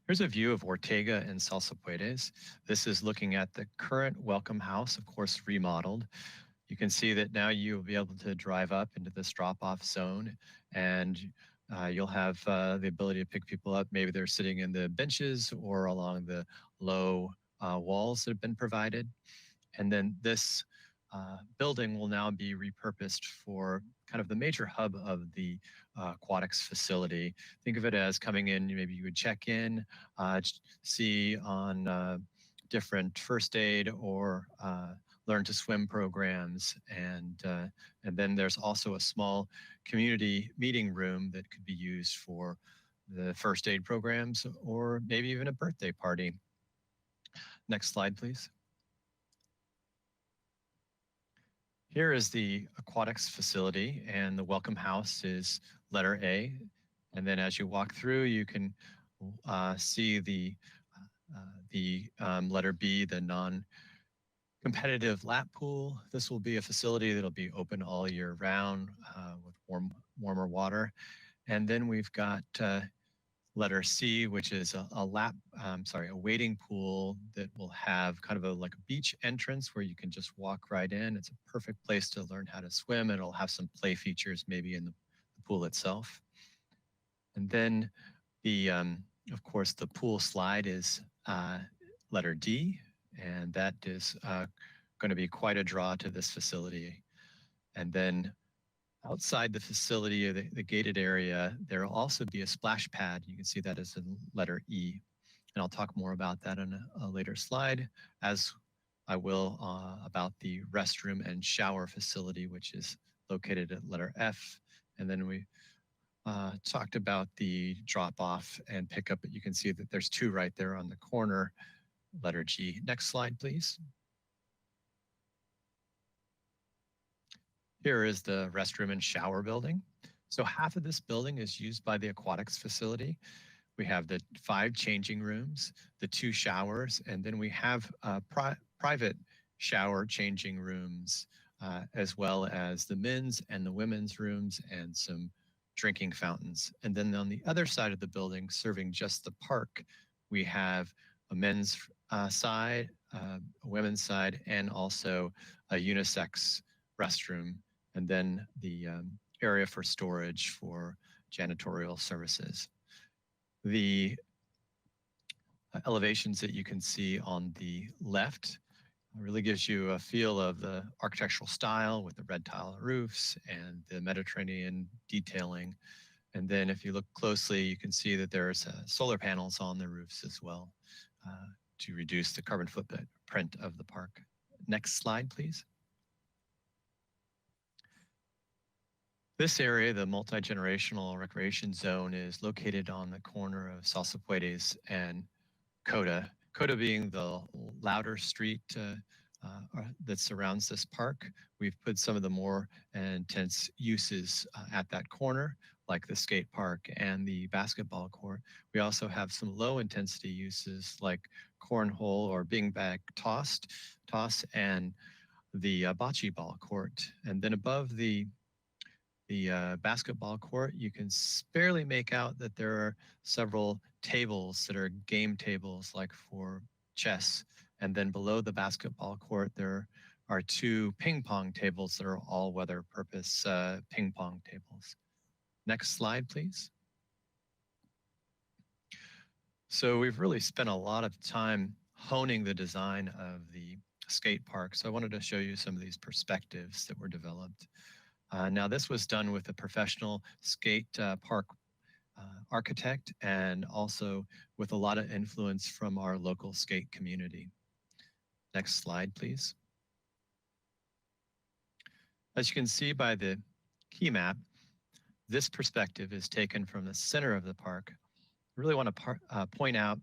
Here's a view of Ortega and Salsa Puedes. This is looking at the current Welcome House, of course, remodeled. You can see that now you'll be able to drive up into this drop-off zone, and you'll have the ability to pick people up. Maybe they're sitting in the benches or along the low walls that have been provided. And then this building will now be repurposed for kind of the major hub of the aquatics facility. Think of it as coming in, maybe you would check in, see on different first aid or learn to swim programs. And then there's also a small community meeting room that could be used for the first aid programs or maybe even a birthday party. Next slide, please. Here is the aquatics facility, and the Welcome House is letter A. And then as you walk through, you can see the letter B, the non-competitive lap pool. This will be a facility that'll be open all year round with warmer water. And then we've got letter C, which is a wading pool that will have kind of like a beach entrance where you can just walk right in. It's a perfect place to learn how to swim. It'll have some play features maybe in the pool itself. And then of course, the pool slide is letter D, and that is going to be quite a draw to this facility. And then outside the facility, the gated area, there will also be a splash pad. You can see that as in letter E. And I'll talk more about that in a later slide, as I will about the restroom and shower facility, which is located at letter F. And then we talked about the drop off and pickup, but you can see that there's 2 right there on the corner, letter G. Next slide, please. Here is the restroom and shower building. So half of this building is used by the aquatics facility. We have the 5 changing rooms, the 2 showers, and then we have private shower changing rooms, as well as the men's and the women's rooms and some drinking fountains. And then on the other side of the building, serving just the park, we have a men's side, a women's side, and also a unisex restroom, and then the area for storage for janitorial services. The elevations that you can see on the left really gives you a feel of the architectural style with the red tile roofs and the Mediterranean detailing. And then if you look closely, you can see that there's solar panels on the roofs as well to reduce the carbon footprint of the park. Next slide, please. This area, the multi-generational recreation zone, is located on the corner of Salsa Puedes and Coda. Coda being the louder street that surrounds this park. We've put some of the more intense uses at that corner, like the skate park and the basketball court. We also have some low intensity uses like cornhole or beanbag toss and the bocce ball court. And then above the basketball court, you can barely make out that there are several tables that are game tables like for chess. And then below the basketball court, there are 2 ping pong tables that are all weather purpose ping pong tables. Next slide, please. So we've really spent a lot of time honing the design of the skate park. So I wanted to show you some of these perspectives that were developed. Now this was done with a professional skate park architect and also with a lot of influence from our local skate community. Next slide, please. As you can see by the key map, this perspective is taken from the center of the park. I really want to point out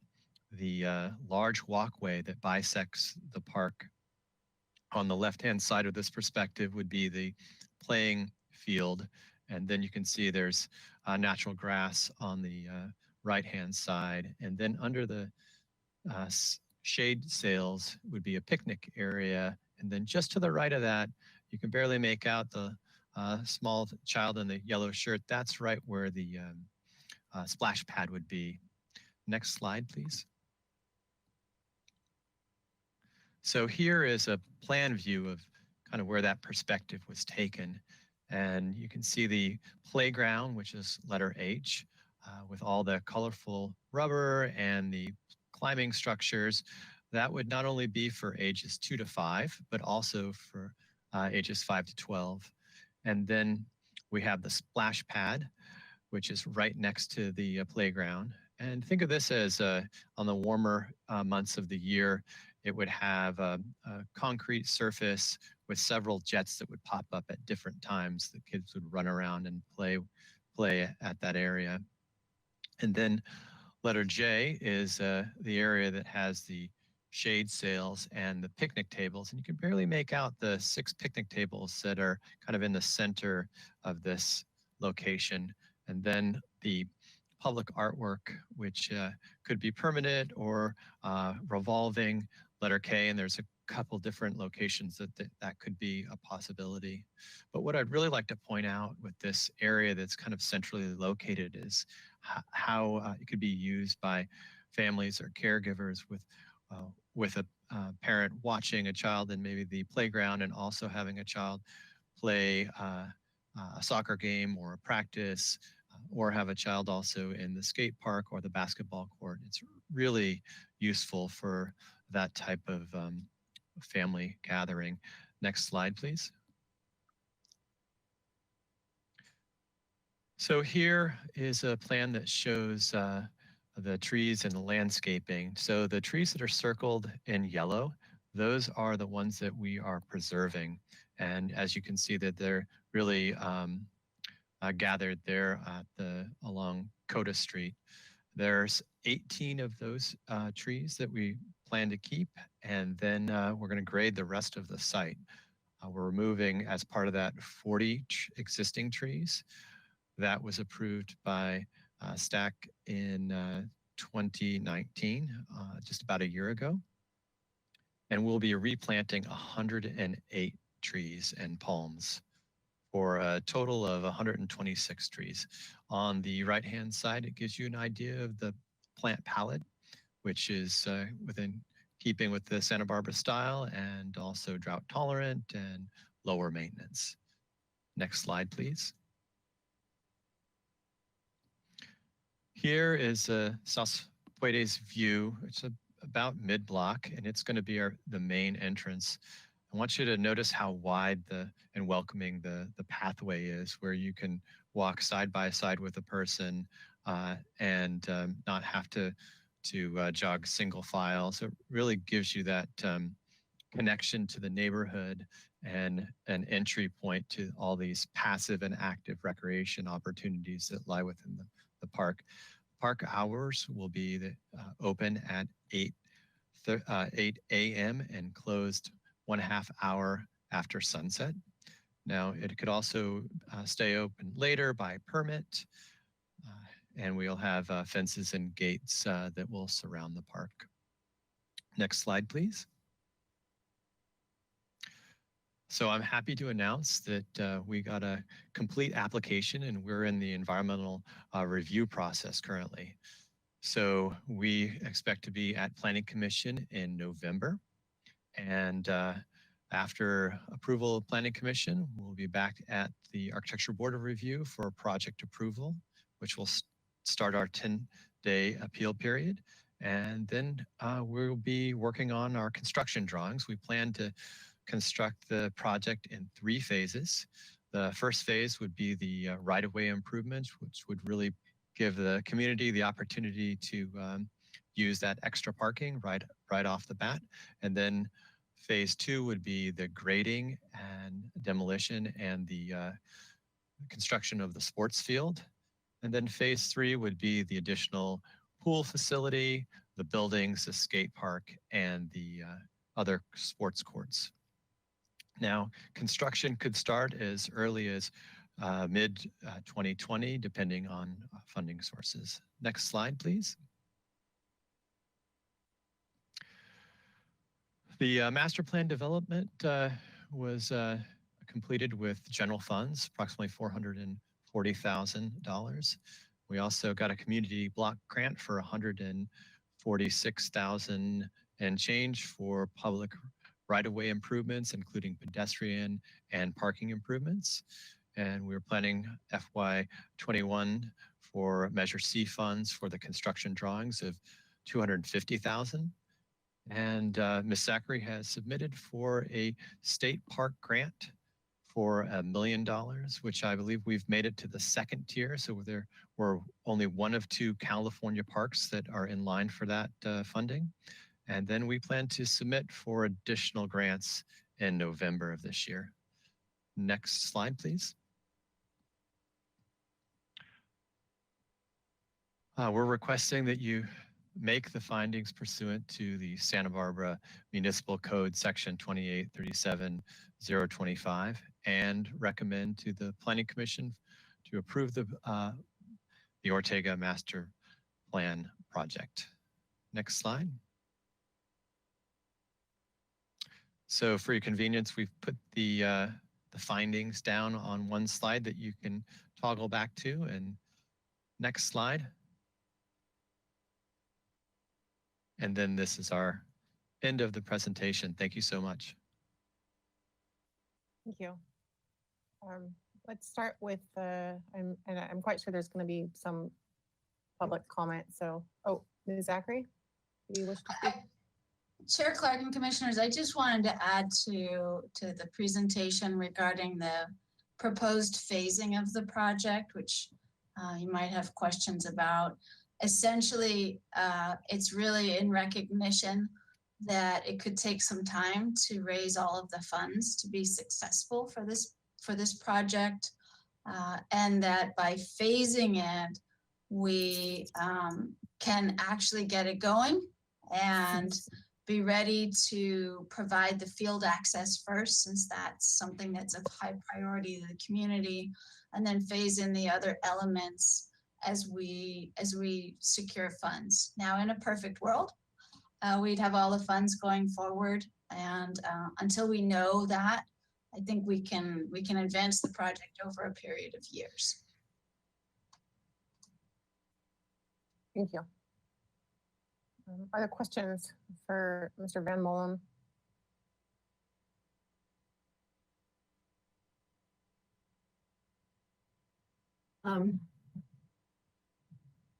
the large walkway that bisects the park. On the left-hand side of this perspective would be the playing field, and then you can see there's natural grass on the right-hand side, and then under the shade sails would be a picnic area, and then just to the right of that, you can barely make out the small child in the yellow shirt. That's right where the splash pad would be. Next slide, please. So here is a plan view of kind of where that perspective was taken. And you can see the playground, which is letter H, with all the colorful rubber and the climbing structures. That would not only be for ages 2 to 5, but also for ages 5 to 12. And then we have the splash pad, which is right next to the playground. And think of this as on the warmer months of the year, it would have a concrete surface with several jets that would pop up at different times. The kids would run around and play at that area. And then letter J is the area that has the shade sails and the picnic tables. And you can barely make out the 6 picnic tables that are kind of in the center of this location. And then the public artwork, which could be permanent or revolving, letter K, and there's a couple different locations that could be a possibility. But what I'd really like to point out with this area that's kind of centrally located is how it could be used by families or caregivers with a parent watching a child in maybe the playground and also having a child play a soccer game or a practice, or have a child also in the skate park or the basketball court. It's really useful for that type of family gathering. Next slide, please. So here is a plan that shows the trees and the landscaping. So the trees that are circled in yellow, those are the ones that we are preserving. And as you can see that they're really gathered there along Coda Street. There's 18 of those trees that we plan to keep, and then we're going to grade the rest of the site. We're removing, as part of that, 40 existing trees. That was approved by STAC in 2019, just about a year ago. And we'll be replanting 108 trees and palms for a total of 126 trees. On the right-hand side, it gives you an idea of the plant palette, which is within keeping with the Santa Barbara style and also drought tolerant and lower maintenance. Next slide, please. Here is Salsa Puedes view. It's about mid-block, and it's going to be the main entrance. I want you to notice how wide and welcoming the pathway is, where you can walk side by side with a person and not have to jog single file. So it really gives you that connection to the neighborhood and an entry point to all these passive and active recreation opportunities that lie within the park. Park hours will be open at 8 a.m. and closed 1/2 hour after sunset. Now, it could also stay open later by permit, and we'll have fences and gates that will surround the park. Next slide, please. So I'm happy to announce that we got a complete application and we're in the environmental review process currently. So we expect to be at Planning Commission in November. And after approval of Planning Commission, we'll be back at the Architecture Board of Review for project approval, which will start our 10-day appeal period. And then we'll be working on our construction drawings. We plan to construct the project in 3 phases. The first phase would be the right-of-way improvements, which would really give the community the opportunity to use that extra parking right off the bat. And then phase 2 would be the grading and demolition and the construction of the sports field. And then phase 3 would be the additional pool facility, the buildings, the skate park, and the other sports courts. Now, construction could start as early as mid-2020, depending on funding sources. Next slide, please. The master plan development was completed with general funds, approximately $440,000. We also got a community block grant for $146,000 and change for public right-of-way improvements, including pedestrian and parking improvements. And we're planning FY21 for Measure C funds for the construction drawings of $250,000. And Ms. Zachary has submitted for a state park grant for $1 million, which I believe we've made it to the 2nd tier. So we're only one of 2 California parks that are in line for that funding. And then we plan to submit for additional grants in November of this year. Next slide, please. We're requesting that you make the findings pursuant to the Santa Barbara Municipal Code Section 2837-025 and recommend to the Planning Commission to approve the Ortega Master Plan project. Next slide. So for your convenience, we've put the findings down on one slide that you can toggle back to. And next slide. And then this is our end of the presentation. Thank you so much. Thank you. Let's start with and I'm quite sure there's going to be some public comment. So, Ms. Zachary, do you wish to speak? Chair Clark and Commissioners, I just wanted to add to the presentation regarding the proposed phasing of the project, which you might have questions about. Essentially, it's really in recognition that it could take some time to raise all of the funds to be successful for this project, and that by phasing it, we can actually get it going and be ready to provide the field access first, since that's something that's of high priority to the community, and then phase in the other elements as we secure funds. Now, in a perfect world, we'd have all the funds going forward, and until we know that, I think we can advance the project over a period of years. Thank you. Are there questions for Mr. Van Molen?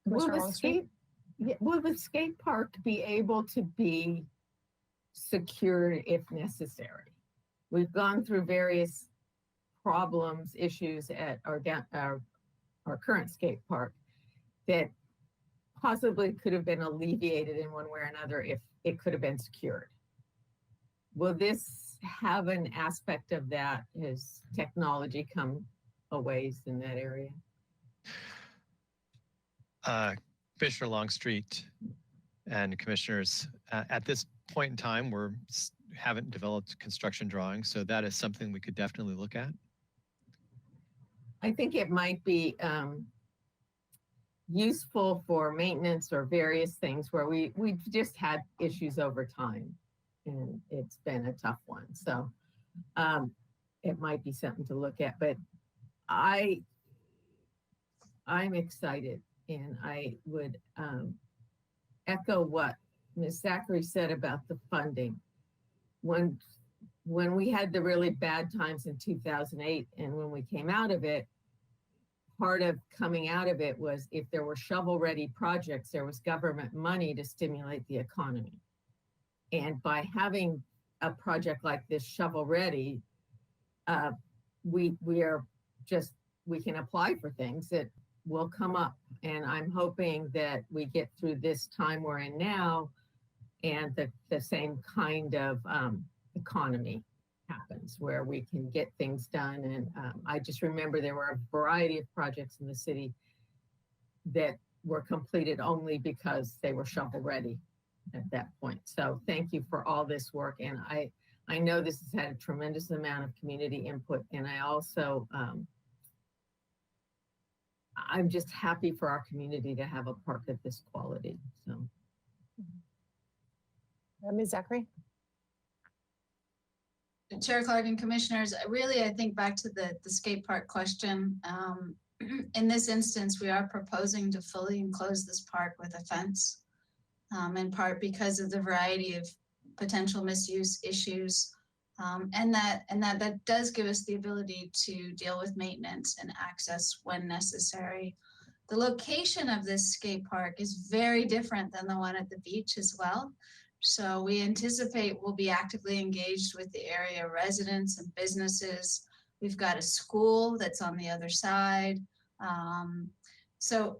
Will the skate park be able to be secured if necessary? we've gone through various problems, issues at our current skate park that possibly could have been alleviated in one way or another if it could have been secured. Will this have an aspect of that as technology come a ways in that area? Commissioner Longstreet and commissioners, at this point in time, haven't developed construction drawings, so that is something we could definitely look at. I think it might be useful for maintenance or various things where we've just had issues over time, and it's been a tough one. So it might be something to look at, but I'm excited, and I would echo what Ms. Zachary said about the funding. When we had the really bad times in 2008, and when we came out of it, part of coming out of it was if there were shovel-ready projects, there was government money to stimulate the economy. And by having a project like this shovel-ready, we can apply for things that will come up. And I'm hoping that we get through this time we're in now, and the same kind of economy happens where we can get things done. And I just remember there were a variety of projects in the city that were completed only because they were shovel ready at that point. So thank you for all this work. And I know this has had a tremendous amount of community input. And I also, I'm just happy for our community to have a park of this quality. So. Ms. Zachary? Chair Clark and commissioners, really, I think back to the skate park question. In this instance, we are proposing to fully enclose this park with a fence, in part because of the variety of potential misuse issues. And that does give us the ability to deal with maintenance and access when necessary. The location of this skate park is very different than the one at the beach as well. So we anticipate we'll be actively engaged with the area residents and businesses. We've got a school that's on the other side. So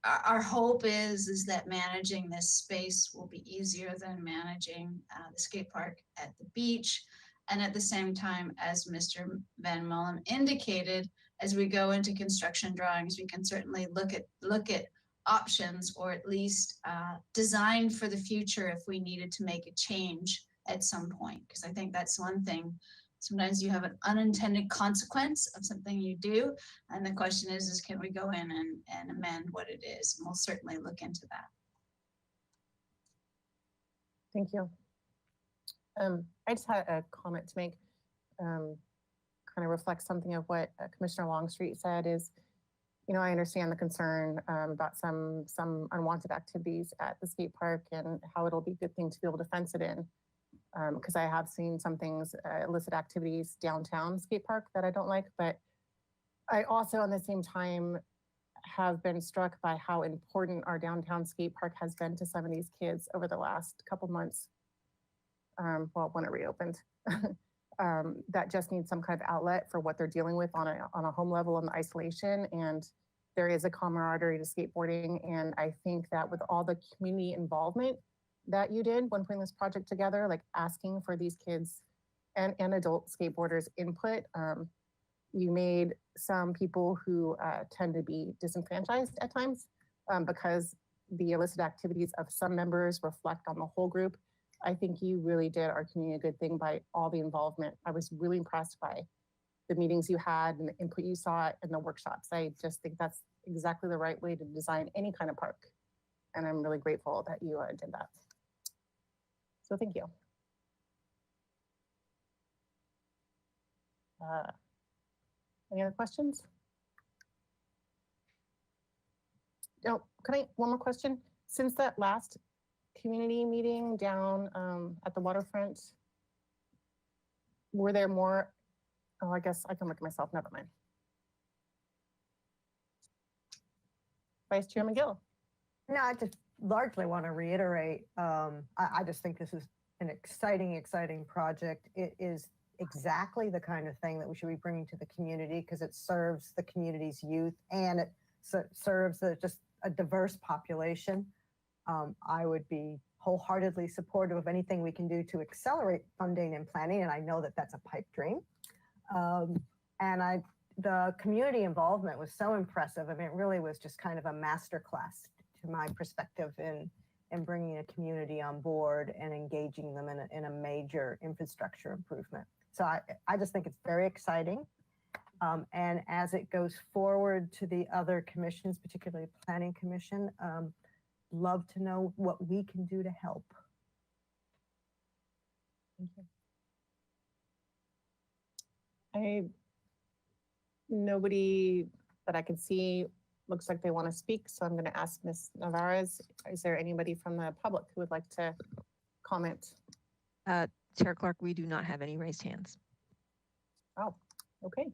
our hope is that managing this space will be easier than managing the skate park at the beach. And at the same time, as Mr. Van Molen indicated, as we go into construction drawings, we can certainly look at options, or at least design for the future if we needed to make a change at some point. Because I think that's one thing. Sometimes you have an unintended consequence of something you do. And the question is can we go in and amend what it is? And we'll certainly look into that. Thank you. I just had a comment to make, kind of reflects something of what Commissioner Longstreet said is, you know, I understand the concern about some unwanted activities at the skate park and how it'll be a good thing to be able to fence it in. Because I have seen some things, illicit activities downtown skate park that I don't like, but I also at the same time have been struck by how important our downtown skate park has been to some of these kids over the last couple months. Well, when it reopened, that just needs some kind of outlet for what they're dealing with on a home level in the isolation. And there is a camaraderie to skateboarding. And I think that with all the community involvement that you did when putting this project together, like asking for these kids and adult skateboarders input, you made some people who tend to be disenfranchised at times because the illicit activities of some members reflect on the whole group. I think you really did our community a good thing by all the involvement. I was really impressed by the meetings you had and the input you saw in the workshops. I just think that's exactly the right way to design any kind of park. And I'm really grateful that you did that. So thank you. Any other questions? Oh, one more question? Since that last community meeting down at the waterfront, were there more? Oh, I guess I can look at myself, never mind. Vice Chair McGill. No, I just largely want to reiterate, I just think this is an exciting project. It is exactly the kind of thing that we should be bringing to the community because it serves the community's youth and it serves just a diverse population. I would be wholeheartedly supportive of anything we can do to accelerate funding and planning, and I know that that's a pipe dream. The community involvement was so impressive. I mean, it really was just kind of a masterclass to my perspective in bringing a community on board and engaging them in a major infrastructure improvement. So I just think it's very exciting. And as it goes forward to the other commissions, particularly Planning Commission, love to know what we can do to help. Thank you. Nobody that I can see looks like they want to speak, so I'm going to ask Ms. Navarez, is there anybody from the public who would like to comment? Chair Clark, we do not have any raised hands. Oh, okay.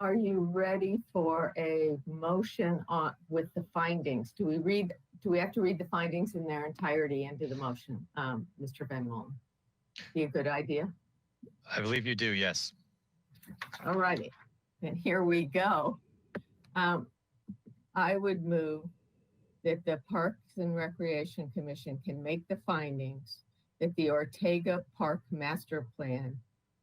Are you ready for a motion on with the findings? Do we have to read the findings in their entirety into the motion, Mr. Van Molen? Be a good idea? I believe you do, yes. All righty, and here we go. I would move that the Parks and Recreation Commission can make the findings that the Ortega Park Master Plan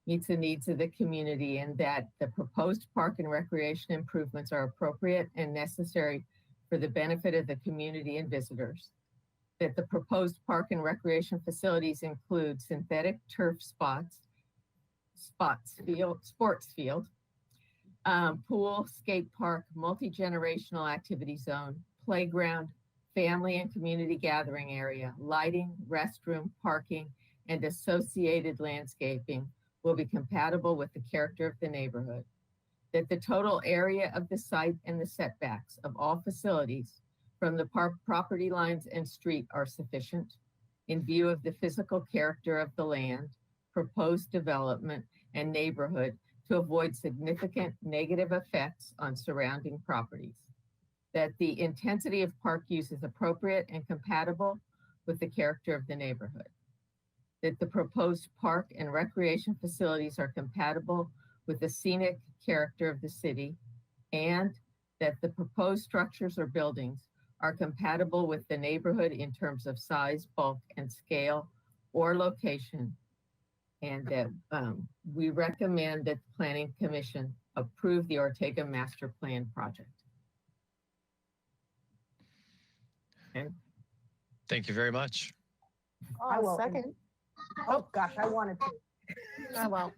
meets the needs of the community and that the proposed park and recreation improvements are appropriate and necessary for the benefit of the community and visitors. That the proposed park and recreation facilities include synthetic turf sports field, pool, skate park, multi-generational activity zone, playground, family and community gathering area, lighting, restroom, parking, and associated landscaping will be compatible with the character of the neighborhood. That the total area of the site and the setbacks of all facilities from the park property lines and street are sufficient in view of the physical character of the land, proposed development, and neighborhood to avoid significant negative effects on surrounding properties. That the intensity of park use is appropriate and compatible with the character of the neighborhood. That the proposed park and recreation facilities are compatible with the scenic character of the city, and that the proposed structures or buildings are compatible with the neighborhood in terms of size, bulk, and scale or location, and that we recommend that the Planning Commission approve the Ortega Master Plan project. Okay. Thank you very much. I will second. Oh, gosh, I wanted to. Oh, well.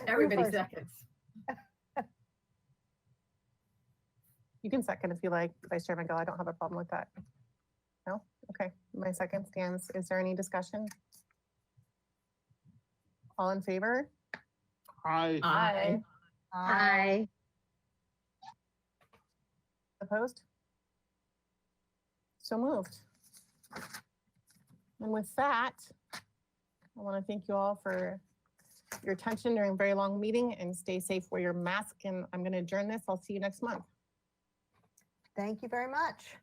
Everybody first. seconds. You can second if you like, Vice Chairman Gill. I don't have a problem with that. No? Okay, my second stands. Is there any discussion? All in favor? Aye. Aye. Aye. Opposed? So moved. And with that, I want to thank you all for your attention during a very long meeting, and stay safe, wear your mask, and I'm going to adjourn this. I'll see you next month. Thank you very much.